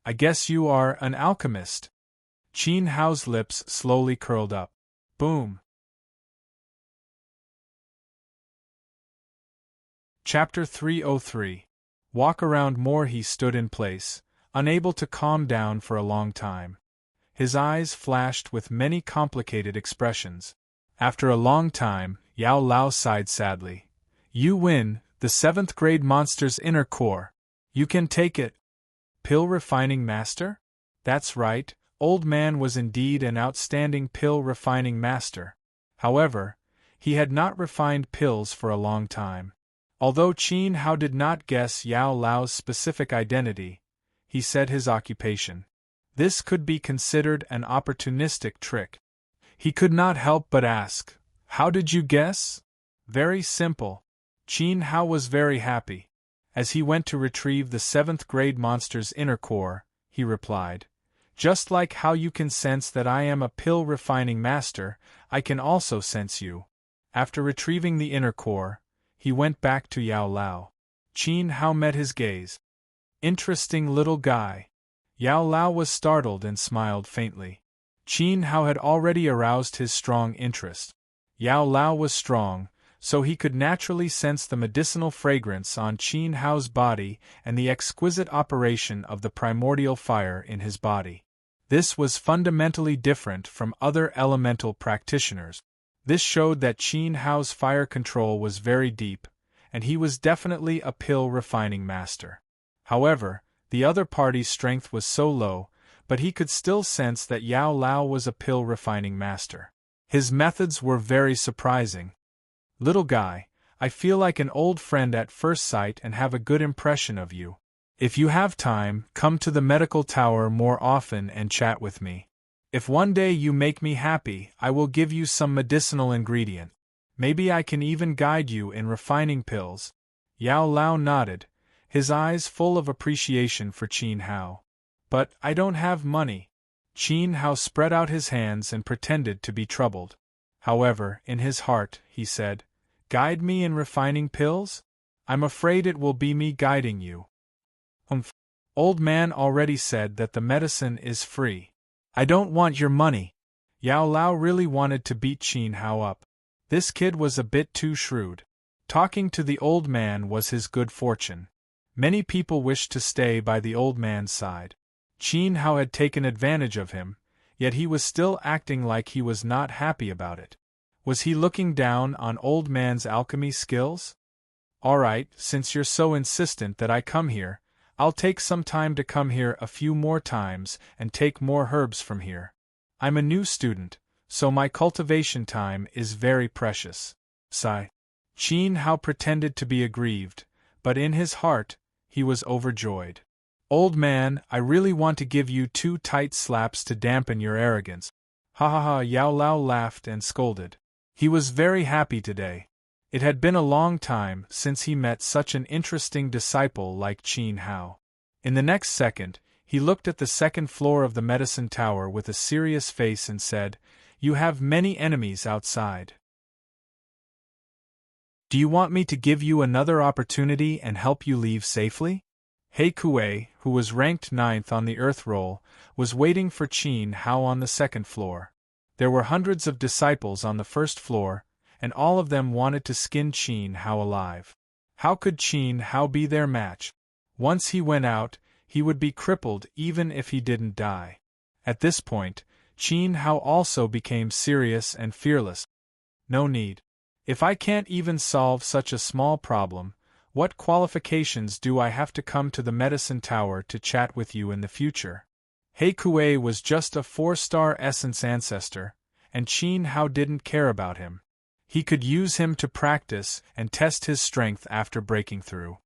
I guess you are an alchemist. Qin Hao's lips slowly curled up. Boom. Chapter 303. Walk around more. He stood in place, unable to calm down for a long time. His eyes flashed with many complicated expressions. After a long time, Yao Lao sighed sadly. You win, the 7th grade monster's inner core. You can take it. Pill refining master? That's right, old man was indeed an outstanding pill refining master. However, he had not refined pills for a long time. Although Qin Hao did not guess Yao Lao's specific identity, he said his occupation. This could be considered an opportunistic trick. He could not help but ask, how did you guess? Very simple. Qin Hao was very happy. As he went to retrieve the 7th grade monster's inner core, he replied, just like how you can sense that I am a pill refining master, I can also sense you. After retrieving the inner core, he went back to Yao Lao. Qin Hao met his gaze. Interesting little guy. Yao Lao was startled and smiled faintly. Qin Hao had already aroused his strong interest. Yao Lao was strong, so he could naturally sense the medicinal fragrance on Qin Hao's body and the exquisite operation of the primordial fire in his body. This was fundamentally different from other elemental practitioners. This showed that Qin Hao's fire control was very deep, and he was definitely a pill refining master. However, the other party's strength was so low, but he could still sense that Yao Lao was a pill refining master. His methods were very surprising. Little guy, I feel like an old friend at first sight and have a good impression of you. If you have time, come to the medical tower more often and chat with me. If one day you make me happy, I will give you some medicinal ingredient. Maybe I can even guide you in refining pills. Yao Lao nodded, his eyes full of appreciation for Qin Hao. But I don't have money. Qin Hao spread out his hands and pretended to be troubled. However, in his heart, he said, guide me in refining pills? I'm afraid it will be me guiding you. Old man already said that the medicine is free. I don't want your money. Yao Lao really wanted to beat Qin Hao up. This kid was a bit too shrewd. Talking to the old man was his good fortune. Many people wished to stay by the old man's side. Qin Hao had taken advantage of him, yet he was still acting like he was not happy about it. Was he looking down on old man's alchemy skills? All right, since you're so insistent that I come here, I'll take some time to come here a few more times and take more herbs from here. I'm a new student, so my cultivation time is very precious. Sigh. Qin Hao pretended to be aggrieved, but in his heart, he was overjoyed. Old man, I really want to give you 2 tight slaps to dampen your arrogance. Ha ha ha! Yao Lao laughed and scolded. He was very happy today. It had been a long time since he met such an interesting disciple like Qin Hao. In the next second, he looked at the second floor of the medicine tower with a serious face and said, "You have many enemies outside. Do you want me to give you another opportunity and help you leave safely?" He Kuei, who was ranked 9th on the Earth Roll, was waiting for Qin Hao on the second floor. There were hundreds of disciples on the first floor, and all of them wanted to skin Qin Hao alive. How could Qin Hao be their match? Once he went out, he would be crippled even if he didn't die. At this point, Qin Hao also became serious and fearless. No need. If I can't even solve such a small problem, what qualifications do I have to come to the medicine tower to chat with you in the future? He Kuei was just a 4-star essence ancestor, and Qin Hao didn't care about him. He could use him to practice and test his strength after breaking through.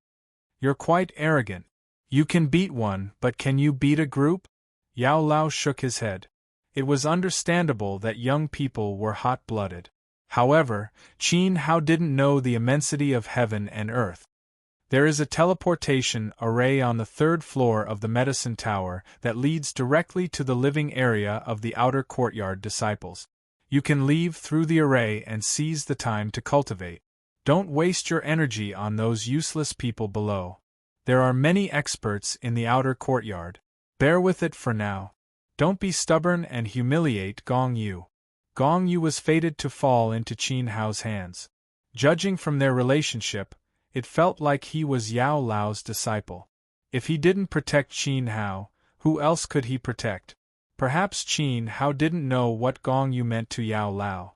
You're quite arrogant. You can beat one, but can you beat a group? Yao Lao shook his head. It was understandable that young people were hot-blooded. However, Qin Hao didn't know the immensity of heaven and earth. There is a teleportation array on the 3rd floor of the medicine tower that leads directly to the living area of the outer courtyard disciples. You can leave through the array and seize the time to cultivate. Don't waste your energy on those useless people below. There are many experts in the outer courtyard. Bear with it for now. Don't be stubborn and humiliate Gong Yu. Gong Yu was fated to fall into Qin Hao's hands. Judging from their relationship, it felt like he was Yao Lao's disciple. If he didn't protect Qin Hao, who else could he protect? Perhaps Qin Hao didn't know what Gong Yu meant to Yao Lao.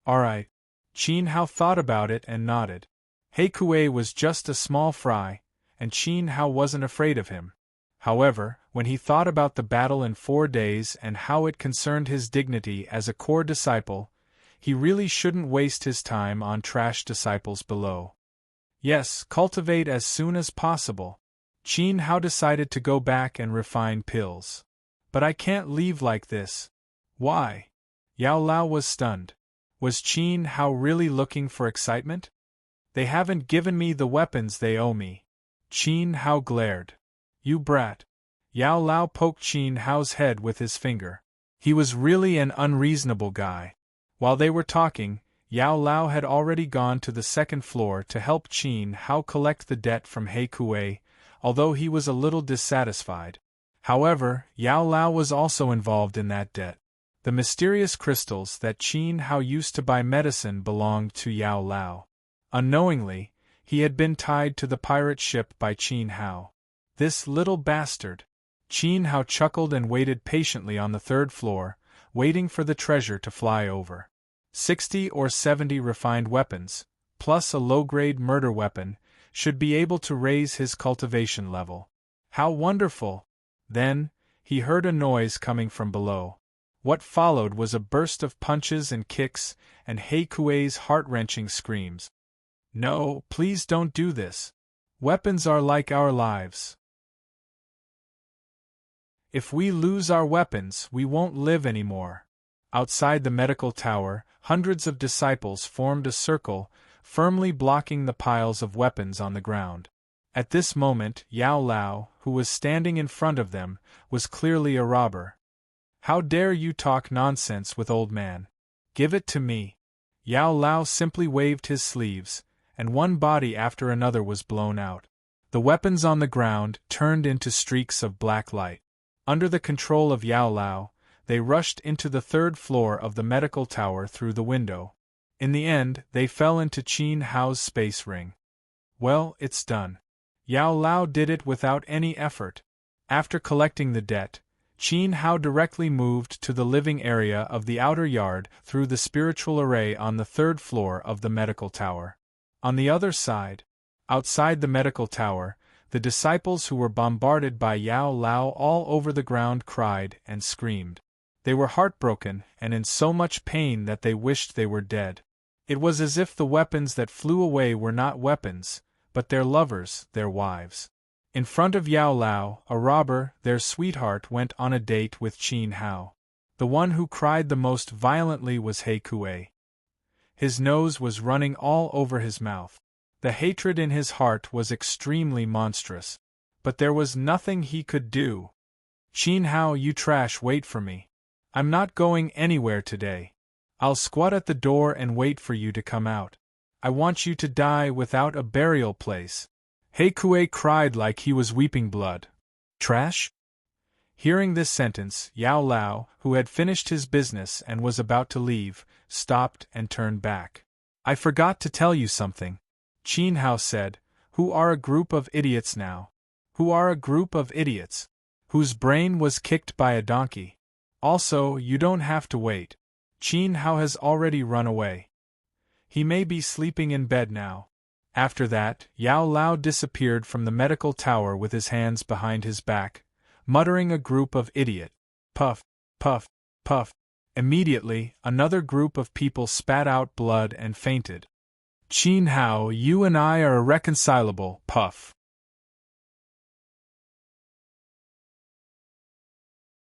Alright. Qin Hao thought about it and nodded. He Kuei was just a small fry, and Qin Hao wasn't afraid of him. However, when he thought about the battle in 4 days and how it concerned his dignity as a core disciple, he really shouldn't waste his time on trash disciples below. Yes, cultivate as soon as possible. Qin Hao decided to go back and refine pills. But I can't leave like this. Why? Yao Lao was stunned. Was Qin Hao really looking for excitement? They haven't given me the weapons they owe me. Qin Hao glared. You brat. Yao Lao poked Qin Hao's head with his finger. He was really an unreasonable guy. While they were talking, Yao Lao had already gone to the 2nd floor to help Qin Hao collect the debt from He Kuei, although he was a little dissatisfied. However, Yao Lao was also involved in that debt. The mysterious crystals that Qin Hao used to buy medicine belonged to Yao Lao. Unknowingly, he had been tied to the pirate ship by Qin Hao. This little bastard. Qin Hao chuckled and waited patiently on the 3rd floor, waiting for the treasure to fly over. 60 or 70 refined weapons, plus a low-grade murder weapon, should be able to raise his cultivation level. How wonderful! Then, he heard a noise coming from below. What followed was a burst of punches and kicks, and He Kuei's heart-wrenching screams. No, please don't do this. Weapons are like our lives. If we lose our weapons, we won't live anymore. Outside the medical tower, hundreds of disciples formed a circle, firmly blocking the piles of weapons on the ground. At this moment, Yao Lao, who was standing in front of them, was clearly a robber. How dare you talk nonsense with old man? Give it to me. Yao Lao simply waved his sleeves, and one body after another was blown out. The weapons on the ground turned into streaks of black light. Under the control of Yao Lao, they rushed into the 3rd floor of the medical tower through the window. In the end, they fell into Qin Hao's space ring. Well, it's done. Yao Lao did it without any effort. After collecting the debt, Qin Hao directly moved to the living area of the outer yard through the spiritual array on the 3rd floor of the medical tower. On the other side, outside the medical tower, the disciples who were bombarded by Yao Lao all over the ground cried and screamed. They were heartbroken and in so much pain that they wished they were dead. It was as if the weapons that flew away were not weapons, but their lovers, their wives. In front of Yao Lao, a robber, their sweetheart, went on a date with Qin Hao. The one who cried the most violently was He Kuei. His nose was running all over his mouth. The hatred in his heart was extremely monstrous. But there was nothing he could do. Qin Hao, you trash, wait for me. I'm not going anywhere today. I'll squat at the door and wait for you to come out. I want you to die without a burial place. He Kuei cried like he was weeping blood. Trash? Hearing this sentence, Yao Lao, who had finished his business and was about to leave, stopped and turned back. I forgot to tell you something, Qin Hao said. Who are a group of idiots now? Who are a group of idiots? Whose brain was kicked by a donkey. Also, you don't have to wait. Qin Hao has already run away. He may be sleeping in bed now. After that, Yao Lao disappeared from the medical tower with his hands behind his back, muttering a group of idiot. Puff, puff, puff. Immediately, another group of people spat out blood and fainted. Qin Hao, you and I are irreconcilable, puff.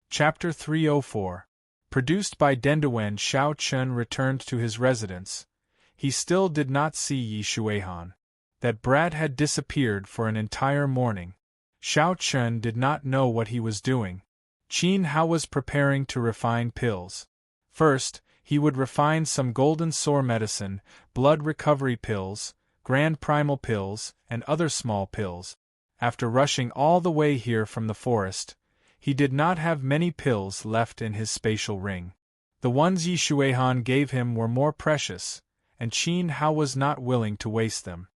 Chapter 304. Produced by Denduan. Xiao Chun returned to his residence. He still did not see Yi Shuihan. That brat had disappeared for an entire morning. Xiao Chun did not know what he was doing. Qin Hao was preparing to refine pills. First, he would refine some golden sore medicine, blood recovery pills, grand primal pills, and other small pills. After rushing all the way here from the forest, he did not have many pills left in his spatial ring. The ones Yi Shuihan gave him were more precious, and Qin Hao was not willing to waste them.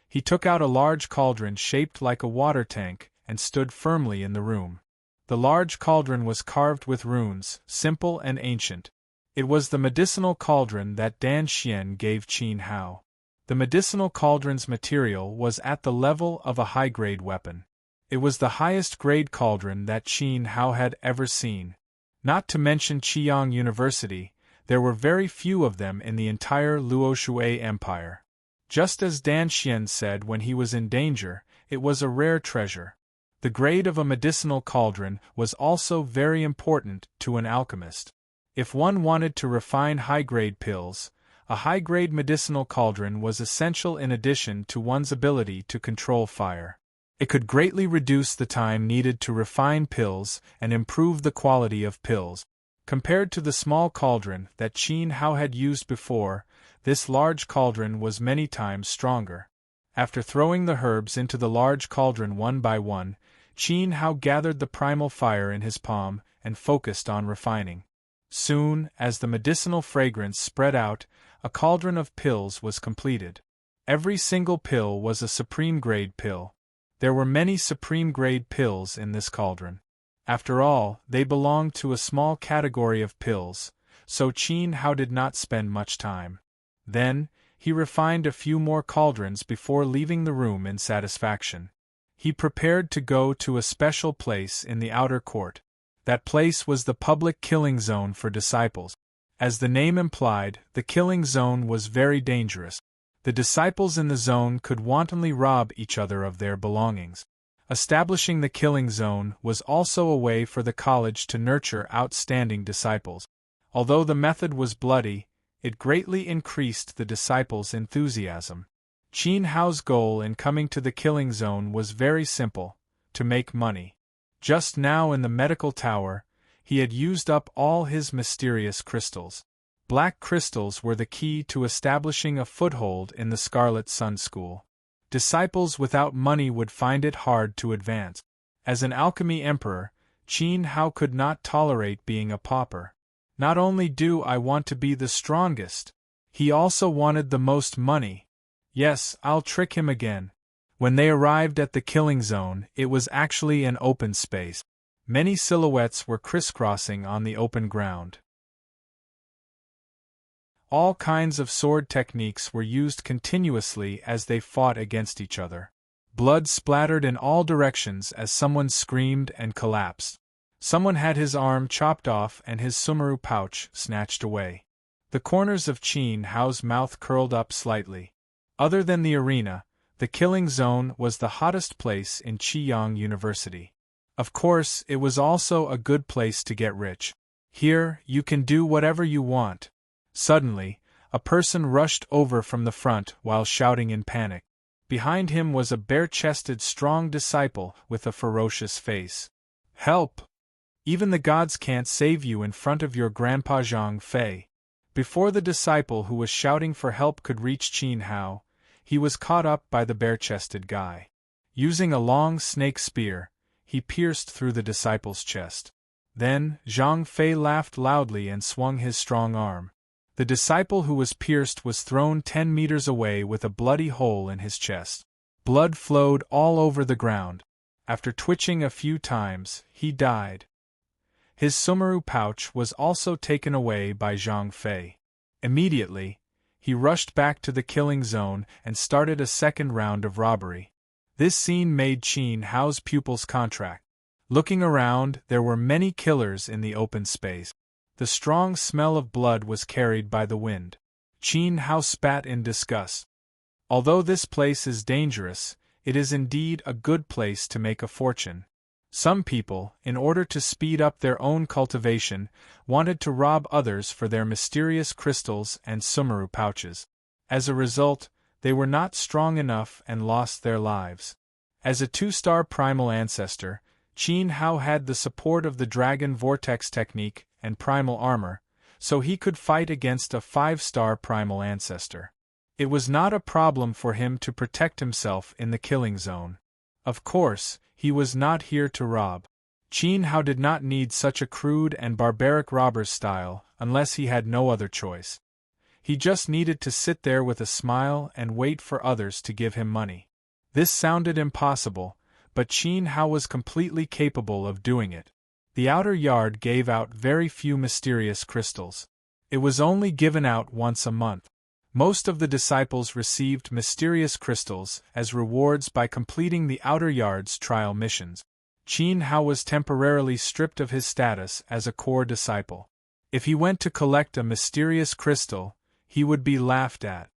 He took out a large cauldron shaped like a water tank and stood firmly in the room. The large cauldron was carved with runes, simple and ancient. It was the medicinal cauldron that Dan Xian gave Qin Hao. The medicinal cauldron's material was at the level of a high-grade weapon. It was the highest-grade cauldron that Qin Hao had ever seen. Not to mention Qiyang University, there were very few of them in the entire Luoshui Empire. Just as Dan Xian said when he was in danger, it was a rare treasure. The grade of a medicinal cauldron was also very important to an alchemist. If one wanted to refine high-grade pills, a high-grade medicinal cauldron was essential in addition to one's ability to control fire. It could greatly reduce the time needed to refine pills and improve the quality of pills. Compared to the small cauldron that Qin Hao had used before, this large cauldron was many times stronger. After throwing the herbs into the large cauldron one by one, Qin Hao gathered the primal fire in his palm and focused on refining. Soon, as the medicinal fragrance spread out, a cauldron of pills was completed. Every single pill was a supreme-grade pill. There were many supreme-grade pills in this cauldron. After all, they belonged to a small category of pills, so Qin Hao did not spend much time. Then, he refined a few more cauldrons before leaving the room in satisfaction. He prepared to go to a special place in the outer court. That place was the public killing zone for disciples. As the name implied, the killing zone was very dangerous. The disciples in the zone could wantonly rob each other of their belongings. Establishing the killing zone was also a way for the college to nurture outstanding disciples. Although the method was bloody, it greatly increased the disciples' enthusiasm. Qin Hao's goal in coming to the killing zone was very simple: to make money. Just now in the medical tower, he had used up all his mysterious crystals. Black crystals were the key to establishing a foothold in the Scarlet Sun School. Disciples without money would find it hard to advance. As an alchemy emperor, Qin Hao could not tolerate being a pauper. Not only do I want to be the strongest, he also wanted the most money. Yes, I'll trick him again. When they arrived at the killing zone, it was actually an open space. Many silhouettes were crisscrossing on the open ground. All kinds of sword techniques were used continuously as they fought against each other. Blood splattered in all directions as someone screamed and collapsed. Someone had his arm chopped off and his sumaru pouch snatched away. The corners of Qin Hao's mouth curled up slightly. Other than the arena, the killing zone was the hottest place in Qiyang University. Of course, it was also a good place to get rich. Here, you can do whatever you want. Suddenly, a person rushed over from the front while shouting in panic. Behind him was a bare-chested strong disciple with a ferocious face. "Help! Even the gods can't save you in front of your grandpa Zhang Fei." Before the disciple who was shouting for help could reach Qin Hao, he was caught up by the bare-chested guy. Using a long snake spear, he pierced through the disciple's chest. Then, Zhang Fei laughed loudly and swung his strong arm. The disciple who was pierced was thrown 10 meters away with a bloody hole in his chest. Blood flowed all over the ground. After twitching a few times, he died. His sumaru pouch was also taken away by Zhang Fei. Immediately, he rushed back to the killing zone and started a second round of robbery. This scene made Qin Hao's pupils contract. Looking around, there were many killers in the open space. The strong smell of blood was carried by the wind. Qin Hao spat in disgust. Although this place is dangerous, it is indeed a good place to make a fortune. Some people, in order to speed up their own cultivation, wanted to rob others for their mysterious crystals and sumaru pouches. As a result, they were not strong enough and lost their lives. As a 2-star primal ancestor, Qin Hao had the support of the Dragon Vortex technique and primal armor, so he could fight against a 5-star primal ancestor. It was not a problem for him to protect himself in the killing zone. Of course, he was not here to rob. Qin Hao did not need such a crude and barbaric robber's style unless he had no other choice. He just needed to sit there with a smile and wait for others to give him money. This sounded impossible, but Qin Hao was completely capable of doing it. The outer yard gave out very few mysterious crystals. It was only given out once a month. Most of the disciples received mysterious crystals as rewards by completing the outer yard's trial missions. Qin Hao was temporarily stripped of his status as a core disciple. If he went to collect a mysterious crystal, he would be laughed at.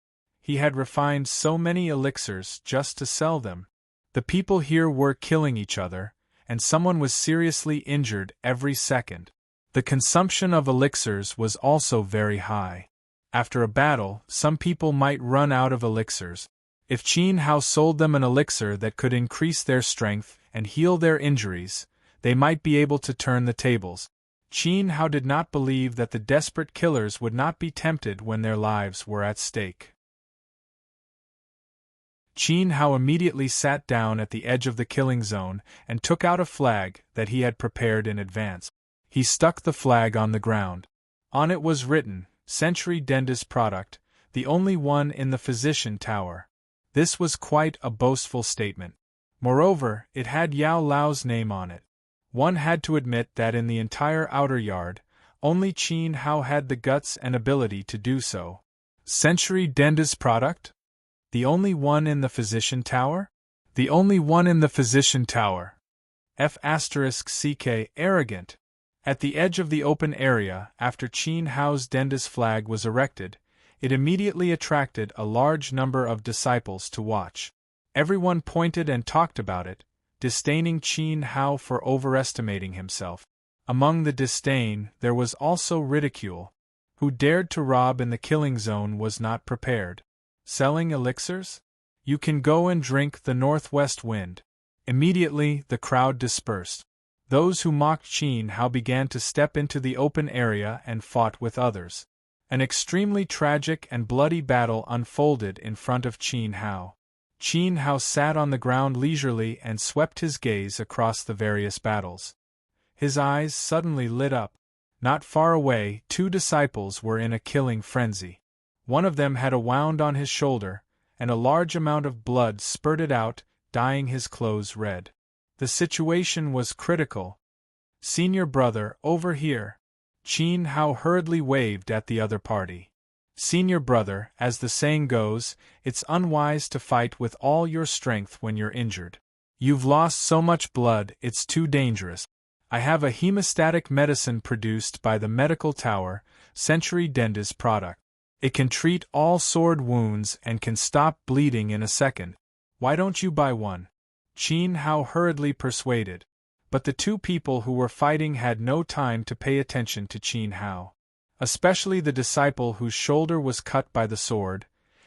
He had refined so many elixirs just to sell them. The people here were killing each other, and someone was seriously injured every second. The consumption of elixirs was also very high. After a battle, some people might run out of elixirs. If Qin Hao sold them an elixir that could increase their strength and heal their injuries, they might be able to turn the tables. Qin Hao did not believe that the desperate killers would not be tempted when their lives were at stake. Qin Hao immediately sat down at the edge of the killing zone and took out a flag that he had prepared in advance. He stuck the flag on the ground. On it was written, "Century Denda's product, the only one in the physician tower." This was quite a boastful statement. Moreover, it had Yao Lao's name on it. One had to admit that in the entire outer yard, only Qin Hao had the guts and ability to do so. Century Denda's product? The only one in the physician tower? The only one in the physician tower. F***ck arrogant. At the edge of the open area, after Qin Hao's Denda's flag was erected, it immediately attracted a large number of disciples to watch. Everyone pointed and talked about it, disdaining Qin Hao for overestimating himself. Among the disdain, there was also ridicule. Who dared to rob in the killing zone was not prepared. Selling elixirs? You can go and drink the northwest wind. Immediately, the crowd dispersed. Those who mocked Qin Hao began to step into the open area and fought with others. An extremely tragic and bloody battle unfolded in front of Qin Hao. Qin Hao sat on the ground leisurely and swept his gaze across the various battles. His eyes suddenly lit up. Not far away, 2 disciples were in a killing frenzy. One of them had a wound on his shoulder, and a large amount of blood spurted out, dyeing his clothes red. The situation was critical. "Senior brother, over here." Qin Hao hurriedly waved at the other party. "Senior brother, as the saying goes, it's unwise to fight with all your strength when you're injured. You've lost so much blood, it's too dangerous. I have a hemostatic medicine produced by the medical tower, Century Dentist product. It can treat all sword wounds and can stop bleeding in a second. Why don't you buy one? Qin Hao hurriedly persuaded. But the two people who were fighting had no time to pay attention to Qin Hao. Especially the disciple whose shoulder was cut by the sword.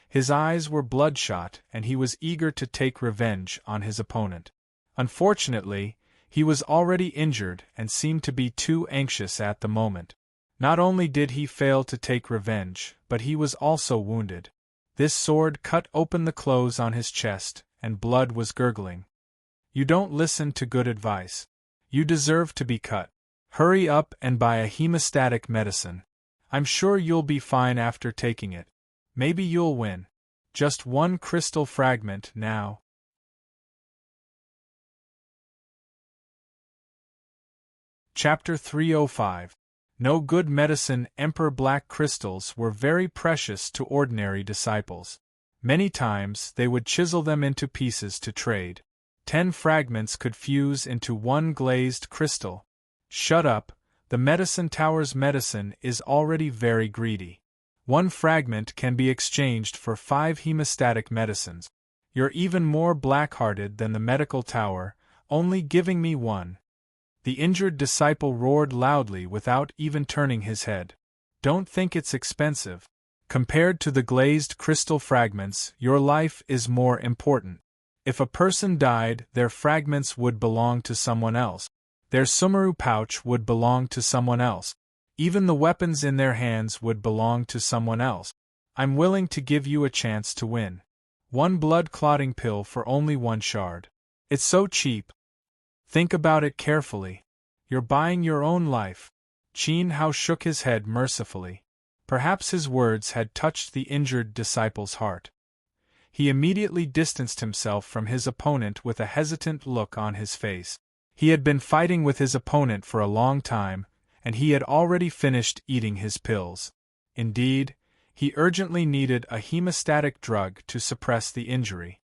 His eyes were bloodshot and he was eager to take revenge on his opponent. Unfortunately, he was already injured and seemed to be too anxious at the moment. Not only did he fail to take revenge, but he was also wounded. This sword cut open the clothes on his chest, and blood was gurgling. You don't listen to good advice. You deserve to be cut. Hurry up and buy a hemostatic medicine. I'm sure you'll be fine after taking it. Maybe you'll win. Just one crystal fragment now. Chapter 305. No good medicine. Emperor black crystals were very precious to ordinary disciples. Many times they would chisel them into pieces to trade. 10 fragments could fuse into one glazed crystal. Shut up, the medicine tower's medicine is already very greedy. 1 fragment can be exchanged for 5 hemostatic medicines. You're even more black-hearted than the medical tower, only giving me 1. The injured disciple roared loudly without even turning his head. Don't think it's expensive. Compared to the glazed crystal fragments, your life is more important. If a person died, their fragments would belong to someone else. Their sumaru pouch would belong to someone else. Even the weapons in their hands would belong to someone else. I'm willing to give you a chance to win. 1 blood-clotting pill for only 1 shard. It's so cheap. Think about it carefully. You're buying your own life. Qin Hao shook his head mercifully. Perhaps his words had touched the injured disciple's heart. He immediately distanced himself from his opponent with a hesitant look on his face. He had been fighting with his opponent for a long time, and he had already finished eating his pills. Indeed, he urgently needed a hemostatic drug to suppress the injury.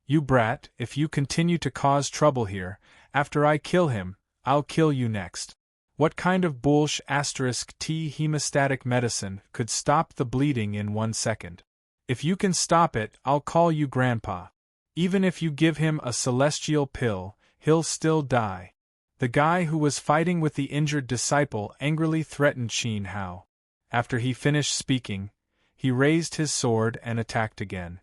You brat, if you continue to cause trouble here, after I kill him, I'll kill you next. What kind of bullsh*t hemostatic medicine could stop the bleeding in 1 second? If you can stop it, I'll call you grandpa. Even if you give him a celestial pill, he'll still die. The guy who was fighting with the injured disciple angrily threatened Qin Hao. After he finished speaking, he raised his sword and attacked again.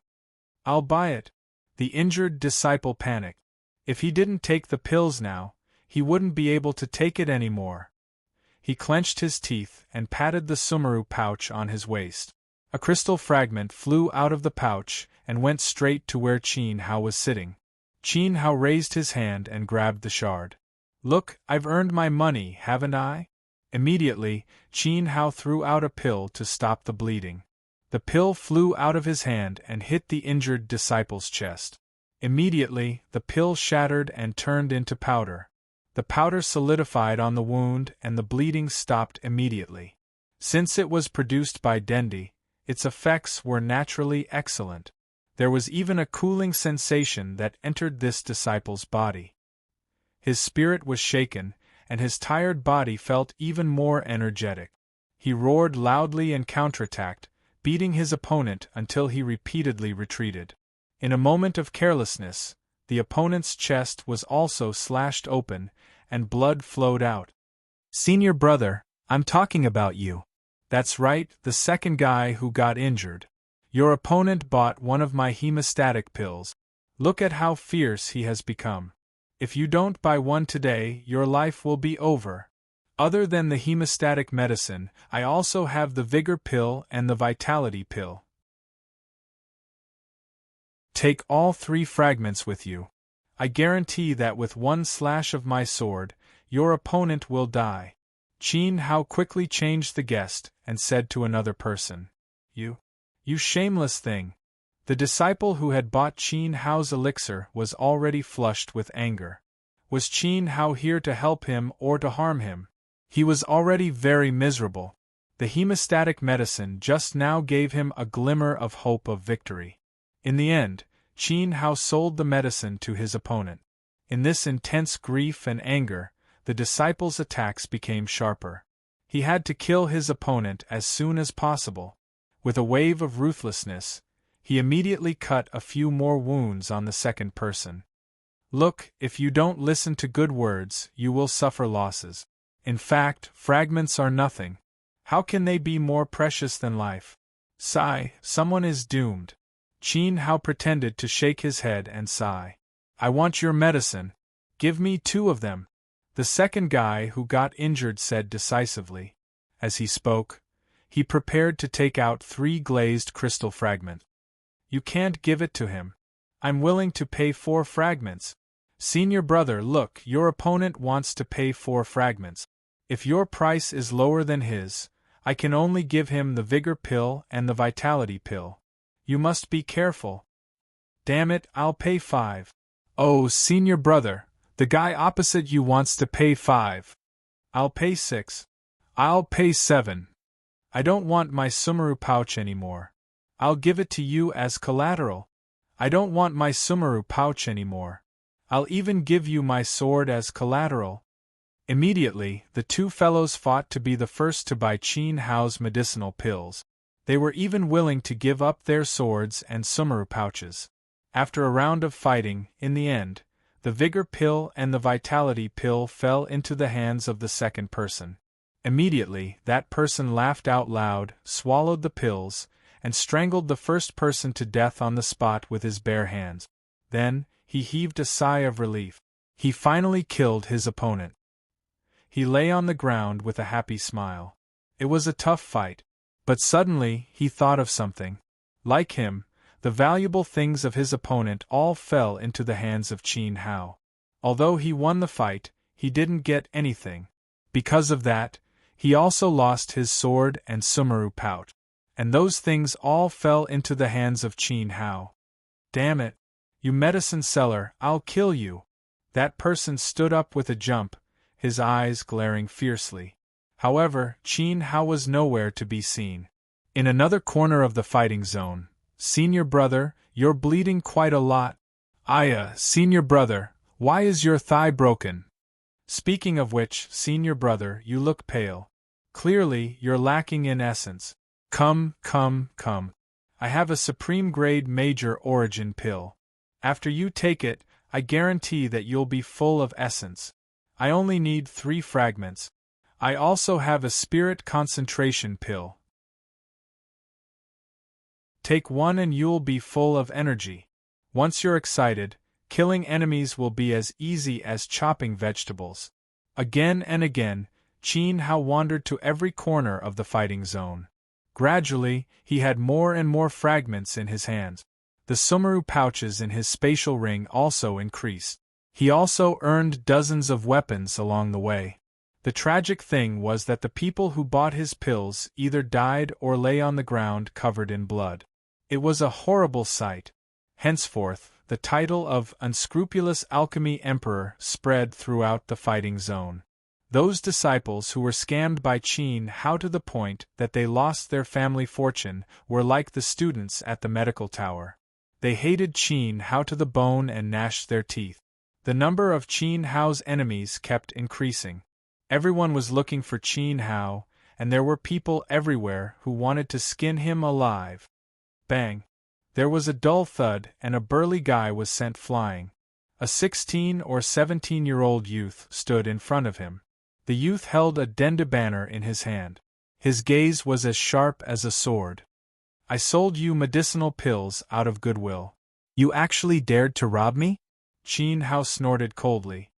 I'll buy it. The injured disciple panicked. If he didn't take the pills now, he wouldn't be able to take it anymore. He clenched his teeth and patted the sumaru pouch on his waist. A crystal fragment flew out of the pouch and went straight to where Qin Hao was sitting. Qin Hao raised his hand and grabbed the shard. Look, I've earned my money, haven't I? Immediately, Qin Hao threw out a pill to stop the bleeding. The pill flew out of his hand and hit the injured disciple's chest. Immediately, the pill shattered and turned into powder. The powder solidified on the wound and the bleeding stopped immediately. Since it was produced by Dendi, its effects were naturally excellent. There was even a cooling sensation that entered this disciple's body. His spirit was shaken, and his tired body felt even more energetic. He roared loudly and counterattacked, beating his opponent until he repeatedly retreated. In a moment of carelessness, the opponent's chest was also slashed open, and blood flowed out. Senior brother, I'm talking about you. That's right, the second guy who got injured. Your opponent bought one of my hemostatic pills. Look at how fierce he has become. If you don't buy one today, your life will be over. Other than the hemostatic medicine, I also have the vigor pill and the vitality pill. Take all 3 fragments with you. I guarantee that with 1 slash of my sword, your opponent will die. Qin Hao quickly changed the guest and said to another person, You shameless thing. The disciple who had bought Qin Hao's elixir was already flushed with anger. Was Qin Hao here to help him or to harm him? He was already very miserable. The hemostatic medicine just now gave him a glimmer of hope of victory. In the end, Qin Hao sold the medicine to his opponent. In this intense grief and anger, the the disciple's attacks became sharper. He had to kill his opponent as soon as possible. With a wave of ruthlessness, he immediately cut a few more wounds on the second person. Look, if you don't listen to good words, you will suffer losses. In fact, fragments are nothing. How can they be more precious than life? Sigh, someone is doomed. Qin Hao pretended to shake his head and sigh. I want your medicine. Give me 2 of them. The second guy who got injured said decisively. As he spoke, he prepared to take out 3 glazed crystal fragments. You can't give it to him. I'm willing to pay 4 fragments. Senior brother, look, your opponent wants to pay 4 fragments. If your price is lower than his, I can only give him the vigor pill and the vitality pill. You must be careful. Damn it, I'll pay 5. Oh, senior brother, the guy opposite you wants to pay 5. I'll pay 6. I'll pay 7. I don't want my Sumeru pouch anymore. I'll give it to you as collateral. I don't want my Sumeru pouch anymore. I'll even give you my sword as collateral. Immediately, the 2 fellows fought to be the first to buy Qin Hao's medicinal pills. They were even willing to give up their swords and Sumeru pouches. After a round of fighting, in the end, the vigor pill and the vitality pill fell into the hands of the second person. Immediately, that person laughed out loud, swallowed the pills, and strangled the first person to death on the spot with his bare hands. Then, he heaved a sigh of relief. He finally killed his opponent. He lay on the ground with a happy smile. It was a tough fight. But suddenly, he thought of something. Like him, the valuable things of his opponent all fell into the hands of Qin Hao. Although he won the fight, he didn't get anything. Because of that, he also lost his sword and Sumeru pouch. And those things all fell into the hands of Qin Hao. Damn it! You medicine seller, I'll kill you! That person stood up with a jump, his eyes glaring fiercely. However, Qin Hao was nowhere to be seen. In another corner of the fighting zone, Senior brother, you're bleeding quite a lot. Senior brother, why is your thigh broken? Speaking of which, senior brother, you look pale. Clearly, you're lacking in essence. Come. I have a supreme grade major origin pill. After you take it, I guarantee that you'll be full of essence. I only need 3 fragments. I also have a spirit concentration pill. Take 1 and you'll be full of energy. Once you're excited, killing enemies will be as easy as chopping vegetables. Again and again, Qin Hao wandered to every corner of the fighting zone. Gradually, he had more and more fragments in his hands. The Sumeru pouches in his spatial ring also increased. He also earned dozens of weapons along the way. The tragic thing was that the people who bought his pills either died or lay on the ground covered in blood. It was a horrible sight. Henceforth, the title of Unscrupulous Alchemy Emperor spread throughout the fighting zone. Those disciples who were scammed by Qin Hao to the point that they lost their family fortune were like the students at the medical tower. They hated Qin Hao to the bone and gnashed their teeth. The number of Qin Hao's enemies kept increasing. Everyone was looking for Qin Hao, and there were people everywhere who wanted to skin him alive. Bang! There was a dull thud and a burly guy was sent flying. A 16 or 17-year-old youth stood in front of him. The youth held a Dende banner in his hand. His gaze was as sharp as a sword. I sold you medicinal pills out of goodwill. You actually dared to rob me? Qin Hao snorted coldly.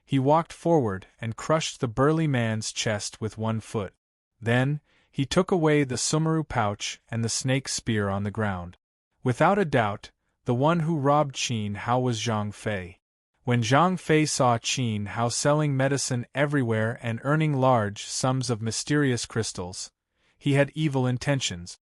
He walked forward and crushed the burly man's chest with 1 foot. Then, he took away the Sumeru pouch and the snake spear on the ground. Without a doubt, the one who robbed Qin Hao was Zhang Fei. When Zhang Fei saw Qin Hao selling medicine everywhere and earning large sums of mysterious crystals, he had evil intentions.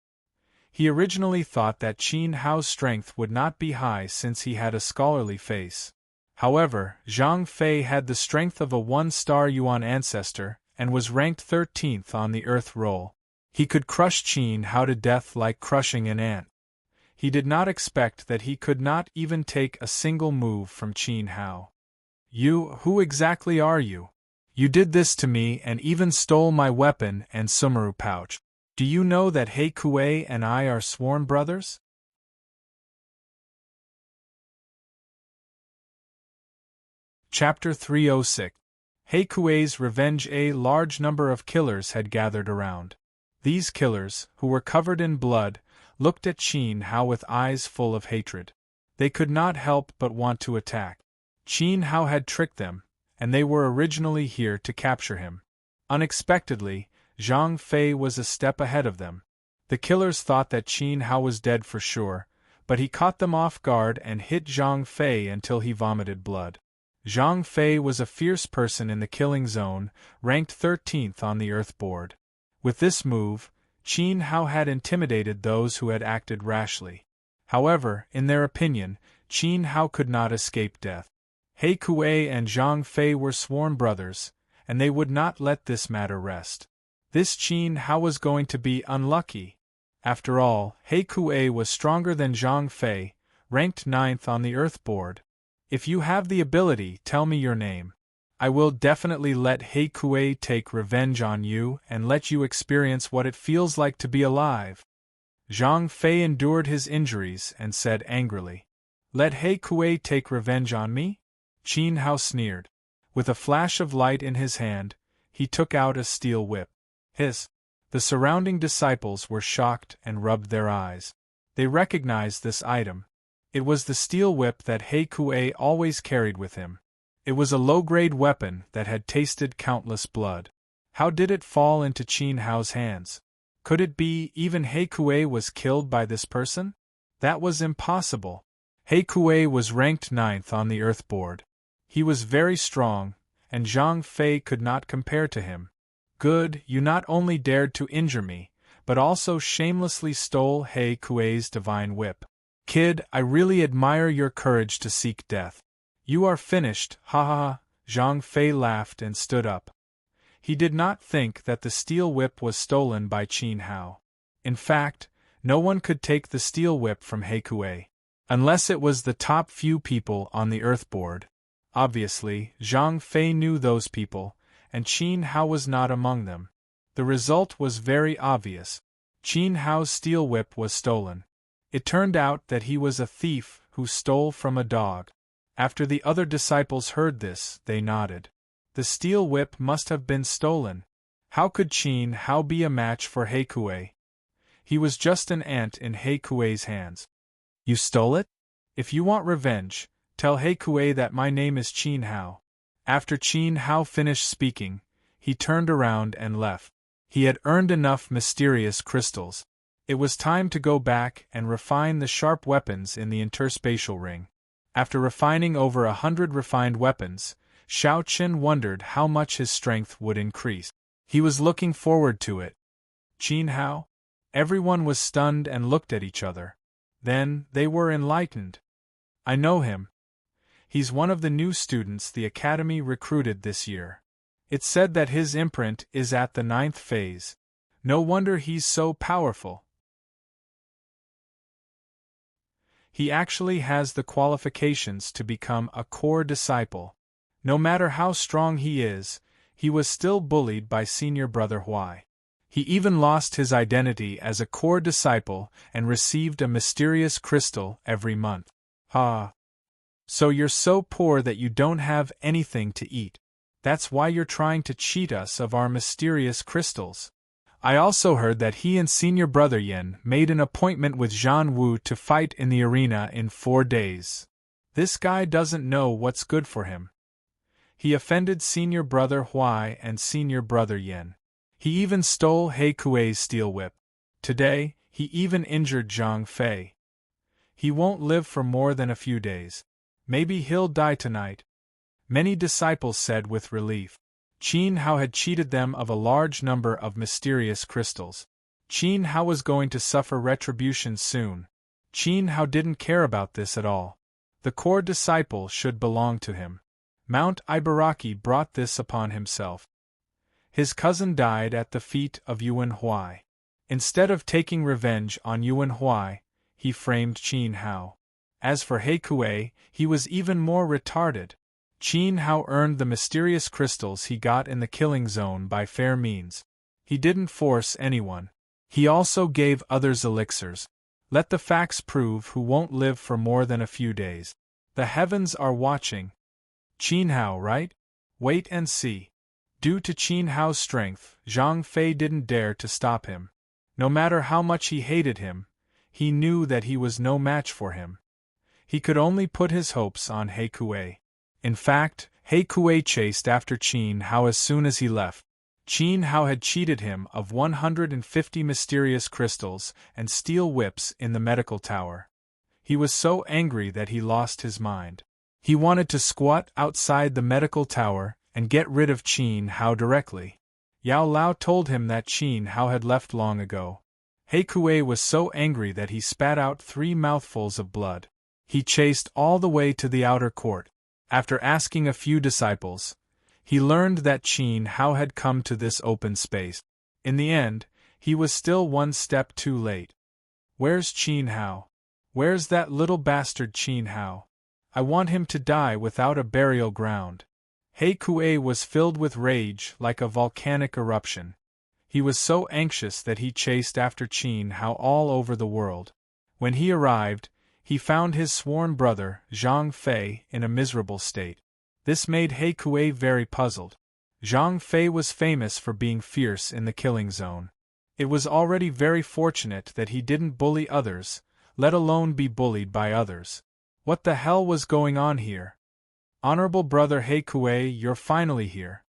He originally thought that Qin Hao's strength would not be high since he had a scholarly face. However, Zhang Fei had the strength of a 1-star Yuan ancestor and was ranked 13th on the Earth roll. He could crush Qin Hao to death like crushing an ant. He did not expect that he could not even take a single move from Qin Hao. You, who exactly are you? You did this to me and even stole my weapon and sumaru pouch. Do you know that Hei Kuei and I are sworn brothers? Chapter 306. Hei Kuei's Revenge. A large number of killers had gathered around. These killers, who were covered in blood, looked at Qin Hao with eyes full of hatred. They could not help but want to attack. Qin Hao had tricked them, and they were originally here to capture him. Unexpectedly, Zhang Fei was a step ahead of them. The killers thought that Qin Hao was dead for sure, but he caught them off guard and hit Zhang Fei until he vomited blood. Zhang Fei was a fierce person in the killing zone, ranked 13th on the Earth board. With this move, Qin Hao had intimidated those who had acted rashly. However, in their opinion, Qin Hao could not escape death. Hei Kuei and Zhang Fei were sworn brothers, and they would not let this matter rest. This Qin Hao was going to be unlucky. After all, Hei Kuei was stronger than Zhang Fei, ranked 9th on the Earth board. If you have the ability, tell me your name. I will definitely let Hei Kuei take revenge on you and let you experience what it feels like to be alive. Zhang Fei endured his injuries and said angrily, "Let Hei Kuei take revenge on me?" Qin Hao sneered. With a flash of light in his hand, he took out a steel whip. The surrounding disciples were shocked and rubbed their eyes. They recognized this item. It was the steel whip that Hei Kuei always carried with him. It was a low-grade weapon that had tasted countless blood. How did it fall into Qin Hao's hands? Could it be even Hei Kuei was killed by this person? That was impossible. Hei Kuei was ranked 9th on the Earth board. He was very strong, and Zhang Fei could not compare to him. Good, you not only dared to injure me, but also shamelessly stole Hei Kuei's divine whip. Kid, I really admire your courage to seek death. You are finished, ha ha ha. Zhang Fei laughed and stood up. He did not think that the steel whip was stolen by Qin Hao. In fact, no one could take the steel whip from Hei Kuei, unless it was the top few people on the Earth board. Obviously, Zhang Fei knew those people, and Qin Hao was not among them. The result was very obvious. Qin Hao's steel whip was stolen. It turned out that he was a thief who stole from a dog. After the other disciples heard this, they nodded. The steel whip must have been stolen. How could Qin Hao be a match for Hei Kuei? He was just an ant in Hei Kuei's hands. You stole it? If you want revenge, tell Hei Kuei that my name is Qin Hao. After Qin Hao finished speaking, he turned around and left. He had earned enough mysterious crystals. It was time to go back and refine the sharp weapons in the interspatial ring. After refining over 100 refined weapons, Xiao Qin wondered how much his strength would increase. He was looking forward to it. Qin Hao? Everyone was stunned and looked at each other. Then, they were enlightened. I know him. He's one of the new students the Academy recruited this year. It's said that his imprint is at the 9th phase. No wonder he's so powerful. He actually has the qualifications to become a core disciple. No matter how strong he is, he was still bullied by senior brother Huai. He even lost his identity as a core disciple and received a mysterious crystal every month. Ha! So you're so poor that you don't have anything to eat. That's why you're trying to cheat us of our mysterious crystals. I also heard that he and senior brother Yin made an appointment with Zhan Wu to fight in the arena in 4 days. This guy doesn't know what's good for him. He offended senior brother Huai and senior brother Yin. He even stole Hei Kuei's steel whip. Today, he even injured Zhang Fei. He won't live for more than a few days. Maybe he'll die tonight. Many disciples said with relief. Qin Hao had cheated them of a large number of mysterious crystals. Qin Hao was going to suffer retribution soon. Qin Hao didn't care about this at all. The core disciple should belong to him. Mount Ibaraki brought this upon himself. His cousin died at the feet of Yuan Huai. Instead of taking revenge on Yuan Huai, he framed Qin Hao. As for Hei Kuei, he was even more retarded. Qin Hao earned the mysterious crystals he got in the killing zone by fair means. He didn't force anyone. He also gave others elixirs. Let the facts prove who won't live for more than a few days. The heavens are watching. Qin Hao, right? Wait and see. Due to Qin Hao's strength, Zhang Fei didn't dare to stop him. No matter how much he hated him, he knew that he was no match for him. He could only put his hopes on He Kuei. In fact, He Kuei chased after Qin Hao as soon as he left. Qin Hao had cheated him of 150 mysterious crystals and steel whips in the medical tower. He was so angry that he lost his mind. He wanted to squat outside the medical tower and get rid of Qin Hao directly. Yao Lao told him that Qin Hao had left long ago. He Kuei was so angry that he spat out 3 mouthfuls of blood. He chased all the way to the outer court. After asking a few disciples, he learned that Qin Hao had come to this open space. In the end, he was still one step too late. Where's Qin Hao? Where's that little bastard Qin Hao? I want him to die without a burial ground. He Kuei was filled with rage like a volcanic eruption. He was so anxious that he chased after Qin Hao all over the world. When he arrived, he found his sworn brother, Zhang Fei, in a miserable state. This made He Kuei very puzzled. Zhang Fei was famous for being fierce in the killing zone. It was already very fortunate that he didn't bully others, let alone be bullied by others. What the hell was going on here? Honorable brother He Kuei, you're finally here.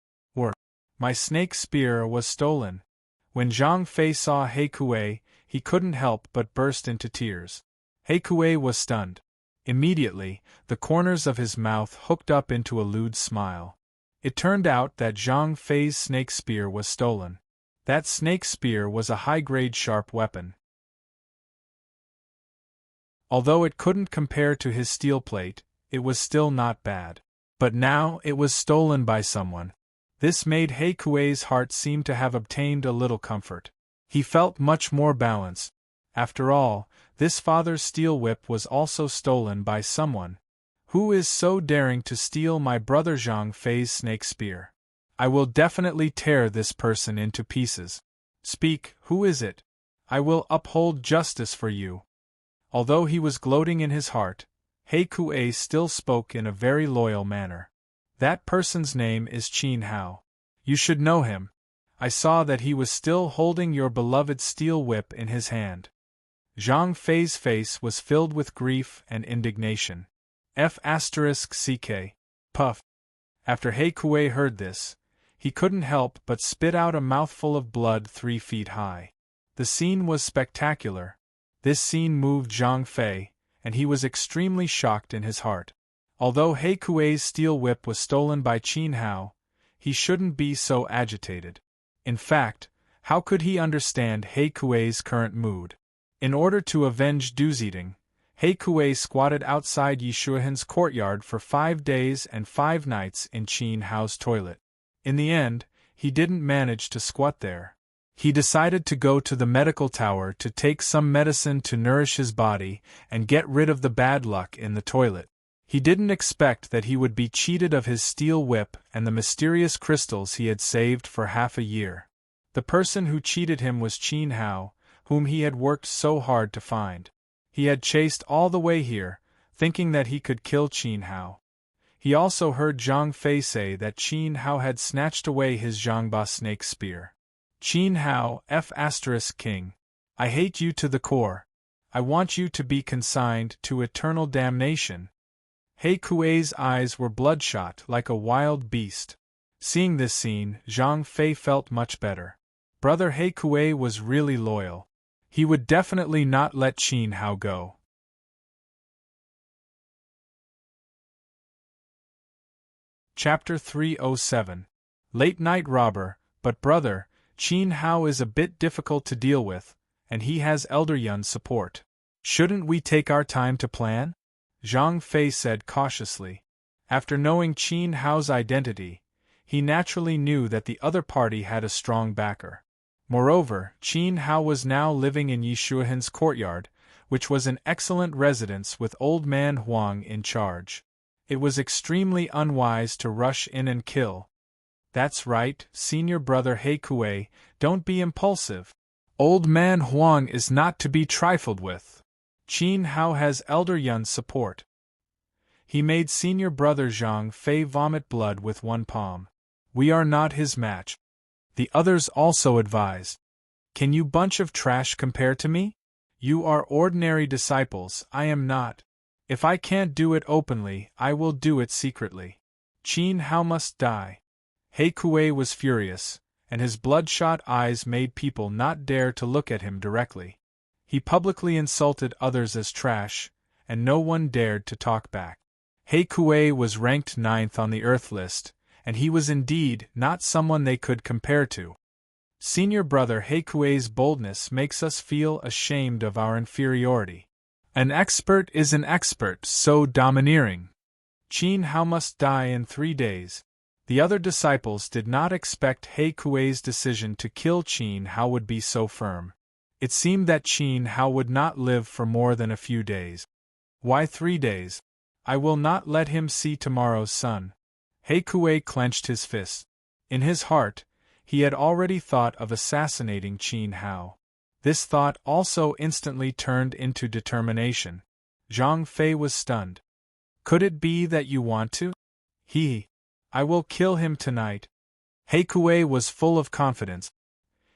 My snake spear was stolen. When Zhang Fei saw He Kuei, he couldn't help but burst into tears. He Kuei was stunned. Immediately, the corners of his mouth hooked up into a lewd smile. It turned out that Zhang Fei's snake spear was stolen. That snake spear was a high-grade sharp weapon. Although it couldn't compare to his steel plate, it was still not bad. But now it was stolen by someone. This made He Kuei's heart seem to have obtained a little comfort. He felt much more balanced. After all, this father's steel whip was also stolen by someone. Who is so daring to steal my brother Zhang Fei's snake spear? I will definitely tear this person into pieces. Speak, who is it? I will uphold justice for you. Although he was gloating in his heart, He Kuei still spoke in a very loyal manner. That person's name is Qin Hao. You should know him. I saw that he was still holding your beloved steel whip in his hand. Zhang Fei's face was filled with grief and indignation. F***ck. Puff. After He Kuei heard this, he couldn't help but spit out a mouthful of blood 3 feet high. The scene was spectacular. This scene moved Zhang Fei, and he was extremely shocked in his heart. Although He Kuei's steel whip was stolen by Qin Hao, he shouldn't be so agitated. In fact, how could he understand He Kuei's current mood? In order to avenge Duziding, He Kuei squatted outside Yishuahan's courtyard for 5 days and 5 nights in Qin Hao's toilet. In the end, he didn't manage to squat there. He decided to go to the medical tower to take some medicine to nourish his body and get rid of the bad luck in the toilet. He didn't expect that he would be cheated of his steel whip and the mysterious crystals he had saved for half a year. The person who cheated him was Qin Hao, whom he had worked so hard to find. He had chased all the way here, thinking that he could kill Qin Hao. He also heard Zhang Fei say that Qin Hao had snatched away his Zhangba snake spear. Qin Hao, F***king. I hate you to the core. I want you to be consigned to eternal damnation. He Kuei's eyes were bloodshot like a wild beast. Seeing this scene, Zhang Fei felt much better. Brother He Kuei was really loyal. He would definitely not let Qin Hao go. Chapter 307. Late Night Robber. But brother, Qin Hao is a bit difficult to deal with, and he has Elder Yun's support. Shouldn't we take our time to plan? Zhang Fei said cautiously. After knowing Qin Hao's identity, he naturally knew that the other party had a strong backer. Moreover, Qin Hao was now living in Yishuahan's courtyard, which was an excellent residence with old man Huang in charge. It was extremely unwise to rush in and kill. That's right, senior brother Heikue, don't be impulsive. Old man Huang is not to be trifled with. Qin Hao has elder Yun's support. He made senior brother Zhang Fei vomit blood with one palm. We are not his match. The others also advised. Can you bunch of trash compare to me? You are ordinary disciples, I am not. If I can't do it openly, I will do it secretly. Qin Hao must die. Heikue was furious, and his bloodshot eyes made people not dare to look at him directly. He publicly insulted others as trash, and no one dared to talk back. Heikue was ranked 9th on the Earth list, and he was indeed not someone they could compare to. Senior brother Heikue's boldness makes us feel ashamed of our inferiority. An expert is an expert, so domineering. Qin Hao must die in 3 days. The other disciples did not expect Heikue's decision to kill Qin Hao would be so firm. It seemed that Qin Hao would not live for more than a few days. Why 3 days? I will not let him see tomorrow's sun. Heikue clenched his fist. In his heart, he had already thought of assassinating Qin Hao. This thought also instantly turned into determination. Zhang Fei was stunned. Could it be that you want to? I will kill him tonight. Heikue was full of confidence.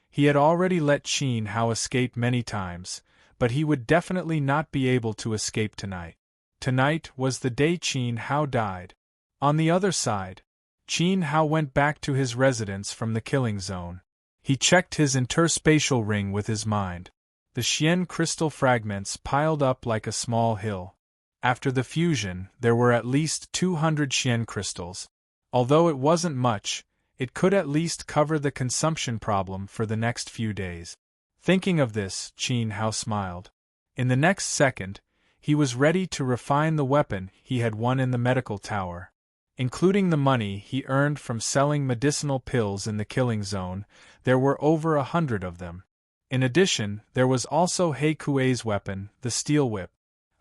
He had already let Qin Hao escape many times, but he would definitely not be able to escape tonight. Tonight was the day Qin Hao died. On the other side, Qin Hao went back to his residence from the killing zone. He checked his interspatial ring with his mind. The Xian crystal fragments piled up like a small hill. After the fusion, there were at least 200 Xian crystals. Although it wasn't much, it could at least cover the consumption problem for the next few days. Thinking of this, Qin Hao smiled. In the next second, he was ready to refine the weapon he had won in the medical tower. Including the money he earned from selling medicinal pills in the killing zone, there were over 100 of them. In addition, there was also Heikue's weapon, the steel whip.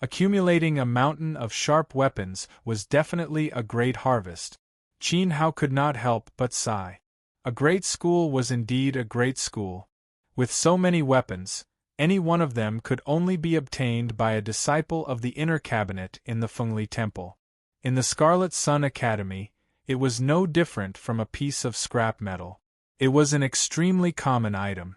Accumulating a mountain of sharp weapons was definitely a great harvest. Qin Hao could not help but sigh. A great school was indeed a great school. With so many weapons, any one of them could only be obtained by a disciple of the inner cabinet in the Fengli Temple. In the Scarlet Sun Academy, it was no different from a piece of scrap metal. It was an extremely common item.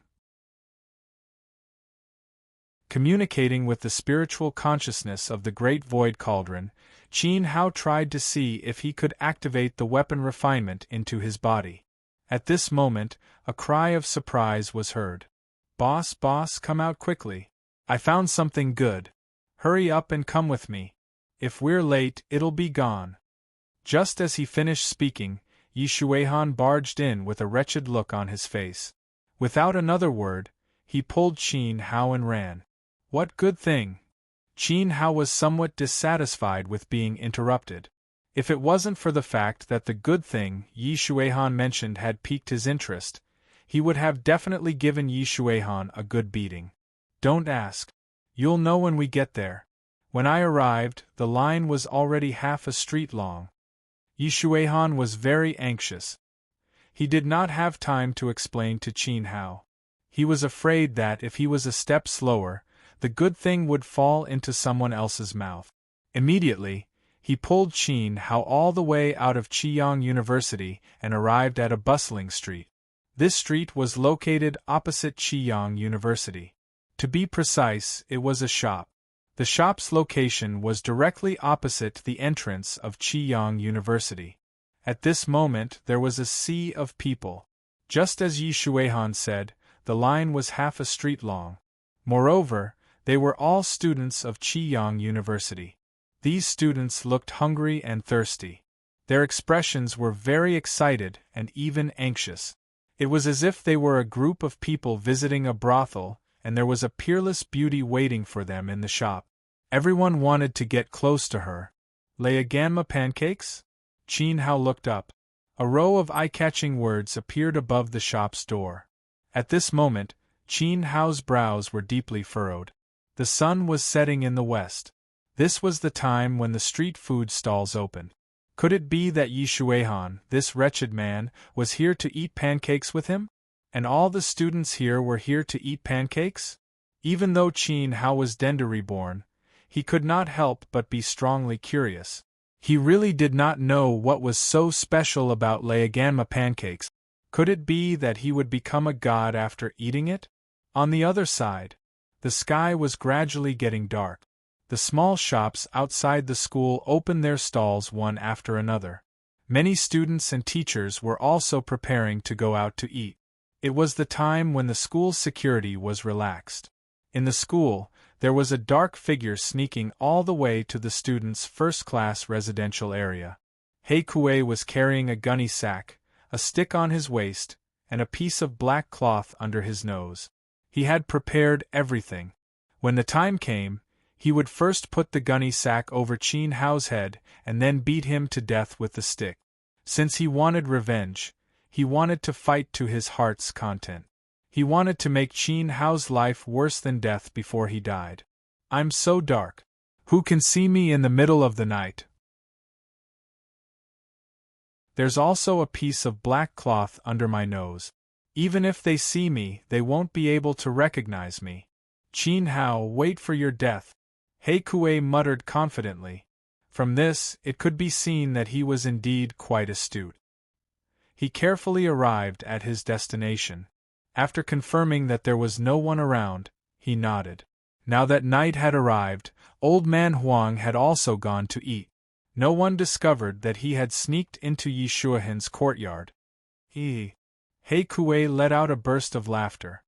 Communicating with the spiritual consciousness of the Great Void Cauldron, Qin Hao tried to see if he could activate the weapon refinement into his body. At this moment, a cry of surprise was heard. Boss, come out quickly. I found something good. Hurry up and come with me. If we're late, it'll be gone. Just as he finished speaking, Yi Shuihan barged in with a wretched look on his face. Without another word, he pulled Qin Hao and ran. What good thing? Qin Hao was somewhat dissatisfied with being interrupted. If it wasn't for the fact that the good thing Yi Shuihan mentioned had piqued his interest, he would have definitely given Yi Shuihan a good beating. Don't ask. You'll know when we get there. When I arrived, the line was already half a street long. Yi Shuihan was very anxious. He did not have time to explain to Qin Hao. He was afraid that if he was a step slower, the good thing would fall into someone else's mouth. Immediately, he pulled Qin Hao all the way out of Qiyang University and arrived at a bustling street. This street was located opposite Qiyang University. To be precise, it was a shop. The shop's location was directly opposite the entrance of Qiyang University. At this moment there was a sea of people. Just as Yi Shuihan said, the line was half a street long. Moreover, they were all students of Qiyang University. These students looked hungry and thirsty. Their expressions were very excited and even anxious. It was as if they were a group of people visiting a brothel, and there was a peerless beauty waiting for them in the shop. Everyone wanted to get close to her. Leagamma pancakes? Qin Hao looked up. A row of eye-catching words appeared above the shop's door. At this moment, Qin Hao's brows were deeply furrowed. The sun was setting in the west. This was the time when the street food stalls opened. Could it be that Yi Shuihan, this wretched man, was here to eat pancakes with him? And all the students here were here to eat pancakes? Even though Qin Hao was Denda reborn, he could not help but be strongly curious. He really did not know what was so special about Leaganma pancakes. Could it be that he would become a god after eating it? On the other side, the sky was gradually getting dark. The small shops outside the school opened their stalls one after another. Many students and teachers were also preparing to go out to eat. It was the time when the school's security was relaxed. In the school, there was a dark figure sneaking all the way to the students' first-class residential area. He Kuei was carrying a gunny sack, a stick on his waist, and a piece of black cloth under his nose. He had prepared everything. When the time came, he would first put the gunny sack over Qin Hao's head and then beat him to death with the stick. Since he wanted revenge, he wanted to fight to his heart's content. He wanted to make Qin Hao's life worse than death before he died. I'm so dark. Who can see me in the middle of the night? There's also a piece of black cloth under my nose. Even if they see me, they won't be able to recognize me. Qin Hao, wait for your death. He Kuei muttered confidently. From this, it could be seen that he was indeed quite astute. He carefully arrived at his destination. After confirming that there was no one around, he nodded. Now that night had arrived, Old Man Huang had also gone to eat. No one discovered that he had sneaked into Yi Shuihan's courtyard. He Kuei let out a burst of laughter.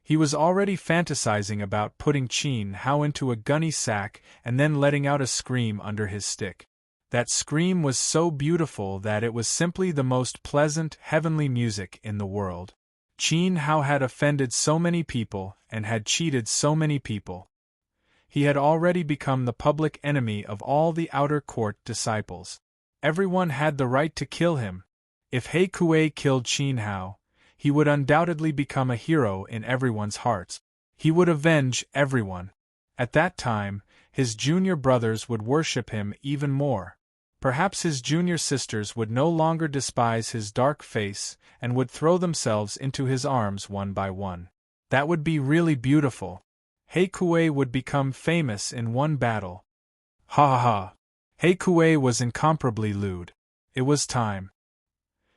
He was already fantasizing about putting Qin Hao into a gunny sack and then letting out a scream under his stick. That scream was so beautiful that it was simply the most pleasant, heavenly music in the world. Qin Hao had offended so many people and had cheated so many people. He had already become the public enemy of all the outer court disciples. Everyone had the right to kill him. If He Kuei killed Qin Hao, he would undoubtedly become a hero in everyone's hearts. He would avenge everyone. At that time, his junior brothers would worship him even more. Perhaps his junior sisters would no longer despise his dark face and would throw themselves into his arms one by one. That would be really beautiful. He Kuei would become famous in one battle. Ha ha ha! He Kuei was incomparably lewd. It was time.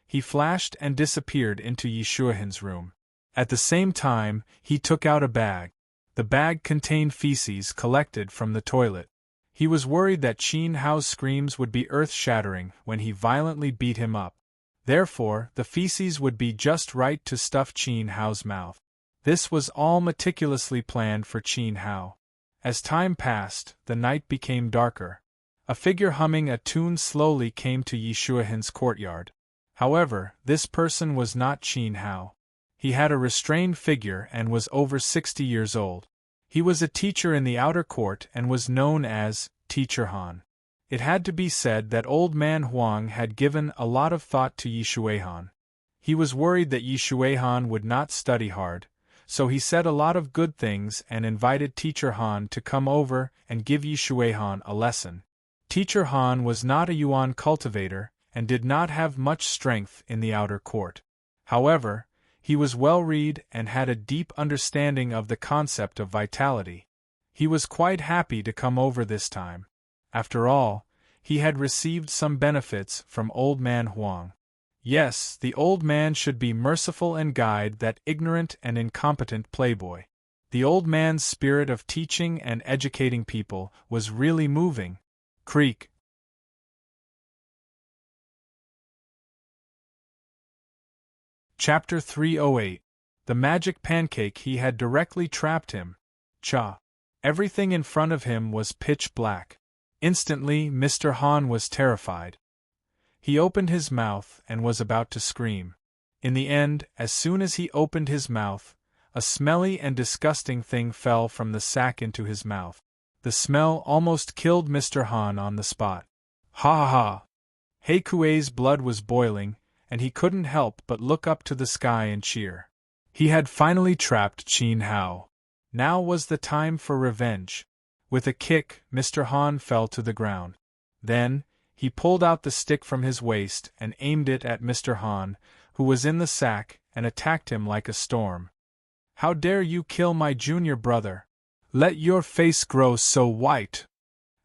He flashed and disappeared into Yi Shuihan's room. At the same time, he took out a bag. The bag contained feces collected from the toilet. He was worried that Qin Hao's screams would be earth-shattering when he violently beat him up. Therefore, the feces would be just right to stuff Qin Hao's mouth. This was all meticulously planned for Qin Hao. As time passed, the night became darker. A figure humming a tune slowly came to Yi Shuihan's courtyard. However, this person was not Qin Hao. He had a restrained figure and was over 60 years old. He was a teacher in the outer court and was known as Teacher Han. It had to be said that Old Man Huang had given a lot of thought to Yi Shuihan. He was worried that Yi Shuihan would not study hard, so he said a lot of good things and invited Teacher Han to come over and give Yi Shuihan a lesson. Teacher Han was not a yuan cultivator and did not have much strength in the outer court. However, he was well-read and had a deep understanding of the concept of vitality. He was quite happy to come over this time. After all, he had received some benefits from Old Man Huang. Yes, the old man should be merciful and guide that ignorant and incompetent playboy. The old man's spirit of teaching and educating people was really moving. Creak. Chapter 308. The magic pancake he had directly trapped him. Cha. Everything in front of him was pitch black. Instantly, Mr. Han was terrified. He opened his mouth and was about to scream. In the end, as soon as he opened his mouth, a smelly and disgusting thing fell from the sack into his mouth. The smell almost killed Mr. Han on the spot. Ha ha ha! He Kuei's blood was boiling, and he couldn't help but look up to the sky and cheer. He had finally trapped Qin Hao. Now was the time for revenge. With a kick, Mr. Han fell to the ground. Then, he pulled out the stick from his waist and aimed it at Mr. Han, who was in the sack, and attacked him like a storm. "How dare you kill my junior brother? Let your face grow so white!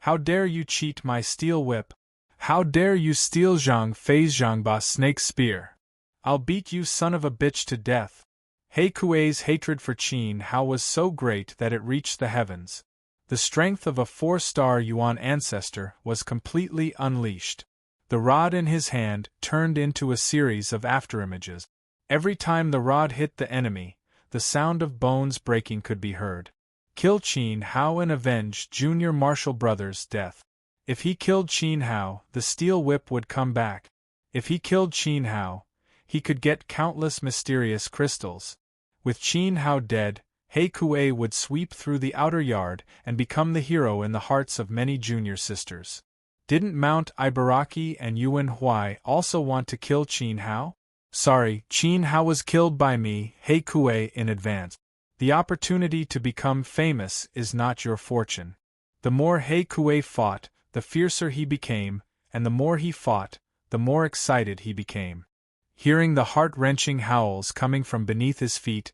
How dare you cheat my steel whip? How dare you steal Zhang Fei's Zhangba snake spear? I'll beat you son of a bitch to death!" He Kuei's hatred for Qin Hao was so great that it reached the heavens. The strength of a 4-star Yuan ancestor was completely unleashed. The rod in his hand turned into a series of afterimages. Every time the rod hit the enemy, the sound of bones breaking could be heard. Kill Qin Hao and avenge Junior Marshall Brothers' death. If he killed Qin Hao, the steel whip would come back. If he killed Qin Hao, he could get countless mysterious crystals. With Qin Hao dead, He Kuei would sweep through the outer yard and become the hero in the hearts of many junior sisters. Didn't Mount Ibaraki and Yuan Huai also want to kill Qin Hao? Sorry, Qin Hao was killed by me, He Kuei, in advance. The opportunity to become famous is not your fortune. The more He Kuei fought, the fiercer he became, and the more he fought, the more excited he became. Hearing the heart-wrenching howls coming from beneath his feet,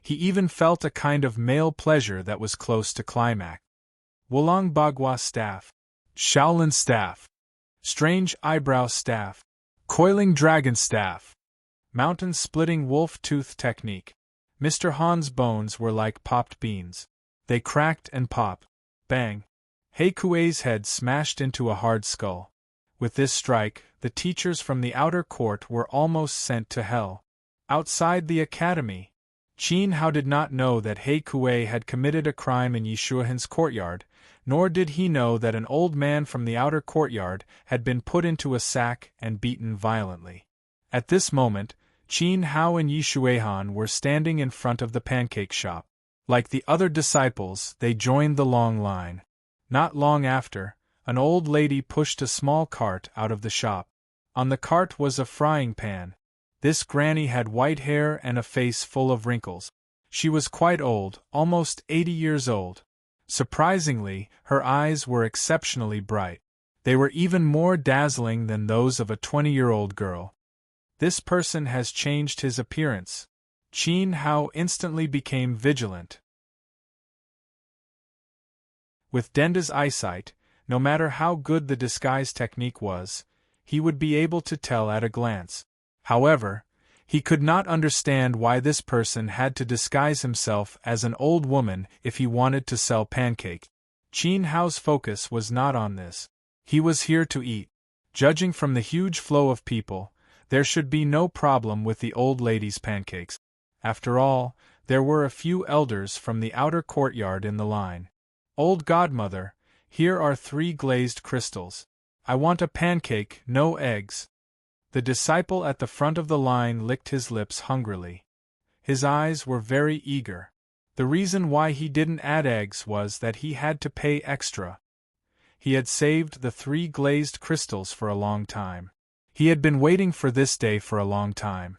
he even felt a kind of male pleasure that was close to climax. Wulong Bagua staff, Shaolin staff, strange eyebrow staff, coiling dragon staff, mountain-splitting wolf-tooth technique. Mr. Han's bones were like popped beans. They cracked and popped. Bang! He Kuei's head smashed into a hard skull. With this strike, the teachers from the outer court were almost sent to hell. Outside the academy, Qin Hao did not know that He Kuei had committed a crime in Yishuahan's courtyard, nor did he know that an old man from the outer courtyard had been put into a sack and beaten violently. At this moment, Qin Hao and Yishuahan were standing in front of the pancake shop. Like the other disciples, they joined the long line. Not long after, an old lady pushed a small cart out of the shop. On the cart was a frying pan. This granny had white hair and a face full of wrinkles. She was quite old, almost 80 years old. Surprisingly, her eyes were exceptionally bright. They were even more dazzling than those of a 20-year-old girl. This person has changed his appearance. Qin Hao instantly became vigilant. With Denda's eyesight, no matter how good the disguise technique was, he would be able to tell at a glance. However, he could not understand why this person had to disguise himself as an old woman if he wanted to sell pancakes. Qin Hao's focus was not on this. He was here to eat. Judging from the huge flow of people, there should be no problem with the old lady's pancakes. After all, there were a few elders from the outer courtyard in the line. "Old godmother, here are 3 glazed crystals. I want a pancake, no eggs." The disciple at the front of the line licked his lips hungrily. His eyes were very eager. The reason why he didn't add eggs was that he had to pay extra. He had saved the 3 glazed crystals for a long time. He had been waiting for this day for a long time.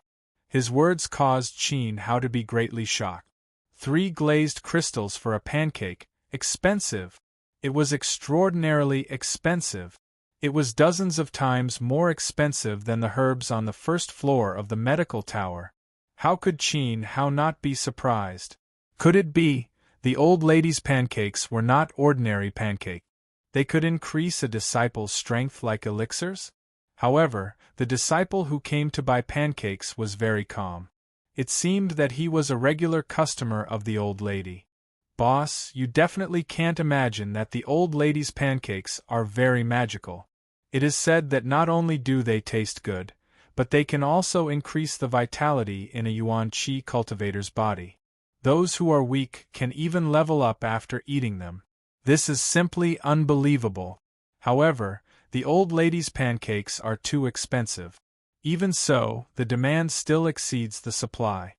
His words caused Qin Hao to be greatly shocked. 3 glazed crystals for a pancake, expensive. It was extraordinarily expensive. It was dozens of times more expensive than the herbs on the first floor of the medical tower. How could Qin Hao not be surprised? Could it be, the old lady's pancakes were not ordinary pancakes? They could increase a disciple's strength like elixirs? However, the disciple who came to buy pancakes was very calm. It seemed that he was a regular customer of the old lady. "Boss, you definitely can't imagine that the old lady's pancakes are very magical. It is said that not only do they taste good, but they can also increase the vitality in a Yuan Qi cultivator's body. Those who are weak can even level up after eating them. This is simply unbelievable. However, the old lady's pancakes are too expensive. Even so, the demand still exceeds the supply."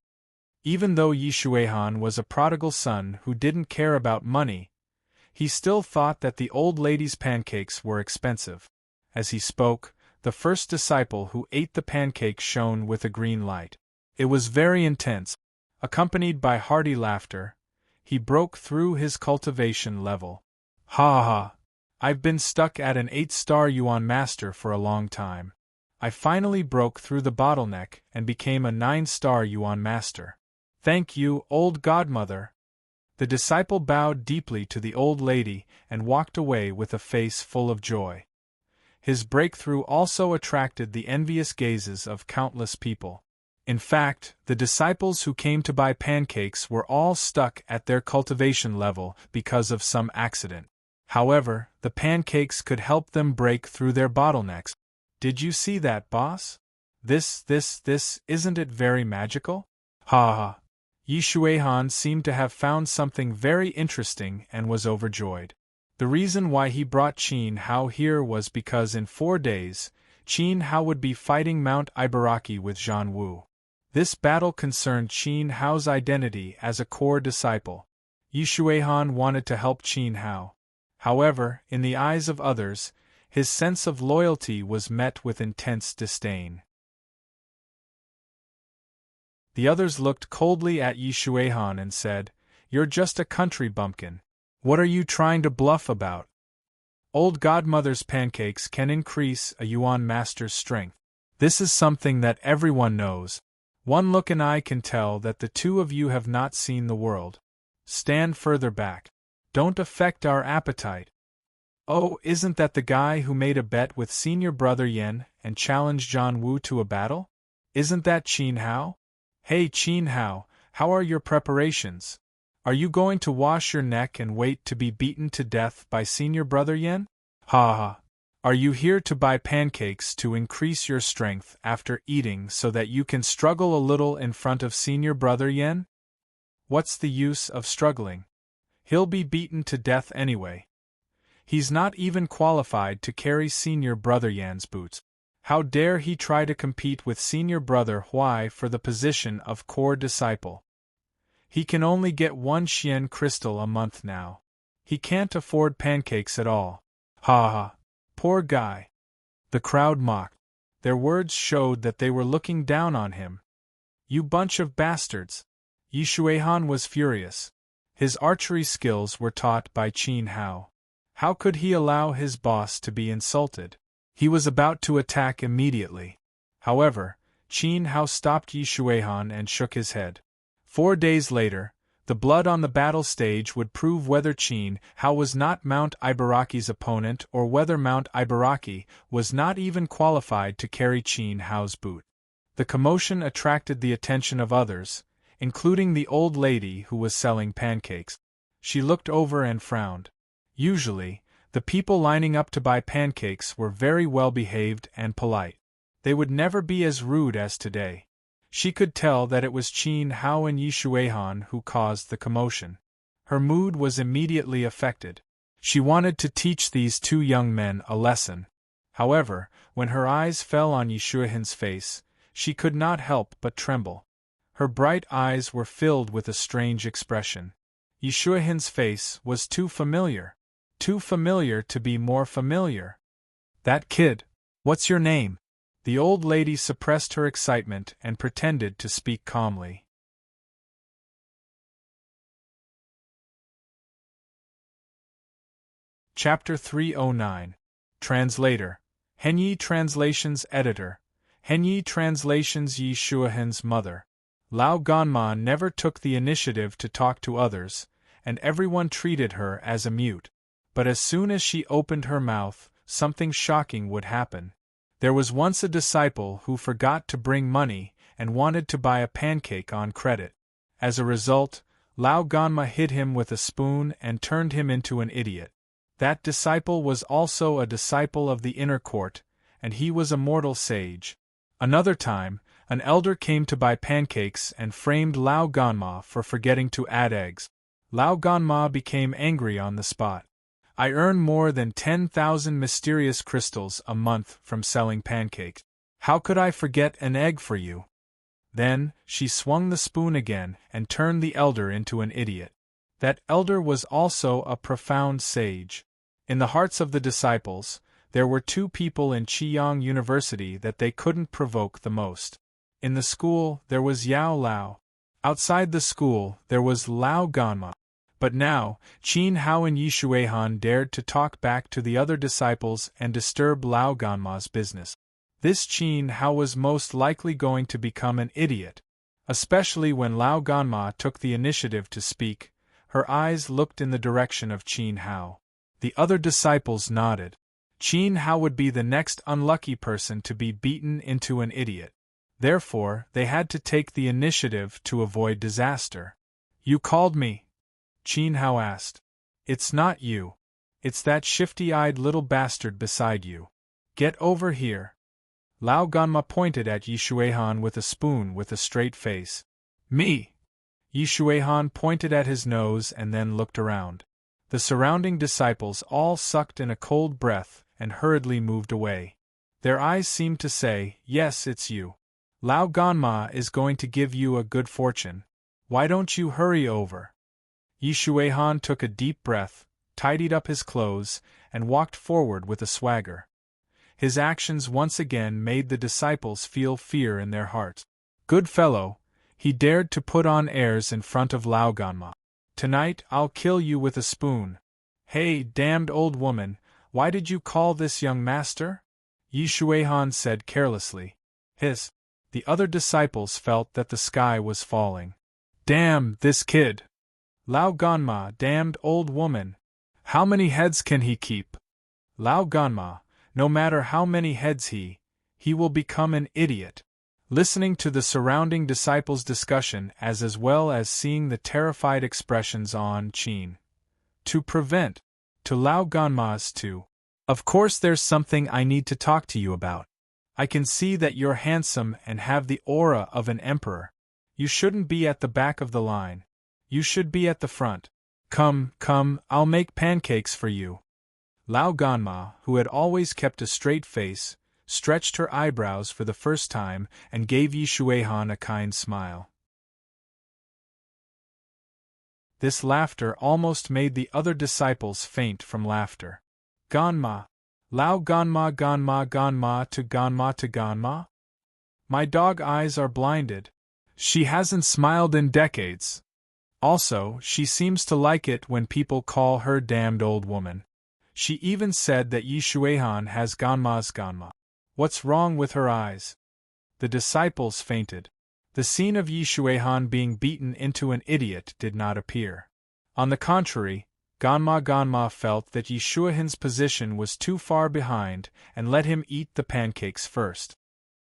Even though Yishuahan was a prodigal son who didn't care about money, he still thought that the old lady's pancakes were expensive. As he spoke, the first disciple who ate the pancake shone with a green light. It was very intense. Accompanied by hearty laughter, he broke through his cultivation level. Ha ha! I've been stuck at an 8-star yuan master for a long time. I finally broke through the bottleneck and became a 9-star yuan master. Thank you, old godmother. The disciple bowed deeply to the old lady and walked away with a face full of joy. His breakthrough also attracted the envious gazes of countless people. In fact, the disciples who came to buy pancakes were all stuck at their cultivation level because of some accident. However, the pancakes could help them break through their bottlenecks. Did you see that, boss? This, isn't it very magical? Ha ha! Yi Shuihan seemed to have found something very interesting and was overjoyed. The reason why he brought Qin Hao here was because in 4 days, Qin Hao would be fighting Mount Ibaraki with Zhan Wu. This battle concerned Qin Hao's identity as a core disciple. Yi Shuihan wanted to help Qin Hao. However, in the eyes of others, his sense of loyalty was met with intense disdain. The others looked coldly at Yi Shuihan and said, "You're just a country bumpkin. What are you trying to bluff about? Old godmother's pancakes can increase a yuan master's strength. This is something that everyone knows. One look and I can tell that the two of you have not seen the world. Stand further back. Don't affect our appetite." Oh, isn't that the guy who made a bet with senior brother Yen and challenged Zhan Wu to a battle? Isn't that Qin Hao? Hey Qin Hao, how are your preparations? Are you going to wash your neck and wait to be beaten to death by senior brother Yen? Ha ha! Are you here to buy pancakes to increase your strength after eating so that you can struggle a little in front of senior brother Yen? What's the use of struggling? He'll be beaten to death anyway. He's not even qualified to carry senior brother Yan's boots. How dare he try to compete with senior brother Huai for the position of core disciple? He can only get 1 Xian crystal a month now. He can't afford pancakes at all. Ha ha! Poor guy! The crowd mocked. Their words showed that they were looking down on him. You bunch of bastards! Yi Shuihan was furious. His archery skills were taught by Qin Hao. How could he allow his boss to be insulted? He was about to attack immediately. However, Qin Hao stopped Yi Shuihan and shook his head. 4 days later, the blood on the battle stage would prove whether Qin Hao was not Mount Ibaraki's opponent or whether Mount Ibaraki was not even qualified to carry Qin Hao's boot. The commotion attracted the attention of others, including the old lady who was selling pancakes. She looked over and frowned. Usually, the people lining up to buy pancakes were very well behaved and polite. They would never be as rude as today. She could tell that it was Qin Hao and Yi Shuihan who caused the commotion. Her mood was immediately affected. She wanted to teach these 2 young men a lesson. However, when her eyes fell on Yi Shuihan's face, she could not help but tremble. Her bright eyes were filled with a strange expression. Yi Shuihan's face was too familiar to be more familiar. That kid! What's your name? The old lady suppressed her excitement and pretended to speak calmly. Chapter 309. Translator. Henyi Translations Editor. Henyi Translations Yi Shuihan's mother. Lao Ganma never took the initiative to talk to others, and everyone treated her as a mute. But as soon as she opened her mouth, something shocking would happen. There was once a disciple who forgot to bring money and wanted to buy a pancake on credit. As a result, Lao Ganma hit him with a spoon and turned him into an idiot. That disciple was also a disciple of the inner court, and he was a mortal sage. Another time, an elder came to buy pancakes and framed Lao Ganma for forgetting to add eggs. Lao Ganma became angry on the spot. I earn more than 10,000 mysterious crystals a month from selling pancakes. How could I forget an egg for you? Then, she swung the spoon again and turned the elder into an idiot. That elder was also a profound sage. In the hearts of the disciples, there were 2 people in Qiyang University that they couldn't provoke the most. In the school, there was Yao Lao. Outside the school, there was Lao Ganma. But now, Qin Hao and Yi Shuihan dared to talk back to the other disciples and disturb Lao Ganma's business. This Qin Hao was most likely going to become an idiot, especially when Lao Ganma took the initiative to speak. Her eyes looked in the direction of Qin Hao. The other disciples nodded. Qin Hao would be the next unlucky person to be beaten into an idiot. Therefore, they had to take the initiative to avoid disaster. "You called me?" Qin Hao asked. "It's not you. It's that shifty-eyed little bastard beside you. Get over here." Lao Ganma pointed at Yi Shuihan with a spoon with a straight face. "Me?" Yi Shuihan pointed at his nose and then looked around. The surrounding disciples all sucked in a cold breath and hurriedly moved away. Their eyes seemed to say, "Yes, it's you. Lao Ganma is going to give you a good fortune. Why don't you hurry over?" Yi Shuihan took a deep breath, tidied up his clothes, and walked forward with a swagger. His actions once again made the disciples feel fear in their hearts. Good fellow, he dared to put on airs in front of Lao Ganma. "Tonight I'll kill you with a spoon." "Hey, damned old woman, why did you call this young master?" Yi Shuihan said carelessly. "Hiss." The other disciples felt that the sky was falling. "Damn this kid! Lao Ganma, damned old woman! How many heads can he keep?" Lao Ganma, no matter how many heads he will become an idiot. Listening to the surrounding disciples' discussion as well as seeing the terrified expressions on Qin to Lao Ganma's too. "Of course there's something I need to talk to you about. I can see that you're handsome and have the aura of an emperor. You shouldn't be at the back of the line. You should be at the front. Come, I'll make pancakes for you." Lao Ganma, who had always kept a straight face, stretched her eyebrows for the first time and gave Yi Shuihan a kind smile. This laughter almost made the other disciples faint from laughter. "Ganma! Lao Ganma Ganma to Ganma? My dog eyes are blinded. She hasn't smiled in decades. Also, she seems to like it when people call her damned old woman. She even said that Yi Shuihan has Ganma's Ganma. What's wrong with her eyes?" The disciples fainted. The scene of Yi Shuihan being beaten into an idiot did not appear. On the contrary, Ganma felt that Yi Shuihan's position was too far behind and let him eat the pancakes first.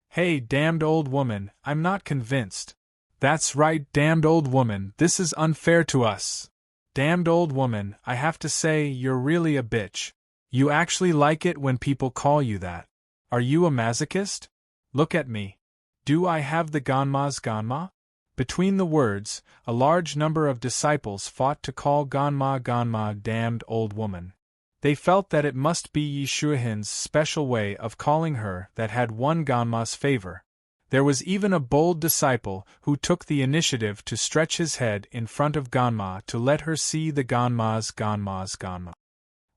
"Hey, damned old woman, I'm not convinced." "That's right, damned old woman, this is unfair to us." "Damned old woman, I have to say you're really a bitch. You actually like it when people call you that. Are you a masochist? Look at me. Do I have the Ganma's Ganma?" Between the words, a large number of disciples fought to call Ganma damned old woman. They felt that it must be Yi Shuihan's special way of calling her that had won Ganma's favor. There was even a bold disciple who took the initiative to stretch his head in front of Ganma to let her see the Ganma's Ganma.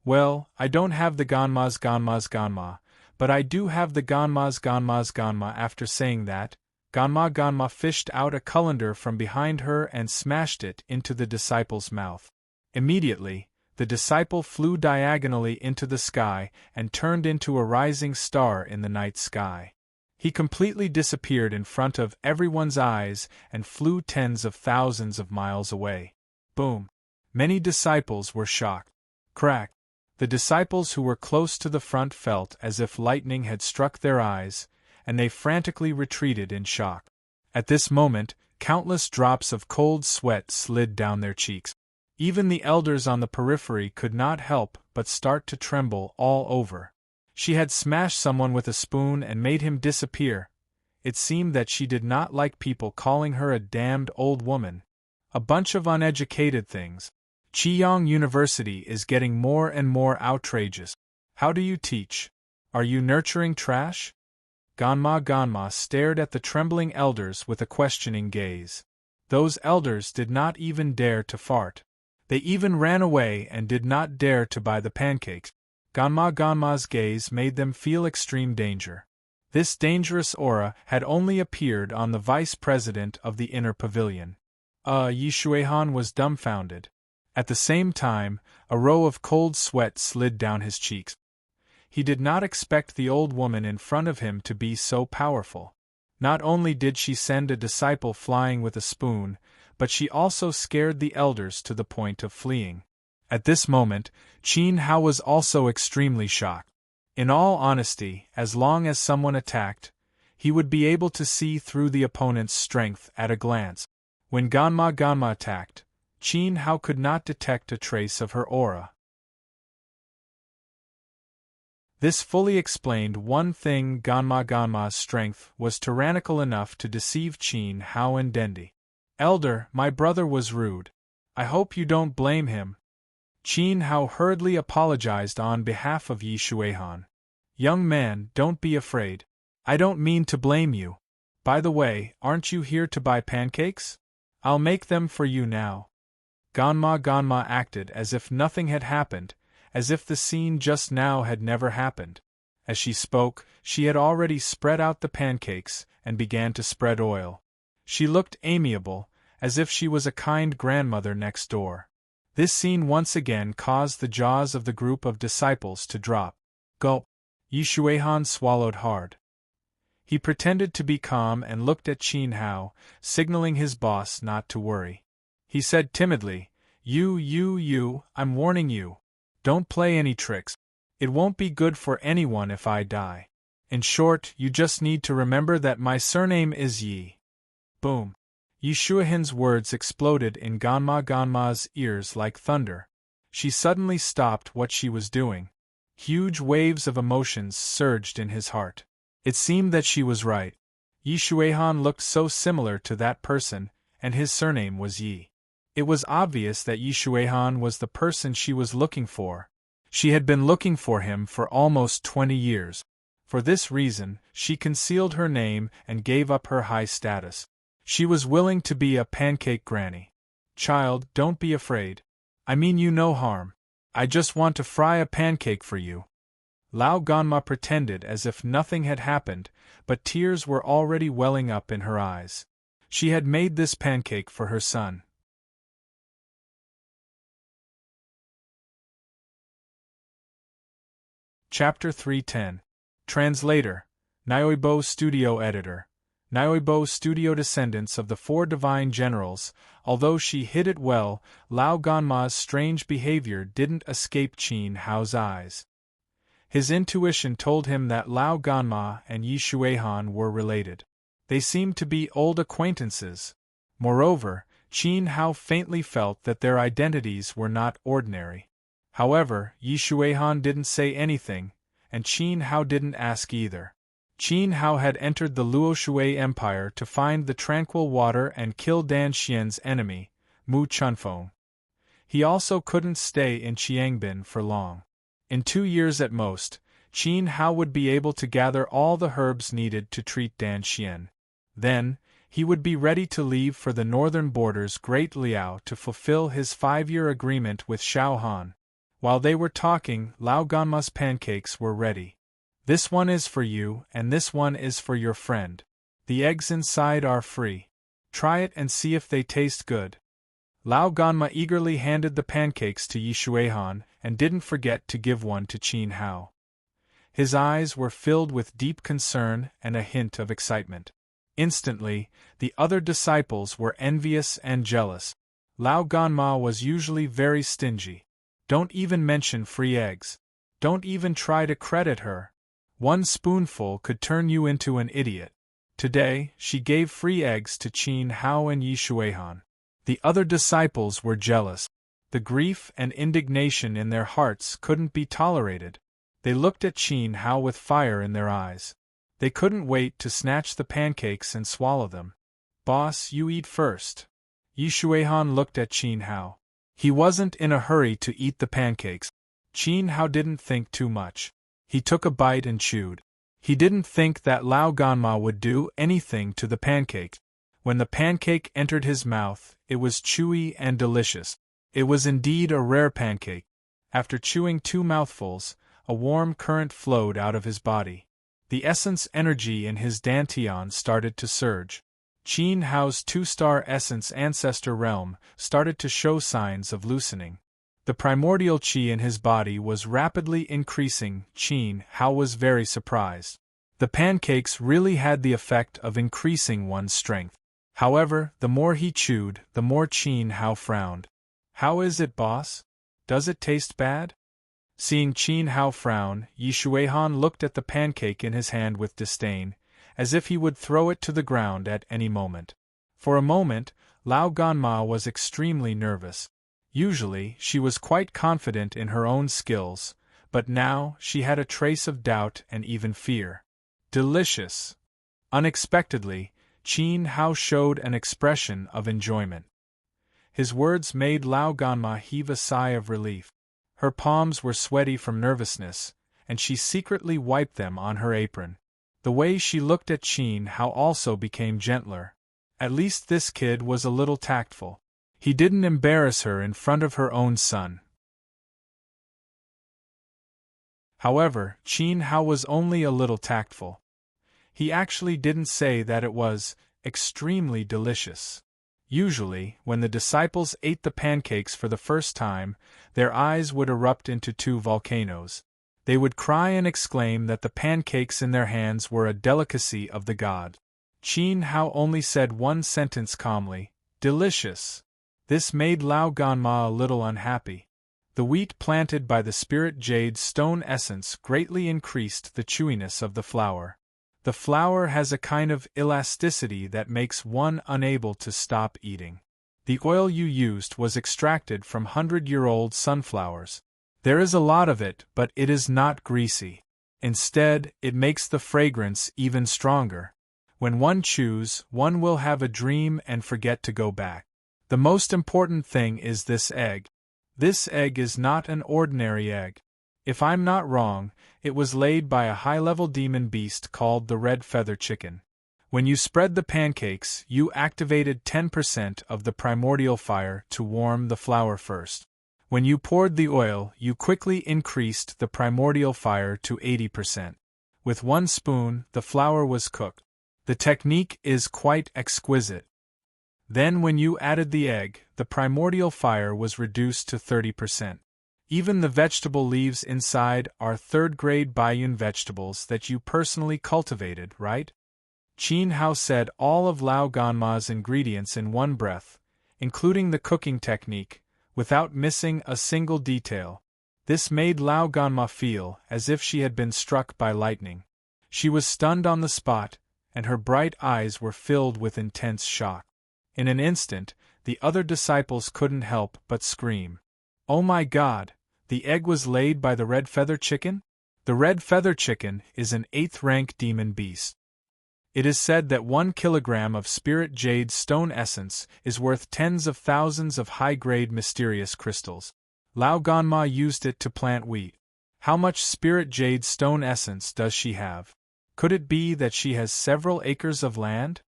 "Well, I don't have the Ganma's Ganma, but I do have the Ganma's Ganma." After saying that, Ganma fished out a colander from behind her and smashed it into the disciple's mouth. Immediately, the disciple flew diagonally into the sky and turned into a rising star in the night sky. He completely disappeared in front of everyone's eyes and flew tens of thousands of miles away. Boom! Many disciples were shocked. Crack! The disciples who were close to the front felt as if lightning had struck their eyes, and they frantically retreated in shock. At this moment, countless drops of cold sweat slid down their cheeks. Even the elders on the periphery could not help but start to tremble all over. She had smashed someone with a spoon and made him disappear. It seemed that she did not like people calling her a damned old woman. A bunch of uneducated things. Qiyang University is getting more and more outrageous. How do you teach? Are you nurturing trash? Ganma stared at the trembling elders with a questioning gaze. Those elders did not even dare to fart. They even ran away and did not dare to buy the pancakes. Ganma's gaze made them feel extreme danger. This dangerous aura had only appeared on the vice president of the inner pavilion. Yi Shuihan was dumbfounded. At the same time, a row of cold sweat slid down his cheeks. He did not expect the old woman in front of him to be so powerful. Not only did she send a disciple flying with a spoon, but she also scared the elders to the point of fleeing. At this moment, Qin Hao was also extremely shocked. In all honesty, as long as someone attacked, he would be able to see through the opponent's strength at a glance. When Ganma attacked, Qin Hao could not detect a trace of her aura. This fully explained one thing: Ganma's strength was tyrannical enough to deceive Qin Hao and Dendi. "Elder, my brother was rude. I hope you don't blame him." Qin Hao hurriedly apologized on behalf of Yi Xuehan. "Young man, don't be afraid. I don't mean to blame you. By the way, aren't you here to buy pancakes? I'll make them for you now." Ganma acted as if nothing had happened, as if the scene just now had never happened. As she spoke, she had already spread out the pancakes and began to spread oil. She looked amiable, as if she was a kind grandmother next door. This scene once again caused the jaws of the group of disciples to drop. Gulp! Yi Xuehan swallowed hard. He pretended to be calm and looked at Qin Hao, signaling his boss not to worry. He said timidly, You, I'm warning you. Don't play any tricks. It won't be good for anyone if I die. In short, you just need to remember that my surname is Yi." Boom! Yi Xuehan's words exploded in Ganma's ears like thunder. She suddenly stopped what she was doing. Huge waves of emotions surged in his heart. It seemed that she was right. Yi Xuehan looked so similar to that person, and his surname was Yi. It was obvious that Yi Xuehan was the person she was looking for. She had been looking for him for almost 20 years. For this reason, she concealed her name and gave up her high status. She was willing to be a pancake granny. "Child, don't be afraid. I mean you no harm. I just want to fry a pancake for you." Lao Ganma pretended as if nothing had happened, but tears were already welling up in her eyes. She had made this pancake for her son. Chapter 310. Translator, Nyoibo Studio Editor. Nyoibo Studio Descendants of the Four Divine Generals. Although she hid it well, Lao Ganma's strange behavior didn't escape Qin Hao's eyes. His intuition told him that Lao Ganma and Yi Xuehan were related. They seemed to be old acquaintances. Moreover, Qin Hao faintly felt that their identities were not ordinary. However, Yi Xuehan didn't say anything, and Qin Hao didn't ask either. Qin Hao had entered the Luoshui Empire to find the tranquil water and kill Dan Xian's enemy, Mu Chunfeng. He also couldn't stay in Qiangbin for long. In 2 years at most, Qin Hao would be able to gather all the herbs needed to treat Dan Xian. Then, he would be ready to leave for the northern borders Great Liao to fulfill his 5-year agreement with Shao Han. While they were talking, Lao Ganma's pancakes were ready. "This one is for you, and this one is for your friend. The eggs inside are free. Try it and see if they taste good." Lao Ganma eagerly handed the pancakes to Yi Xuehan, and didn't forget to give one to Qin Hao. His eyes were filled with deep concern and a hint of excitement. Instantly, the other disciples were envious and jealous. Lao Ganma was usually very stingy. Don't even mention free eggs. Don't even try to credit her. One spoonful could turn you into an idiot. Today, she gave free eggs to Qin Hao and Yi Xuehan. The other disciples were jealous. The grief and indignation in their hearts couldn't be tolerated. They looked at Qin Hao with fire in their eyes. They couldn't wait to snatch the pancakes and swallow them. "Boss, you eat first." Yi Xuehan looked at Qin Hao. He wasn't in a hurry to eat the pancakes. Qin Hao didn't think too much. He took a bite and chewed. He didn't think that Lao Ganma would do anything to the pancake. When the pancake entered his mouth, it was chewy and delicious. It was indeed a rare pancake. After chewing 2 mouthfuls, a warm current flowed out of his body. The essence energy in his dantian started to surge. Qin Hao's two-star essence ancestor realm started to show signs of loosening. The primordial qi in his body was rapidly increasing. Qin Hao was very surprised. The pancakes really had the effect of increasing one's strength. However, the more he chewed, the more Qin Hao frowned. "How is it, boss? Does it taste bad?" Seeing Qin Hao frown, Yi Shuihan looked at the pancake in his hand with disdain, as if he would throw it to the ground at any moment. For a moment, Lao Ganma was extremely nervous. Usually, she was quite confident in her own skills, but now she had a trace of doubt and even fear. Delicious! Unexpectedly, Qin Hao showed an expression of enjoyment. His words made Lao Ganma heave a sigh of relief. Her palms were sweaty from nervousness, and she secretly wiped them on her apron. The way she looked at Qin Hao also became gentler. At least this kid was a little tactful. He didn't embarrass her in front of her own son. However, Qin Hao was only a little tactful. He actually didn't say that it was extremely delicious. Usually, when the disciples ate the pancakes for the first time, their eyes would erupt into two volcanoes. They would cry and exclaim that the pancakes in their hands were a delicacy of the god. Qin Hao only said one sentence calmly, "Delicious." This made Lao Ganma a little unhappy. The wheat planted by the spirit jade stone essence greatly increased the chewiness of the flour. The flour has a kind of elasticity that makes one unable to stop eating. The oil you used was extracted from 100-year-old sunflowers. There is a lot of it, but it is not greasy. Instead, it makes the fragrance even stronger. When one chews, one will have a dream and forget to go back. The most important thing is this egg. This egg is not an ordinary egg. If I'm not wrong, it was laid by a high-level demon beast called the red feather chicken. When you spread the pancakes, you activated 10% of the primordial fire to warm the flour first. When you poured the oil, you quickly increased the primordial fire to 80%. With 1 spoon, the flour was cooked. The technique is quite exquisite. Then when you added the egg, the primordial fire was reduced to 30%. Even the vegetable leaves inside are third-grade Baiyun vegetables that you personally cultivated, right? Qin Hao said all of Lao Ganma's ingredients in one breath, including the cooking technique, without missing a single detail. This made Lao Ganma feel as if she had been struck by lightning. She was stunned on the spot, and her bright eyes were filled with intense shock. In an instant, the other disciples couldn't help but scream. "Oh my God! The egg was laid by the red feather chicken?" The red feather chicken is an 8th-rank demon beast. It is said that 1 kilogram of spirit jade stone essence is worth tens of thousands of high-grade mysterious crystals. Lao Ganma used it to plant wheat. How much spirit jade stone essence does she have? Could it be that she has several acres of land?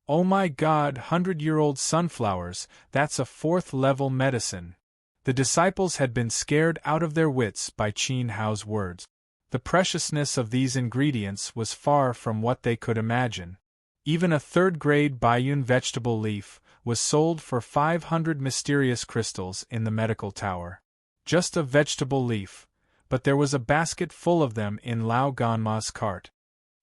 Oh my God, 100-year-old sunflowers, that's a 4th-level medicine. The disciples had been scared out of their wits by Qin Hao's words. The preciousness of these ingredients was far from what they could imagine. Even a 3rd-grade Baiyun vegetable leaf was sold for 500 mysterious crystals in the medical tower. Just a vegetable leaf, but there was a basket full of them in Lao Ganma's cart.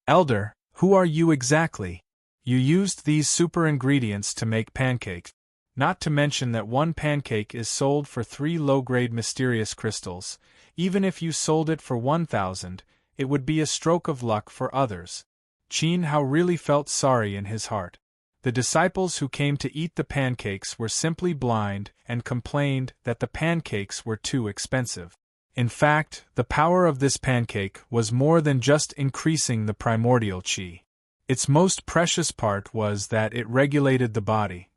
"Elder, who are you exactly? You used these super ingredients to make pancakes. Not to mention that 1 pancake is sold for 3 low-grade mysterious crystals. Even if you sold it for 1,000, it would be a stroke of luck for others." Qin Hao really felt sorry in his heart. The disciples who came to eat the pancakes were simply blind and complained that the pancakes were too expensive. In fact, the power of this pancake was more than just increasing the primordial qi. Its most precious part was that it regulated the body.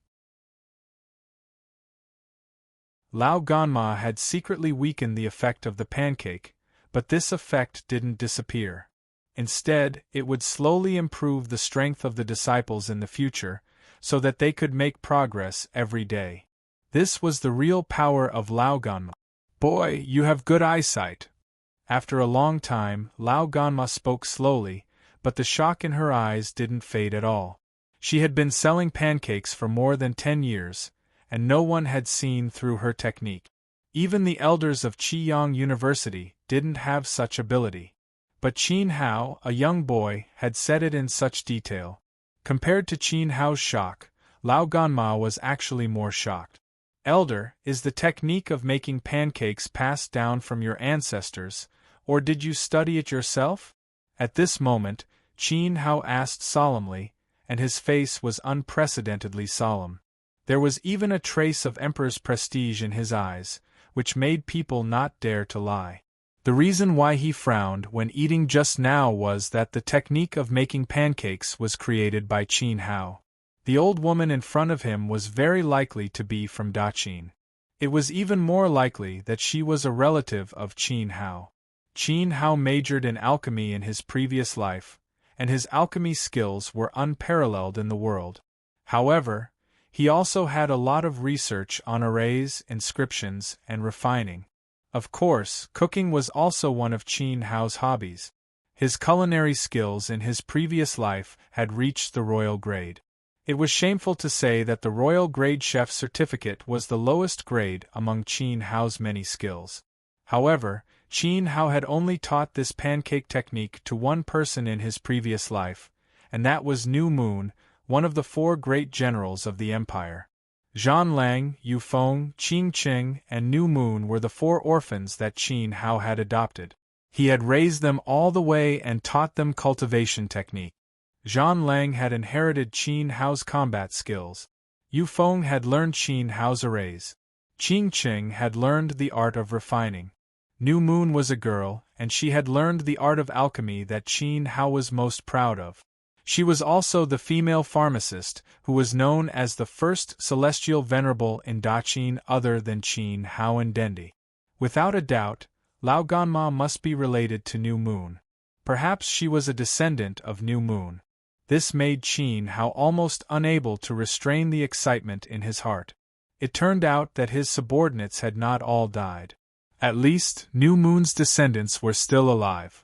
Lao Ganma had secretly weakened the effect of the pancake, but this effect didn't disappear. Instead, it would slowly improve the strength of the disciples in the future, so that they could make progress every day. This was the real power of Lao Ganma. "Boy, you have good eyesight." After a long time, Lao Ganma spoke slowly, but the shock in her eyes didn't fade at all. She had been selling pancakes for more than 10 years, and no one had seen through her technique. Even the elders of Qiyang University didn't have such ability. But Qin Hao, a young boy, had said it in such detail. Compared to Qin Hao's shock, Lao Ganma was actually more shocked. Elder, is the technique of making pancakes passed down from your ancestors, or did you study it yourself? At this moment, Qin Hao asked solemnly, and his face was unprecedentedly solemn. There was even a trace of emperor's prestige in his eyes, which made people not dare to lie. The reason why he frowned when eating just now was that the technique of making pancakes was created by Qin Hao. The old woman in front of him was very likely to be from Daqin. It was even more likely that she was a relative of Qin Hao. Qin Hao majored in alchemy in his previous life, and his alchemy skills were unparalleled in the world. However, he also had a lot of research on arrays, inscriptions, and refining. Of course, cooking was also one of Qin Hao's hobbies. His culinary skills in his previous life had reached the royal grade. It was shameful to say that the royal grade chef certificate was the lowest grade among Qin Hao's many skills. However, Qin Hao had only taught this pancake technique to one person in his previous life, and that was New Moon, one of the 4 great generals of the empire. Zhan Lang, Yu Feng, Qing Qing, and New Moon were the 4 orphans that Qin Hao had adopted. He had raised them all the way and taught them cultivation technique. Zhan Lang had inherited Qin Hao's combat skills. Yu Feng had learned Qin Hao's arrays. Qing Qing had learned the art of refining. New Moon was a girl, and she had learned the art of alchemy that Qin Hao was most proud of. She was also the female pharmacist, who was known as the first celestial venerable in Daqin other than Qin Hao and Dendi. Without a doubt, Lao Ganma must be related to New Moon. Perhaps she was a descendant of New Moon. This made Qin Hao almost unable to restrain the excitement in his heart. It turned out that his subordinates had not all died. At least, New Moon's descendants were still alive.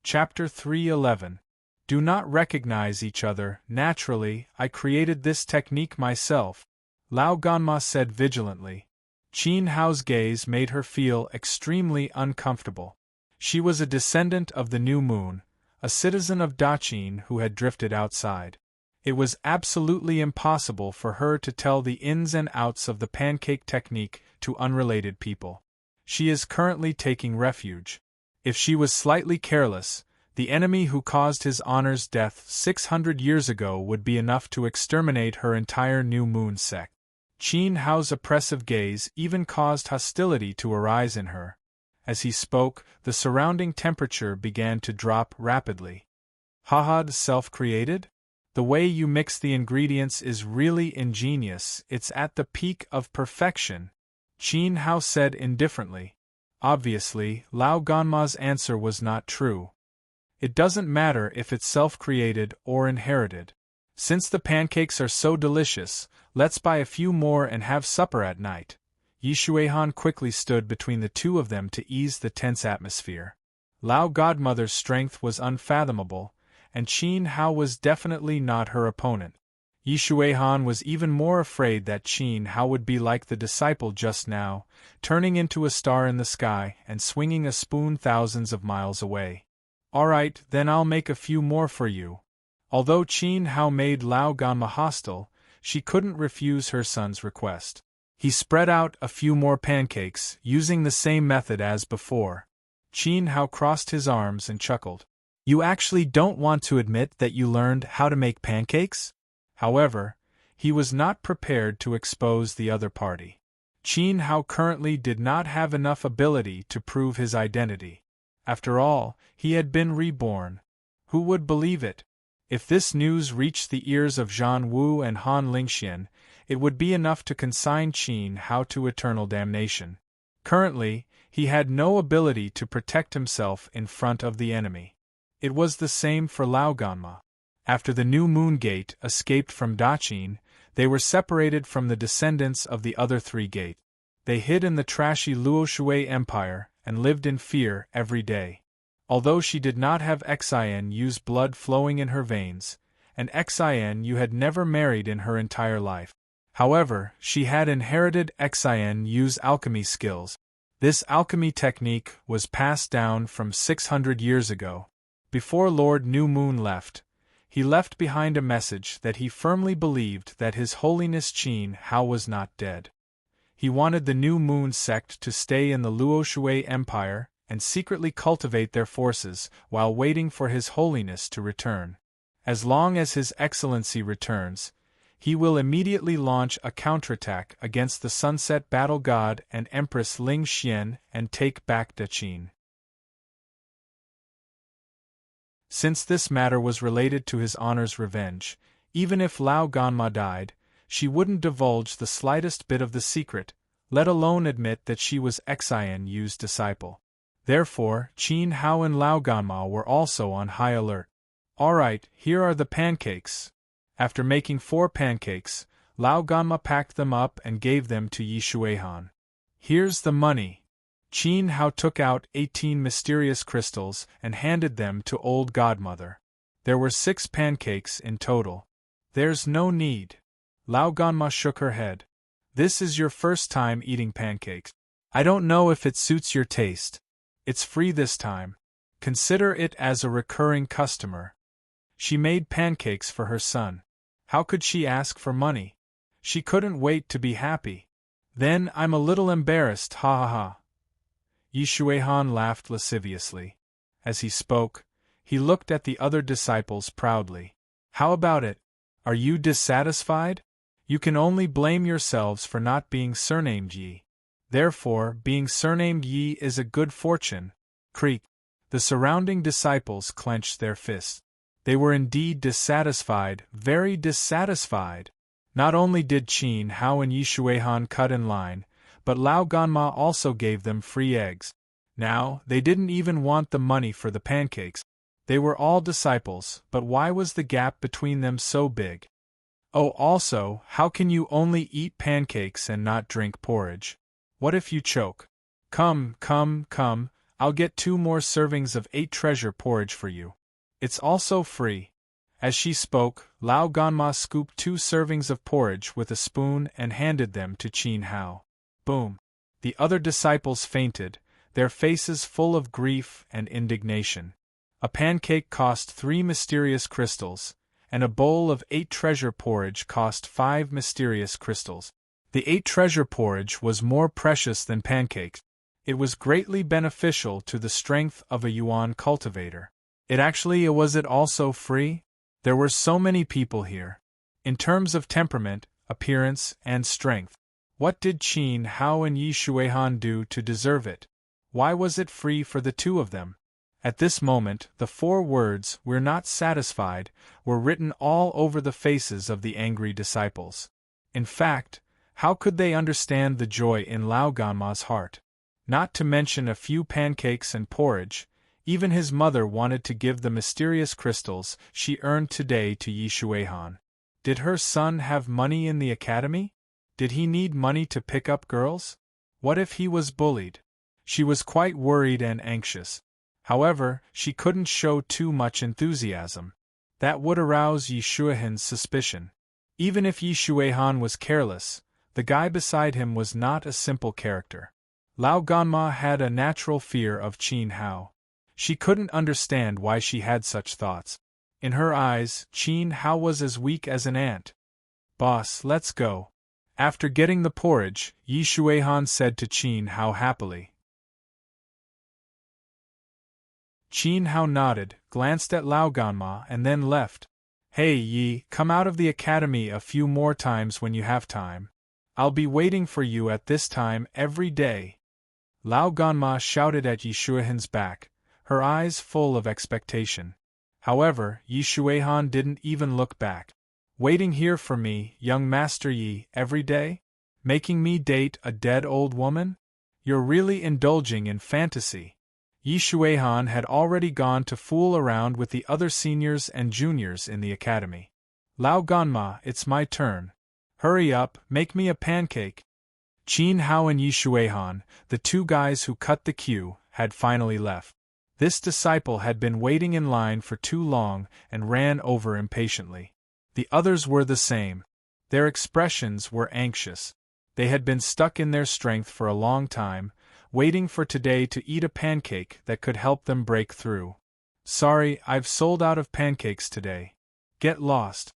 Chapter 3:11. Do not recognize each other. Naturally, I created this technique myself, Lao Ganma said vigilantly. Qin Hao's gaze made her feel extremely uncomfortable. She was a descendant of the New Moon, a citizen of Daqin who had drifted outside. It was absolutely impossible for her to tell the ins and outs of the pancake technique to unrelated people. She is currently taking refuge. If she was slightly careless, the enemy who caused his honor's death 600 years ago would be enough to exterminate her entire New Moon sect. Qin Hao's oppressive gaze even caused hostility to arise in her. As he spoke, the surrounding temperature began to drop rapidly. Hahad self-created? The way you mix the ingredients is really ingenious, it's at the peak of perfection, Qin Hao said indifferently. Obviously, Lao Ganma's answer was not true. It doesn't matter if it's self-created or inherited. Since the pancakes are so delicious, let's buy a few more and have supper at night. Yi Shuihan quickly stood between the two of them to ease the tense atmosphere. Lao Godmother's strength was unfathomable, and Qin Hao was definitely not her opponent. Yi Shuihan was even more afraid that Qin Hao would be like the disciple just now, turning into a star in the sky and swinging a spoon thousands of miles away. All right, then I'll make a few more for you. Although Qin Hao made Lao Ganma hostile, she couldn't refuse her son's request. He spread out a few more pancakes, using the same method as before. Qin Hao crossed his arms and chuckled. You actually don't want to admit that you learned how to make pancakes? However, he was not prepared to expose the other party. Qin Hao currently did not have enough ability to prove his identity. After all, he had been reborn. Who would believe it? If this news reached the ears of Zhan Wu and Han Lingxian, it would be enough to consign Qin Hao to eternal damnation. Currently, he had no ability to protect himself in front of the enemy. It was the same for Lao Ganma. After the New Moon Gate escaped from Daqin, they were separated from the descendants of the other 3 gates. They hid in the trashy Luoshui Empire, and lived in fear every day. Although she did not have Xinu's blood flowing in her veins, and Xinu had never married in her entire life. However, she had inherited Xinu's alchemy skills. This alchemy technique was passed down from 600 years ago. Before Lord New Moon left, he left behind a message that he firmly believed that His Holiness Qin Hao was not dead. He wanted the New Moon sect to stay in the Luoshui Empire and secretly cultivate their forces while waiting for His Holiness to return. As long as His Excellency returns, he will immediately launch a counterattack against the Sunset Battle God and Empress Ling Xian and take back Daqin. Since this matter was related to His Honor's revenge, even if Lao Ganma died, she wouldn't divulge the slightest bit of the secret, let alone admit that she was Xinu's disciple. Therefore, Qin Hao and Lao Ganma were also on high alert. "Alright, here are the pancakes." After making 4 pancakes, Lao Ganma packed them up and gave them to Yi Shuihan. "Here's the money." Qin Hao took out 18 mysterious crystals and handed them to Old Godmother. There were 6 pancakes in total. "There's no need." Lao Ganma shook her head. "This is your first time eating pancakes. I don't know if it suits your taste. It's free this time. Consider it as a recurring customer." She made pancakes for her son. How could she ask for money? She couldn't wait to be happy. "Then I'm a little embarrassed, ha ha ha." Yi Shuihan laughed lasciviously. As he spoke, he looked at the other disciples proudly. "How about it? Are you dissatisfied? You can only blame yourselves for not being surnamed Yi. Therefore, being surnamed Yi is a good fortune." Creak. The surrounding disciples clenched their fists. They were indeed dissatisfied, very dissatisfied. Not only did Qin Hao and Yi Shuihan cut in line, but Lao Ganma also gave them free eggs. Now, they didn't even want the money for the pancakes. They were all disciples, but why was the gap between them so big? Oh, also, how can you only eat pancakes and not drink porridge? What if you choke? Come, I'll get 2 more servings of 8 treasure porridge for you. It's also free." As she spoke, Lao Ganma scooped 2 servings of porridge with a spoon and handed them to Qin Hao. Boom! The other disciples fainted, their faces full of grief and indignation. A pancake cost 3 mysterious crystals, and a bowl of 8 treasure porridge cost 5 mysterious crystals. The 8 treasure porridge was more precious than pancakes. It was greatly beneficial to the strength of a yuan cultivator. Was it also free? There were so many people here. In terms of temperament, appearance, and strength, what did Qin Hao and Yi Shuihan do to deserve it? Why was it free for the 2 of them? At this moment, the 4 words, "We're not satisfied," were written all over the faces of the angry disciples. In fact, how could they understand the joy in Lao Ganma's heart? Not to mention a few pancakes and porridge, even his mother wanted to give the mysterious crystals she earned today to Yi Shuihan. Did her son have money in the academy? Did he need money to pick up girls? What if he was bullied? She was quite worried and anxious. However, she couldn't show too much enthusiasm. That would arouse Yi Shuihan's suspicion. Even if Yi Shuihan was careless, the guy beside him was not a simple character. Lao Ganma had a natural fear of Qin Hao. She couldn't understand why she had such thoughts. In her eyes, Qin Hao was as weak as an ant. "Boss, let's go." After getting the porridge, Yi Shuihan said to Qin Hao happily. Qin Hao nodded, glanced at Lao Ganma and then left. "Hey Yi, come out of the academy a few more times when you have time. I'll be waiting for you at this time every day." Lao Ganma shouted at Yi Shuihan's back, her eyes full of expectation. However, Yi Shuihan didn't even look back. "Waiting here for me, young Master Yi, every day? Making me date a dead old woman? You're really indulging in fantasy." Yi Shuihan had already gone to fool around with the other seniors and juniors in the academy. "Lao Ganma, it's my turn. Hurry up, make me a pancake." Qin Hao and Yi Shuihan, the two guys who cut the queue, had finally left. This disciple had been waiting in line for too long and ran over impatiently. The others were the same. Their expressions were anxious. They had been stuck in their strength for a long time, waiting for today to eat a pancake that could help them break through. Sorry, I've sold out of pancakes today. Get lost.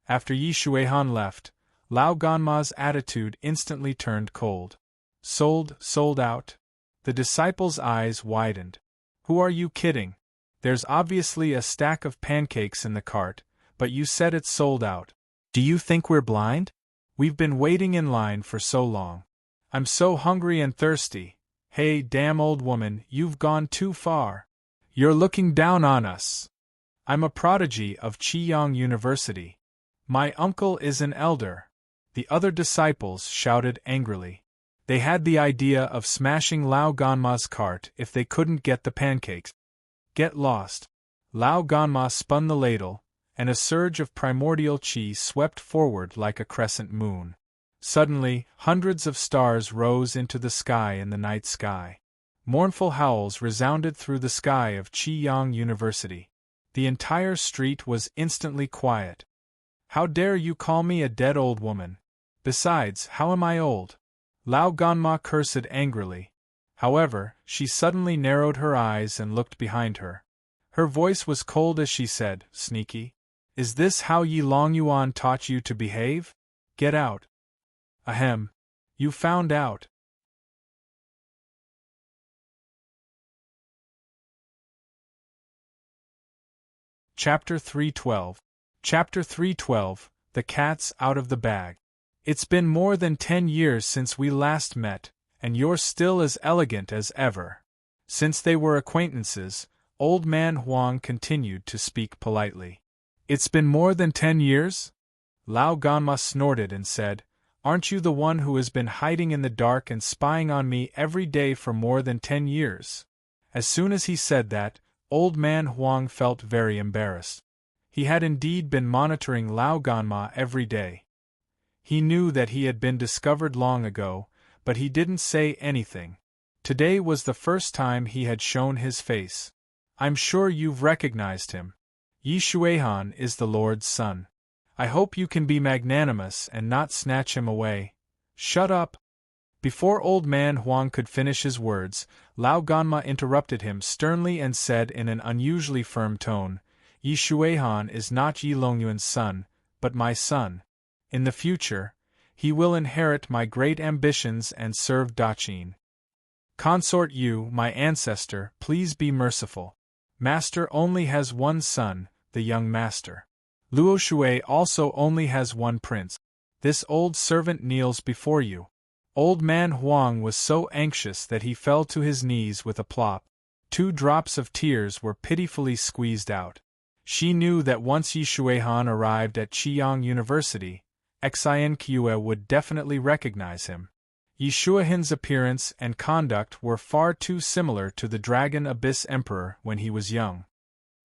After Yi Shuihan left, Lao Ganma's attitude instantly turned cold. Sold out? The disciple's eyes widened. Who are you kidding? There's obviously a stack of pancakes in the cart, but you said it's sold out. Do you think we're blind? We've been waiting in line for so long. I'm so hungry and thirsty. Hey, damn old woman, you've gone too far. You're looking down on us. I'm a prodigy of Qiyang University. My uncle is an elder. The other disciples shouted angrily. They had the idea of smashing Lao Ganma's cart if they couldn't get the pancakes. Get lost. Lao Ganma spun the ladle, and a surge of primordial qi swept forward like a crescent moon. Suddenly, hundreds of stars rose into the sky in the night sky. Mournful howls resounded through the sky of Qiyang University. The entire street was instantly quiet. How dare you call me a dead old woman? Besides, how am I old? Lao Ganma cursed angrily. However, she suddenly narrowed her eyes and looked behind her. Her voice was cold as she said, "Sneaky? Is this how Yi Longyuan taught you to behave? Get out." Ahem. You found out. Chapter 312. Chapter 312, The Cat's Out of the Bag. It's been more than 10 years since we last met, and you're still as elegant as ever. Since they were acquaintances, Old Man Huang continued to speak politely. It's been more than 10 years? Lao Ganma snorted and said, Aren't you the one who has been hiding in the dark and spying on me every day for more than 10 years? As soon as he said that, Old Man Huang felt very embarrassed. He had indeed been monitoring Lao Ganma every day. He knew that he had been discovered long ago, but he didn't say anything. Today was the first time he had shown his face. I'm sure you've recognized him. Yi Shuihan is the Lord's son. I hope you can be magnanimous and not snatch him away. Shut up! Before Old Man Huang could finish his words, Lao Ganma interrupted him sternly and said in an unusually firm tone, Yi Shuihan is not Yi Longyuan's son, but my son. In the future, he will inherit my great ambitions and serve Daqin. Consort Yu, my ancestor, please be merciful. Master only has one son, the young master. Luo Shui also only has one prince. This old servant kneels before you. Old Man Huang was so anxious that he fell to his knees with a plop. 2 drops of tears were pitifully squeezed out. She knew that once Yi Shuihan arrived at Qiyang University, Xian Qiue would definitely recognize him. Yi Shuihan's appearance and conduct were far too similar to the Dragon Abyss Emperor when he was young.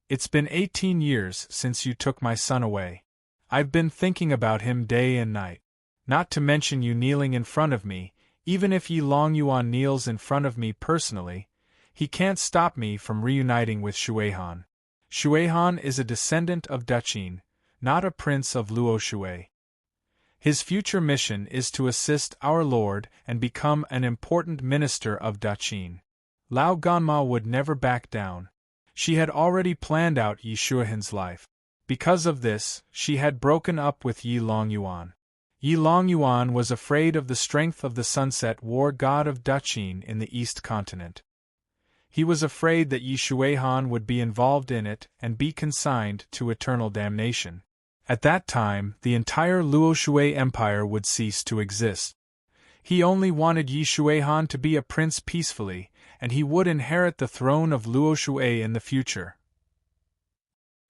It's been 18 years since you took my son away. I've been thinking about him day and night. Not to mention you kneeling in front of me, even if Yi Longyuan kneels in front of me personally, he can't stop me from reuniting with Shuihan. Shuihan is a descendant of Daqin, not a prince of Luo Shui. His future mission is to assist our Lord and become an important minister of Daqin. Lao Ganma would never back down. She had already planned out Yi Shuihan's life. Because of this, she had broken up with Yi Longyuan. Yi Longyuan was afraid of the strength of the sunset war god of Daqin in the East Continent. He was afraid that Yi Shuihan would be involved in it and be consigned to eternal damnation. At that time, the entire Luo Shui Empire would cease to exist. He only wanted Yi Shuihan to be a prince peacefully, and he would inherit the throne of Luo Shui in the future.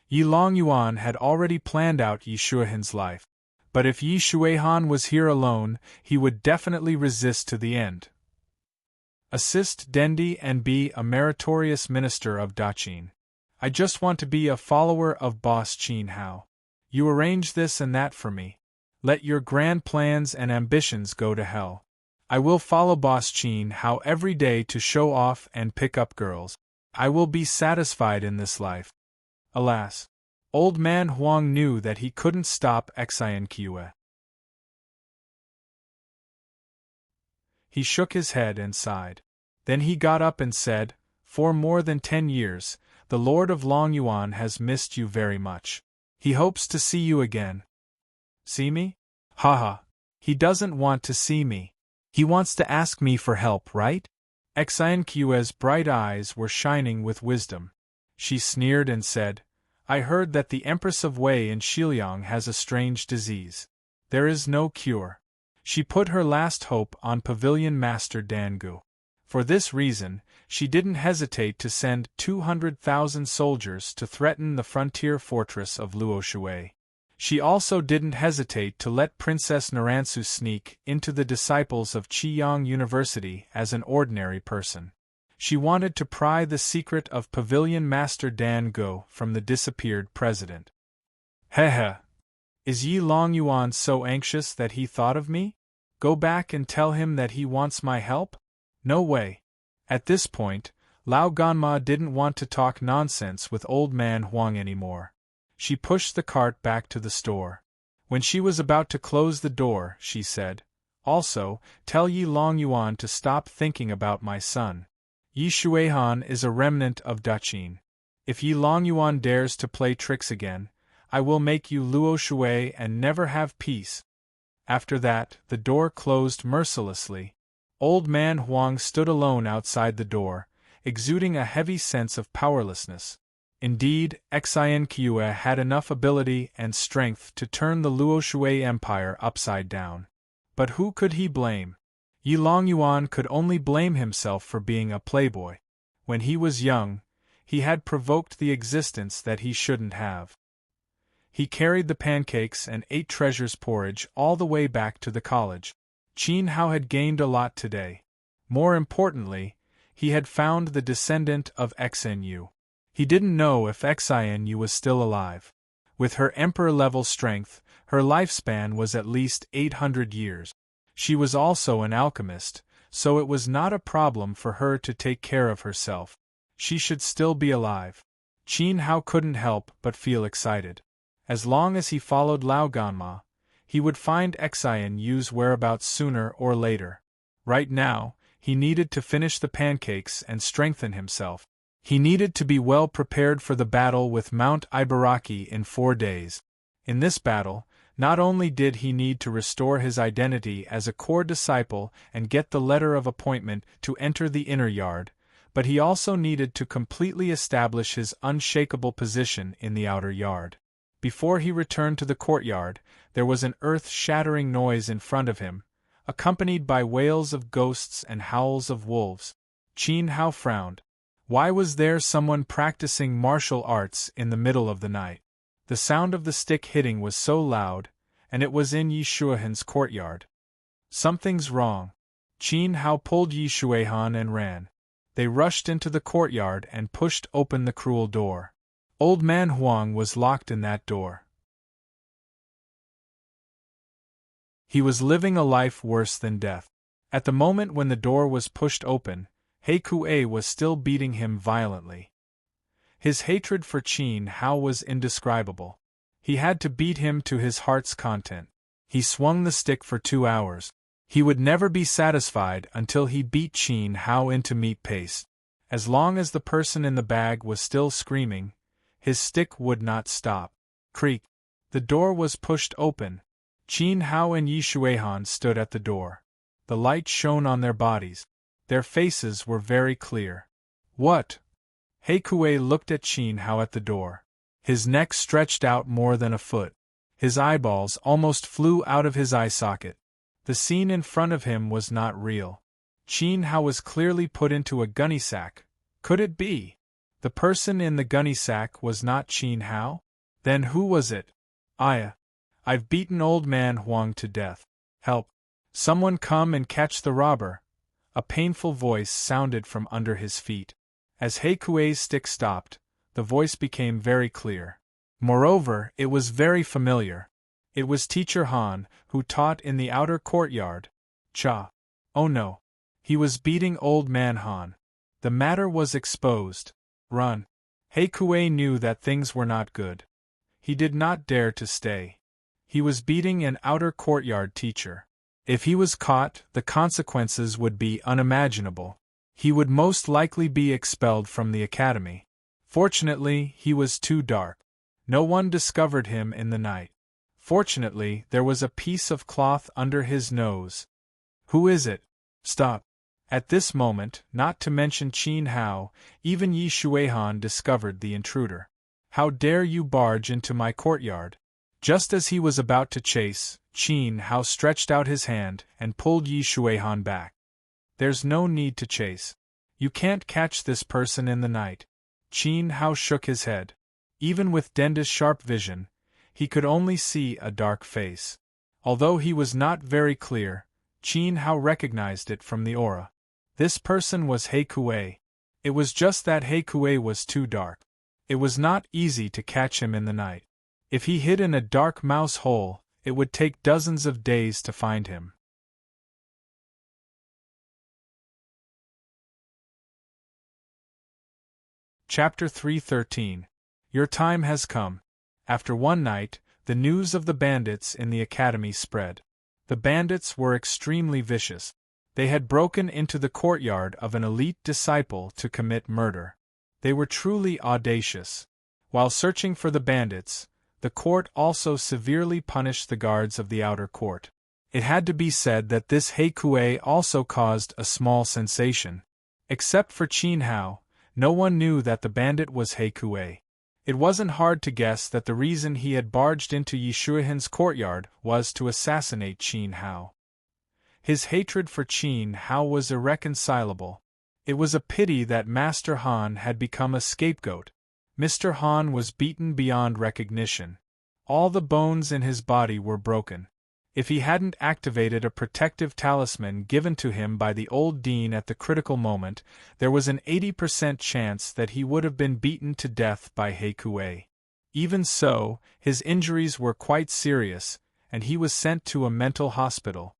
Yi Longyuan had already planned out Yi Shuihan's life, but if Yi Shuihan was here alone, he would definitely resist to the end. Assist Dendi and be a meritorious minister of Daqin. I just want to be a follower of Boss Qin Hao. You arrange this and that for me. Let your grand plans and ambitions go to hell. I will follow Boss Qin Hao every day to show off and pick up girls. I will be satisfied in this life. Alas! Old man Huang knew that he couldn't stop Xian Qiue. He shook his head and sighed. Then he got up and said, "For more than 10 years, the Lord of Longyuan has missed you very much. He hopes to see you again." "See me? Haha. He doesn't want to see me. He wants to ask me for help, right?" Xian Qiue's bright eyes were shining with wisdom. She sneered and said, "I heard that the Empress of Wei in Xiliang has a strange disease. There is no cure." She put her last hope on Pavilion Master Dangu. For this reason, she didn't hesitate to send 200,000 soldiers to threaten the frontier fortress of Luoshui. She also didn't hesitate to let Princess Naransu sneak into the disciples of Qiyang University as an ordinary person. She wanted to pry the secret of Pavilion Master Dan Go from the disappeared president. Hehe. Is Yi Longyuan so anxious that he thought of me? Go back and tell him that he wants my help? No way. At this point, Lao Ganma didn't want to talk nonsense with old man Huang anymore. She pushed the cart back to the store. When she was about to close the door, she said, "Also, tell Yi Longyuan to stop thinking about my son. Yi Shuihan is a remnant of Daqin. If Yi Longyuan dares to play tricks again, I will make you Luo Shui and never have peace." After that, the door closed mercilessly. Old man Huang stood alone outside the door, exuding a heavy sense of powerlessness. Indeed, Xian Qiue had enough ability and strength to turn the Luo Shui Empire upside down. But who could he blame? Yi Longyuan could only blame himself for being a playboy. When he was young, he had provoked the existence that he shouldn't have. He carried the pancakes and ate Treasure's porridge all the way back to the college. Qin Hao had gained a lot today. More importantly, he had found the descendant of Xian Yu. He didn't know if Xian Yu was still alive. With her emperor-level strength, her lifespan was at least 800 years. She was also an alchemist, so it was not a problem for her to take care of herself. She should still be alive. Qin Hao couldn't help but feel excited. As long as he followed Lao Ganma, he would find Xian Yu's whereabouts sooner or later. Right now, he needed to finish the pancakes and strengthen himself. He needed to be well prepared for the battle with Mount Ibaraki in 4 days. In this battle, not only did he need to restore his identity as a core disciple and get the letter of appointment to enter the inner yard, but he also needed to completely establish his unshakable position in the outer yard. Before he returned to the courtyard, there was an earth-shattering noise in front of him, accompanied by wails of ghosts and howls of wolves. Qin Hao frowned. Why was there someone practicing martial arts in the middle of the night? The sound of the stick hitting was so loud, and it was in Yi Shuihan's courtyard. Something's wrong. Qin Hao pulled Yi Shuihan and ran. They rushed into the courtyard and pushed open the cruel door. Old man Huang was locked in that door. He was living a life worse than death. At the moment when the door was pushed open, He Kuei was still beating him violently. His hatred for Qin Hao was indescribable. He had to beat him to his heart's content. He swung the stick for 2 hours. He would never be satisfied until he beat Qin Hao into meat paste. As long as the person in the bag was still screaming, his stick would not stop. Creak. The door was pushed open. Qin Hao and Yi Shuihan stood at the door. The light shone on their bodies. Their faces were very clear. What? He Kuei looked at Qin Hao at the door. His neck stretched out more than a foot. His eyeballs almost flew out of his eye socket. The scene in front of him was not real. Qin Hao was clearly put into a gunny sack. Could it be? The person in the gunny sack was not Qin Hao? Then who was it? I've beaten old man Huang to death. Help! Someone come and catch the robber! A painful voice sounded from under his feet. As He Kuei's stick stopped, the voice became very clear. Moreover, it was very familiar. It was Teacher Han, who taught in the outer courtyard. Cha! Oh no. He was beating Old Man Han. The matter was exposed. Run. Heikue knew that things were not good. He did not dare to stay. He was beating an outer courtyard teacher. If he was caught, the consequences would be unimaginable. He would most likely be expelled from the academy. Fortunately, he was too dark. No one discovered him in the night. Fortunately, there was a piece of cloth under his nose. Who is it? Stop. At this moment, not to mention Qin Hao, even Yi Shuihan discovered the intruder. How dare you barge into my courtyard? Just as he was about to chase, Qin Hao stretched out his hand and pulled Yi Shuihan back. There's no need to chase. You can't catch this person in the night. Qin Hao shook his head. Even with Denda's sharp vision, he could only see a dark face. Although he was not very clear, Qin Hao recognized it from the aura. This person was Heikue. It was just that Heikue was too dark. It was not easy to catch him in the night. If he hid in a dark mouse hole, it would take dozens of days to find him. Chapter 313. Your time has come. After one night, the news of the bandits in the academy spread. The bandits were extremely vicious. They had broken into the courtyard of an elite disciple to commit murder. They were truly audacious. While searching for the bandits, the court also severely punished the guards of the outer court. It had to be said that this Heikue also caused a small sensation. Except for Qin Hao, no one knew that the bandit was Heikue. It wasn't hard to guess that the reason he had barged into Yi Shuihan's courtyard was to assassinate Qin Hao. His hatred for Qin Hao was irreconcilable. It was a pity that Master Han had become a scapegoat. Mr. Han was beaten beyond recognition. All the bones in his body were broken. If he hadn't activated a protective talisman given to him by the old dean at the critical moment, there was an 80% chance that he would have been beaten to death by Heikue. Even so, his injuries were quite serious, and he was sent to a mental hospital.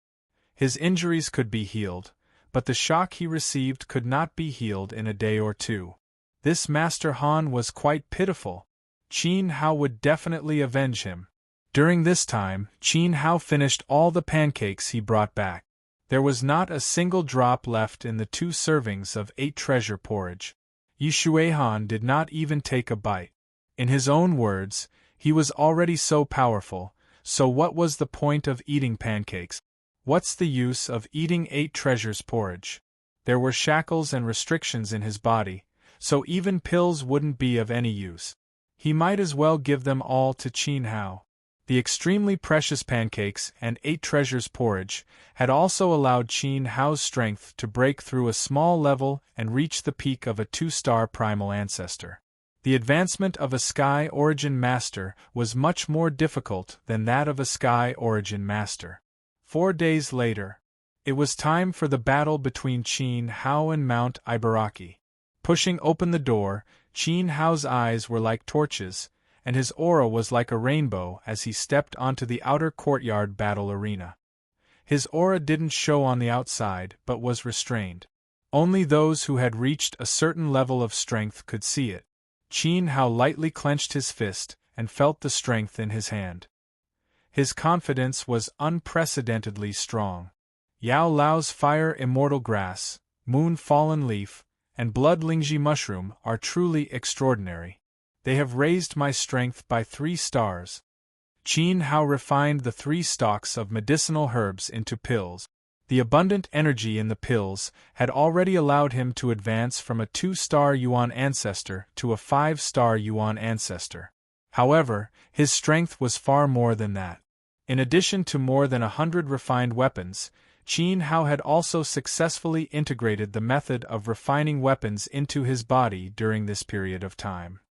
His injuries could be healed, but the shock he received could not be healed in a day or two. This Master Han was quite pitiful. Qin Hao would definitely avenge him. During this time, Qin Hao finished all the pancakes he brought back. There was not a single drop left in the 2 servings of 8 treasure porridge. Yi Shuihan did not even take a bite. In his own words, he was already so powerful, so what was the point of eating pancakes? What's the use of eating 8 treasures porridge? There were shackles and restrictions in his body, so even pills wouldn't be of any use. He might as well give them all to Qin Hao. The extremely precious pancakes and 8 treasures porridge had also allowed Qin Hao's strength to break through a small level and reach the peak of a 2-star primal ancestor. The advancement of a Sky Origin Master was much more difficult than that of a Sky Origin Master. 4 days later, it was time for the battle between Qin Hao and Mount Ibaraki. Pushing open the door, Qin Hao's eyes were like torches, and his aura was like a rainbow as he stepped onto the outer courtyard battle arena. His aura didn't show on the outside but was restrained. Only those who had reached a certain level of strength could see it. Qin Hao lightly clenched his fist and felt the strength in his hand. His confidence was unprecedentedly strong. Yao Lao's Fire Immortal Grass, Moon Fallen Leaf, and Blood Lingji Mushroom are truly extraordinary. They have raised my strength by 3 stars. Qin Hao refined the 3 stalks of medicinal herbs into pills. The abundant energy in the pills had already allowed him to advance from a 2-star Yuan ancestor to a 5-star Yuan ancestor. However, his strength was far more than that. In addition to more than 100 refined weapons, Qin Hao had also successfully integrated the method of refining weapons into his body during this period of time.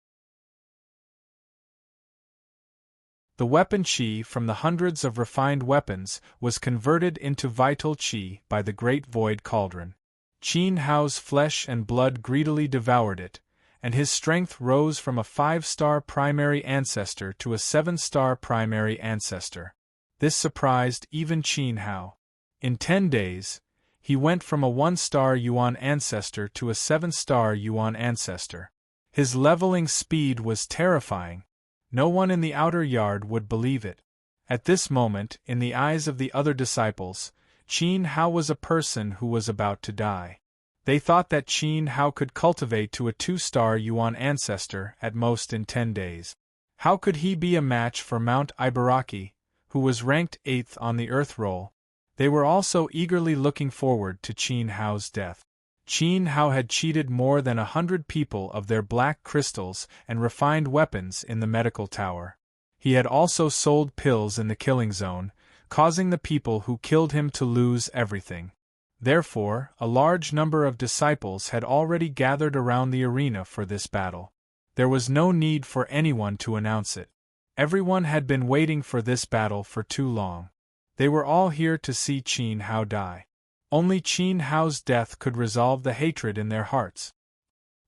The weapon qi from the hundreds of refined weapons was converted into vital qi by the Great Void Cauldron. Qin Hao's flesh and blood greedily devoured it, and his strength rose from a 5-star primary ancestor to a 7-star primary ancestor. This surprised even Qin Hao. In 10 days, He went from a 1-star Yuan ancestor to a 7-star Yuan ancestor. His leveling speed was terrifying. No one in the outer yard would believe it. At this moment, in the eyes of the other disciples, Qin Hao was a person who was about to die. They thought that Qin Hao could cultivate to a 2-star Yuan ancestor at most in 10 days. How could he be a match for Mount Ibaraki, who was ranked 8th on the Earth roll? They were also eagerly looking forward to Qin Hao's death. Qin Hao had cheated more than 100 people of their black crystals and refined weapons in the medical tower. He had also sold pills in the killing zone, causing the people who killed him to lose everything. Therefore, a large number of disciples had already gathered around the arena for this battle. There was no need for anyone to announce it. Everyone had been waiting for this battle for too long. They were all here to see Qin Hao die. Only Qin Hao's death could resolve the hatred in their hearts.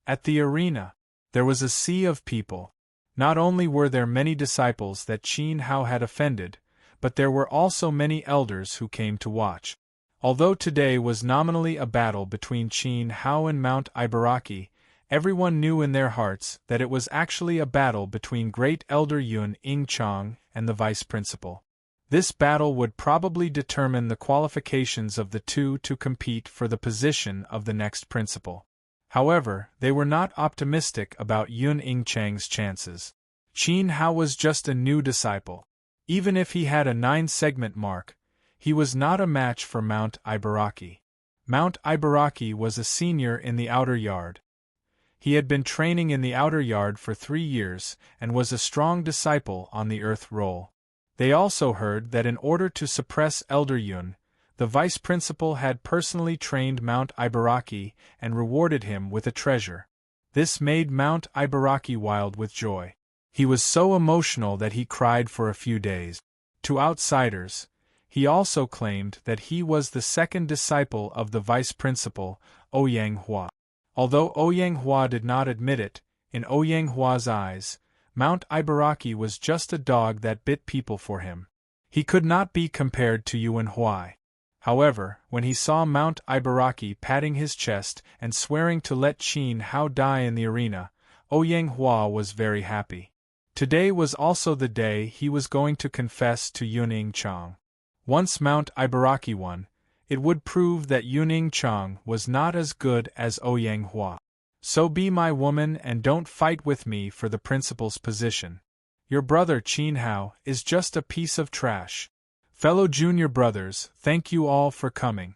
At the arena, there was a sea of people. Not only were there many disciples that Qin Hao had offended, but there were also many elders who came to watch. Although today was nominally a battle between Qin Hao and Mount Ibaraki, everyone knew in their hearts that it was actually a battle between Great Elder Yun Yingchang and the Vice Principal. This battle would probably determine the qualifications of the two to compete for the position of the next principal. However, they were not optimistic about Yun Yingchang's chances. Qin Hao was just a new disciple. Even if he had a 9-segment mark, he was not a match for Mount Ibaraki. Mount Ibaraki was a senior in the outer yard. He had been training in the outer yard for 3 years and was a strong disciple on the Earth roll. They also heard that in order to suppress Elder Yun, the vice principal had personally trained Mount Ibaraki and rewarded him with a treasure. This made Mount Ibaraki wild with joy. He was so emotional that he cried for a few days. To outsiders, he also claimed that he was the second disciple of the vice principal, Ouyang Hua. Although Ouyang Hua did not admit it, in Ouyang Hua's eyes, Mount Ibaraki was just a dog that bit people for him. He could not be compared to Yuan Huai. However, when he saw Mount Ibaraki patting his chest and swearing to let Qin Hao die in the arena, Ouyang Hua was very happy. Today was also the day he was going to confess to Yun Yingchang. Once Mount Ibaraki won, it would prove that Yun Yingchang was not as good as Ouyang Hua. So be my woman and don't fight with me for the principal's position. Your brother Qin Hao is just a piece of trash. Fellow junior brothers, thank you all for coming.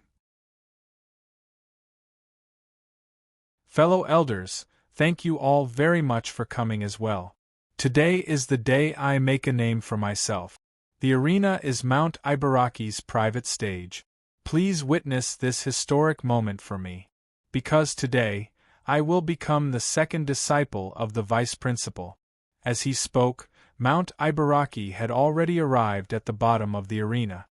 Fellow elders, thank you all very much for coming as well. Today is the day I make a name for myself. The arena is Mount Ibaraki's private stage. Please witness this historic moment for me. Because today, I will become the second disciple of the vice principal. As he spoke, Mount Ibaraki had already arrived at the bottom of the arena.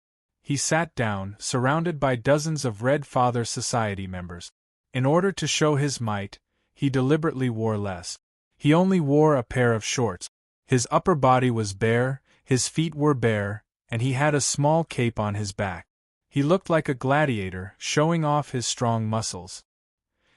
He sat down, surrounded by dozens of Red Father Society members. In order to show his might, he deliberately wore less. He only wore a pair of shorts. His upper body was bare, his feet were bare, and he had a small cape on his back. He looked like a gladiator, showing off his strong muscles.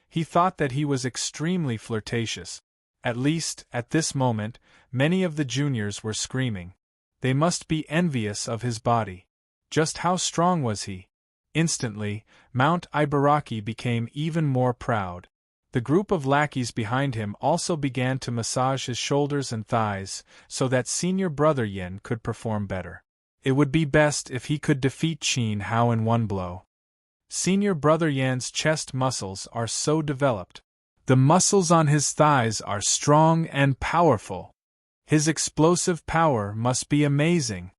He thought that he was extremely flirtatious. At least, at this moment, many of the juniors were screaming. They must be envious of his body. Just how strong was he? Instantly, Mount Ibaraki became even more proud. The group of lackeys behind him also began to massage his shoulders and thighs, so that senior brother Yin could perform better. It would be best if he could defeat Qin Hao in one blow. Senior brother Yan's chest muscles are so developed. The muscles on his thighs are strong and powerful. His explosive power must be amazing.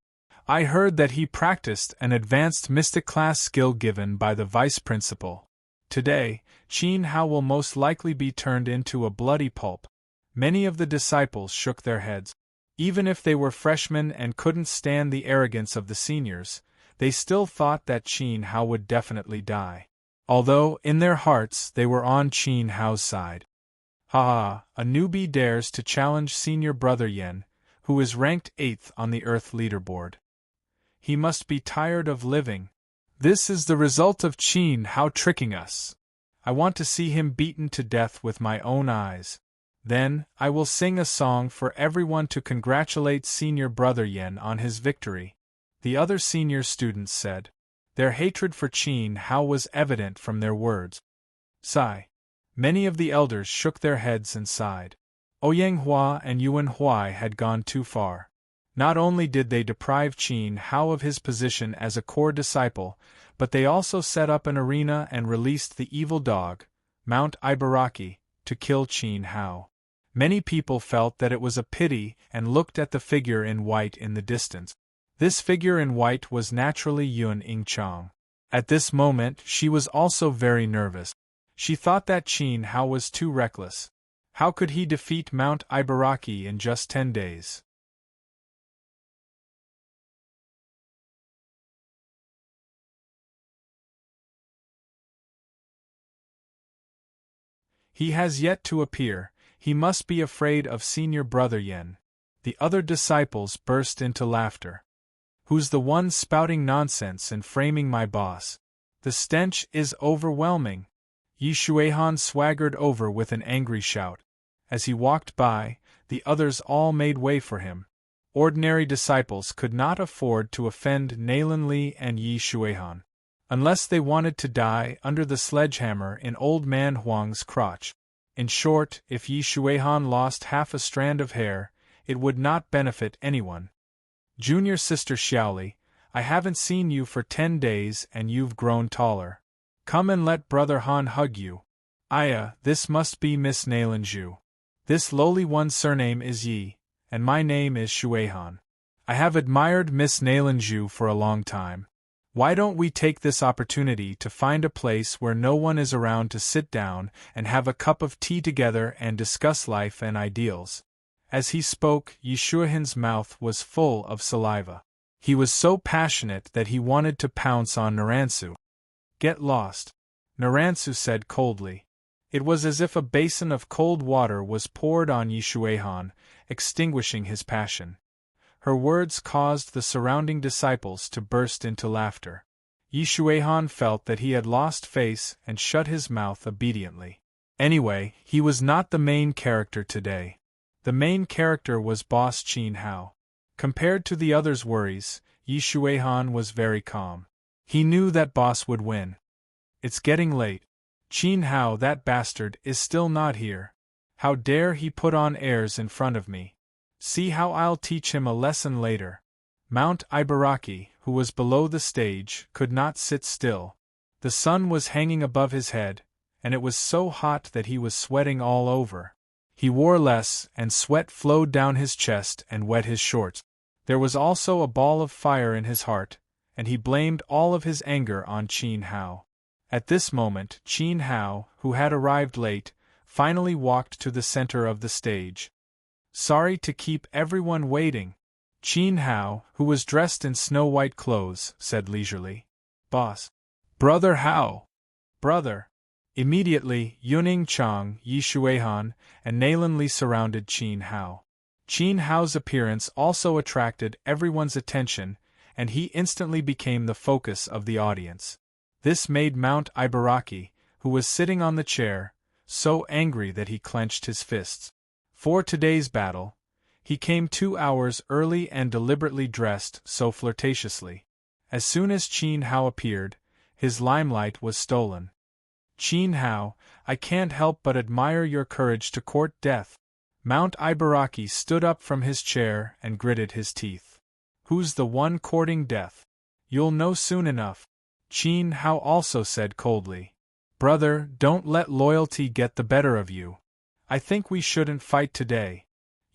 I heard that he practiced an advanced mystic class skill given by the vice principal. Today, Qin Hao will most likely be turned into a bloody pulp. Many of the disciples shook their heads. Even if they were freshmen and couldn't stand the arrogance of the seniors, they still thought that Qin Hao would definitely die. Although, in their hearts, they were on Qin Hao's side. Ha! A newbie dares to challenge senior brother Yen, who is ranked 8th on the Earth leaderboard. He must be tired of living. This is the result of Qin Hao tricking us. I want to see him beaten to death with my own eyes. Then, I will sing a song for everyone to congratulate Senior Brother Yen on his victory. The other senior students said. Their hatred for Qin Hao was evident from their words. Sigh. Many of the elders shook their heads and sighed. Ouyang Hua and Yuan Huai had gone too far. Not only did they deprive Qin Hao of his position as a core disciple, but they also set up an arena and released the evil dog, Mount Ibaraki, to kill Qin Hao. Many people felt that it was a pity and looked at the figure in white in the distance. This figure in white was naturally Yun Yingchang. At this moment she was also very nervous. She thought that Qin Hao was too reckless. How could he defeat Mount Ibaraki in just 10 days? He has yet to appear. He must be afraid of Senior Brother Yen. The other disciples burst into laughter. Who's the one spouting nonsense and framing my boss? The stench is overwhelming. Yi Shuihan swaggered over with an angry shout. As he walked by, the others all made way for him. Ordinary disciples could not afford to offend Nalan Li and Yi Shuihan, unless they wanted to die under the sledgehammer in Old Man Huang's crotch. In short, if Yi Shuihan lost half a strand of hair, it would not benefit anyone. Junior Sister Xiaoli, I haven't seen you for 10 days and you've grown taller. Come and let Brother Han hug you. Aya, this must be Miss Nalan Zhu. This lowly one's surname is Yi, and my name is Shuihan. I have admired Miss Nalan Zhu for a long time. Why don't we take this opportunity to find a place where no one is around to sit down and have a cup of tea together and discuss life and ideals? As he spoke, Yi Shuihan's mouth was full of saliva. He was so passionate that he wanted to pounce on Naransu. Get lost, Naransu said coldly. It was as if a basin of cold water was poured on Yi Shuihan, extinguishing his passion. Her words caused the surrounding disciples to burst into laughter. Yi Shuihan felt that he had lost face and shut his mouth obediently. Anyway, he was not the main character today. The main character was Boss Qin Hao. Compared to the others' worries, Yi Shuihan was very calm. He knew that Boss would win. It's getting late. Qin Hao, that bastard, is still not here. How dare he put on airs in front of me? See how I'll teach him a lesson later. Mount Ibaraki, who was below the stage, could not sit still. The sun was hanging above his head, and it was so hot that he was sweating all over. He wore less, and sweat flowed down his chest and wet his shorts. There was also a ball of fire in his heart, and he blamed all of his anger on Qin Hao. At this moment, Qin Hao, who had arrived late, finally walked to the center of the stage. Sorry to keep everyone waiting. Qin Hao, who was dressed in snow-white clothes, said leisurely. Boss. Brother Hao. Brother. Immediately, Yuning Chang, Yi Shuihan, and Nalan Li surrounded Qin Hao. Qin Hao's appearance also attracted everyone's attention, and he instantly became the focus of the audience. This made Mount Ibaraki, who was sitting on the chair, so angry that he clenched his fists. For today's battle, he came 2 hours early and deliberately dressed so flirtatiously. As soon as Qin Hao appeared, his limelight was stolen. Qin Hao, I can't help but admire your courage to court death. Mount Ibaraki stood up from his chair and gritted his teeth. Who's the one courting death? You'll know soon enough. Qin Hao also said coldly. Brother, don't let loyalty get the better of you. I think we shouldn't fight today.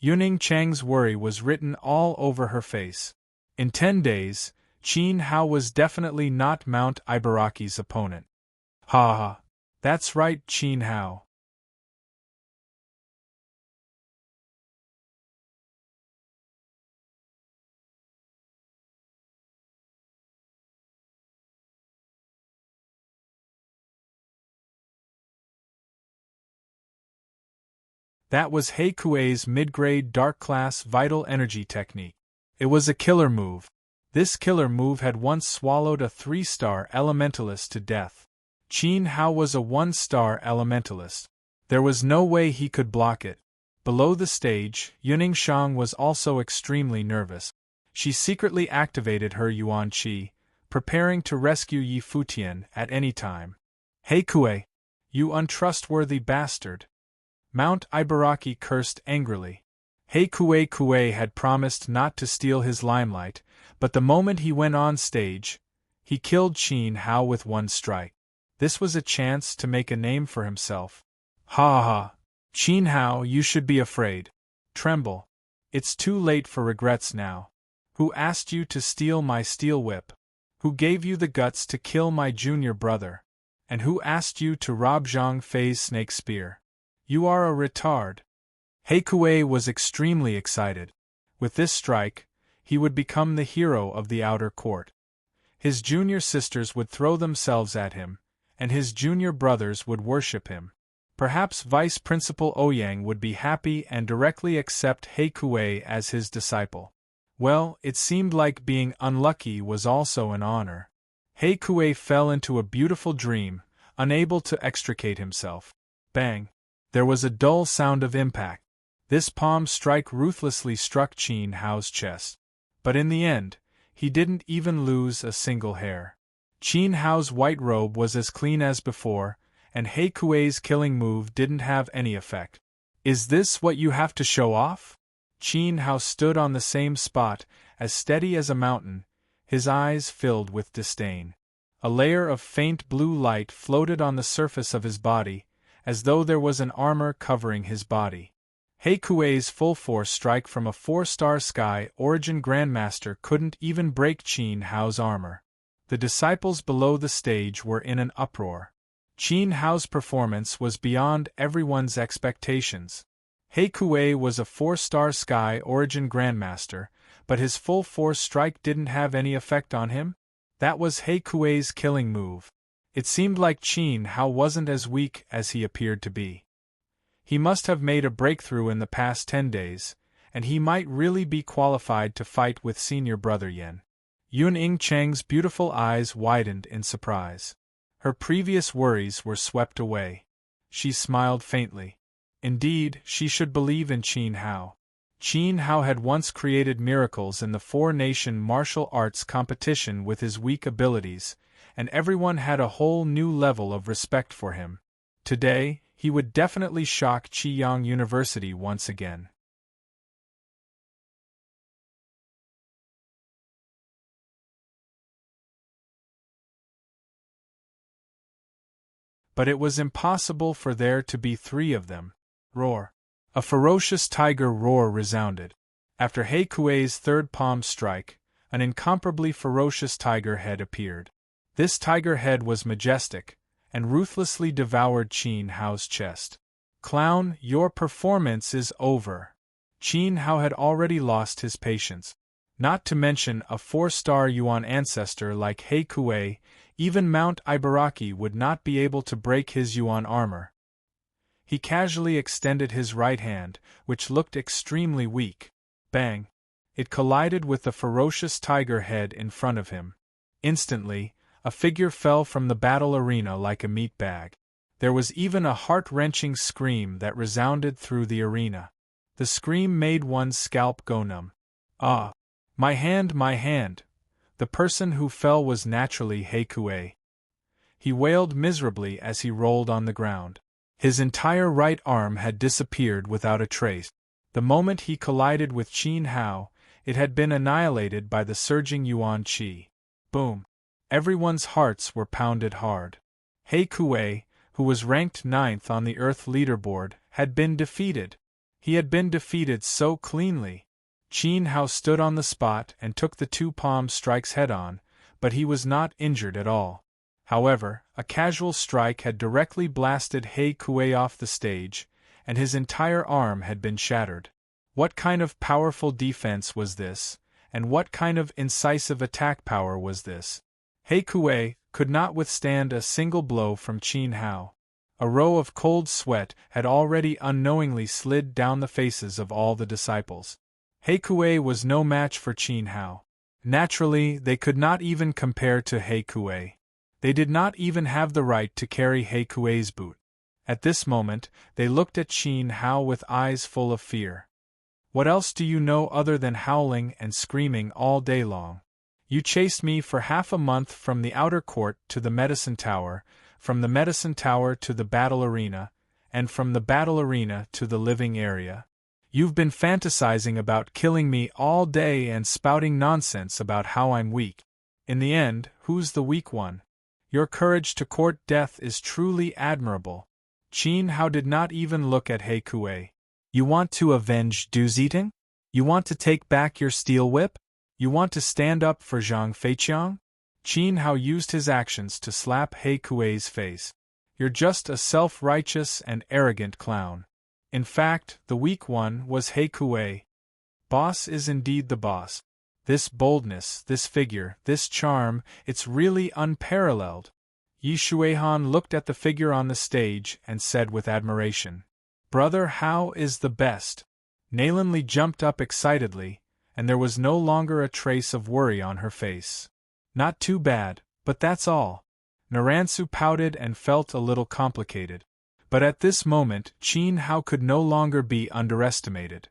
Yuning Chang's worry was written all over her face. In 10 days, Qin Hao was definitely not Mount Ibaraki's opponent. Ha ha. That's right, Qin Hao. That was He Kuei's mid-grade dark class vital energy technique. It was a killer move. This killer move had once swallowed a 3-star elementalist to death. Qin Hao was a 1-star elementalist. There was no way he could block it. Below the stage, Yuning Shang was also extremely nervous. She secretly activated her Yuan Qi, preparing to rescue Yi Futian at any time. "Hey Kue! You untrustworthy bastard!" Mount Ibaraki cursed angrily. Hey Kue had promised not to steal his limelight, but the moment he went on stage, he killed Qin Hao with one strike. This was a chance to make a name for himself. Ha ha! Qin Hao, you should be afraid. Tremble. It's too late for regrets now. Who asked you to steal my steel whip? Who gave you the guts to kill my junior brother? And who asked you to rob Zhang Fei's snake spear? You are a retard. Heikue was extremely excited. With this strike, he would become the hero of the outer court. His junior sisters would throw themselves at him, and his junior brothers would worship him. Perhaps Vice Principal Ouyang would be happy and directly accept Heikue as his disciple. Well, it seemed like being unlucky was also an honor. Heikue fell into a beautiful dream, unable to extricate himself. Bang! There was a dull sound of impact. This palm strike ruthlessly struck Qin Hao's chest. But in the end, he didn't even lose a single hair. Qin Hao's white robe was as clean as before, and Heikue's killing move didn't have any effect. Is this what you have to show off? Qin Hao stood on the same spot, as steady as a mountain, his eyes filled with disdain. A layer of faint blue light floated on the surface of his body, as though there was an armor covering his body. Heikue's full-force strike from a 4-star Sky Origin Grandmaster couldn't even break Qin Hao's armor. The disciples below the stage were in an uproar. Qin Hao's performance was beyond everyone's expectations. Heikue was a 4-star Sky Origin Grandmaster, but his full-force strike didn't have any effect on him? That was Heikue's killing move. It seemed like Qin Hao wasn't as weak as he appeared to be. He must have made a breakthrough in the past 10 days, and he might really be qualified to fight with senior brother Yen. Yun Ing Cheng's beautiful eyes widened in surprise. Her previous worries were swept away. She smiled faintly. Indeed, she should believe in Qin Hao. Qin Hao had once created miracles in the 4-nation martial arts competition with his weak abilities, and everyone had a whole new level of respect for him. Today, he would definitely shock Qiyang University once again. But it was impossible for there to be 3 of them. Roar! A ferocious tiger roar resounded. After Heikue's third palm strike, an incomparably ferocious tiger head appeared. This tiger head was majestic, and ruthlessly devoured Qin Hao's chest. Clown, your performance is over. Qin Hao had already lost his patience. Not to mention a 4-star Yuan ancestor like Heikue, even Mount Ibaraki would not be able to break his Yuan armor. He casually extended his right hand, which looked extremely weak. Bang! It collided with the ferocious tiger head in front of him. Instantly, a figure fell from the battle arena like a meat bag. There was even a heart-wrenching scream that resounded through the arena. The scream made one's scalp go numb. Ah! My hand, my hand! The person who fell was naturally Heikue. He wailed miserably as he rolled on the ground. His entire right arm had disappeared without a trace. The moment he collided with Qin Hao, it had been annihilated by the surging Yuan Qi. Boom! Everyone's hearts were pounded hard. Heikue, who was ranked 9th on the Earth leaderboard, had been defeated. He had been defeated so cleanly. Qin Hao stood on the spot and took the 2 palm strikes head-on, but he was not injured at all. However, a casual strike had directly blasted Heikue off the stage, and his entire arm had been shattered. What kind of powerful defense was this, and what kind of incisive attack power was this? Heikue could not withstand a single blow from Qin Hao. A row of cold sweat had already unknowingly slid down the faces of all the disciples. Heikue was no match for Qin Hao. Naturally, they could not even compare to He Kuei. They did not even have the right to carry He Kuei's boot. At this moment, they looked at Qin Hao with eyes full of fear. What else do you know other than howling and screaming all day long? You chased me for half a month from the outer court to the medicine tower, from the medicine tower to the battle arena, and from the battle arena to the living area. You've been fantasizing about killing me all day and spouting nonsense about how I'm weak. In the end, who's the weak one? Your courage to court death is truly admirable. Qin Hao did not even look at He Kuei. You want to avenge Duziting? You want to take back your steel whip? You want to stand up for Zhang Feiqiang? Qin Hao used his actions to slap He Kuei's face. You're just a self-righteous and arrogant clown. In fact, the weak one was He Kuei. Boss is indeed the boss. This boldness, this figure, this charm, it's really unparalleled. Yi Shuihan looked at the figure on the stage and said with admiration, Brother Hao is the best. Nalan Li jumped up excitedly, and there was no longer a trace of worry on her face. Not too bad, but that's all. Naransu pouted and felt a little complicated. But at this moment, Qin Hao could no longer be underestimated.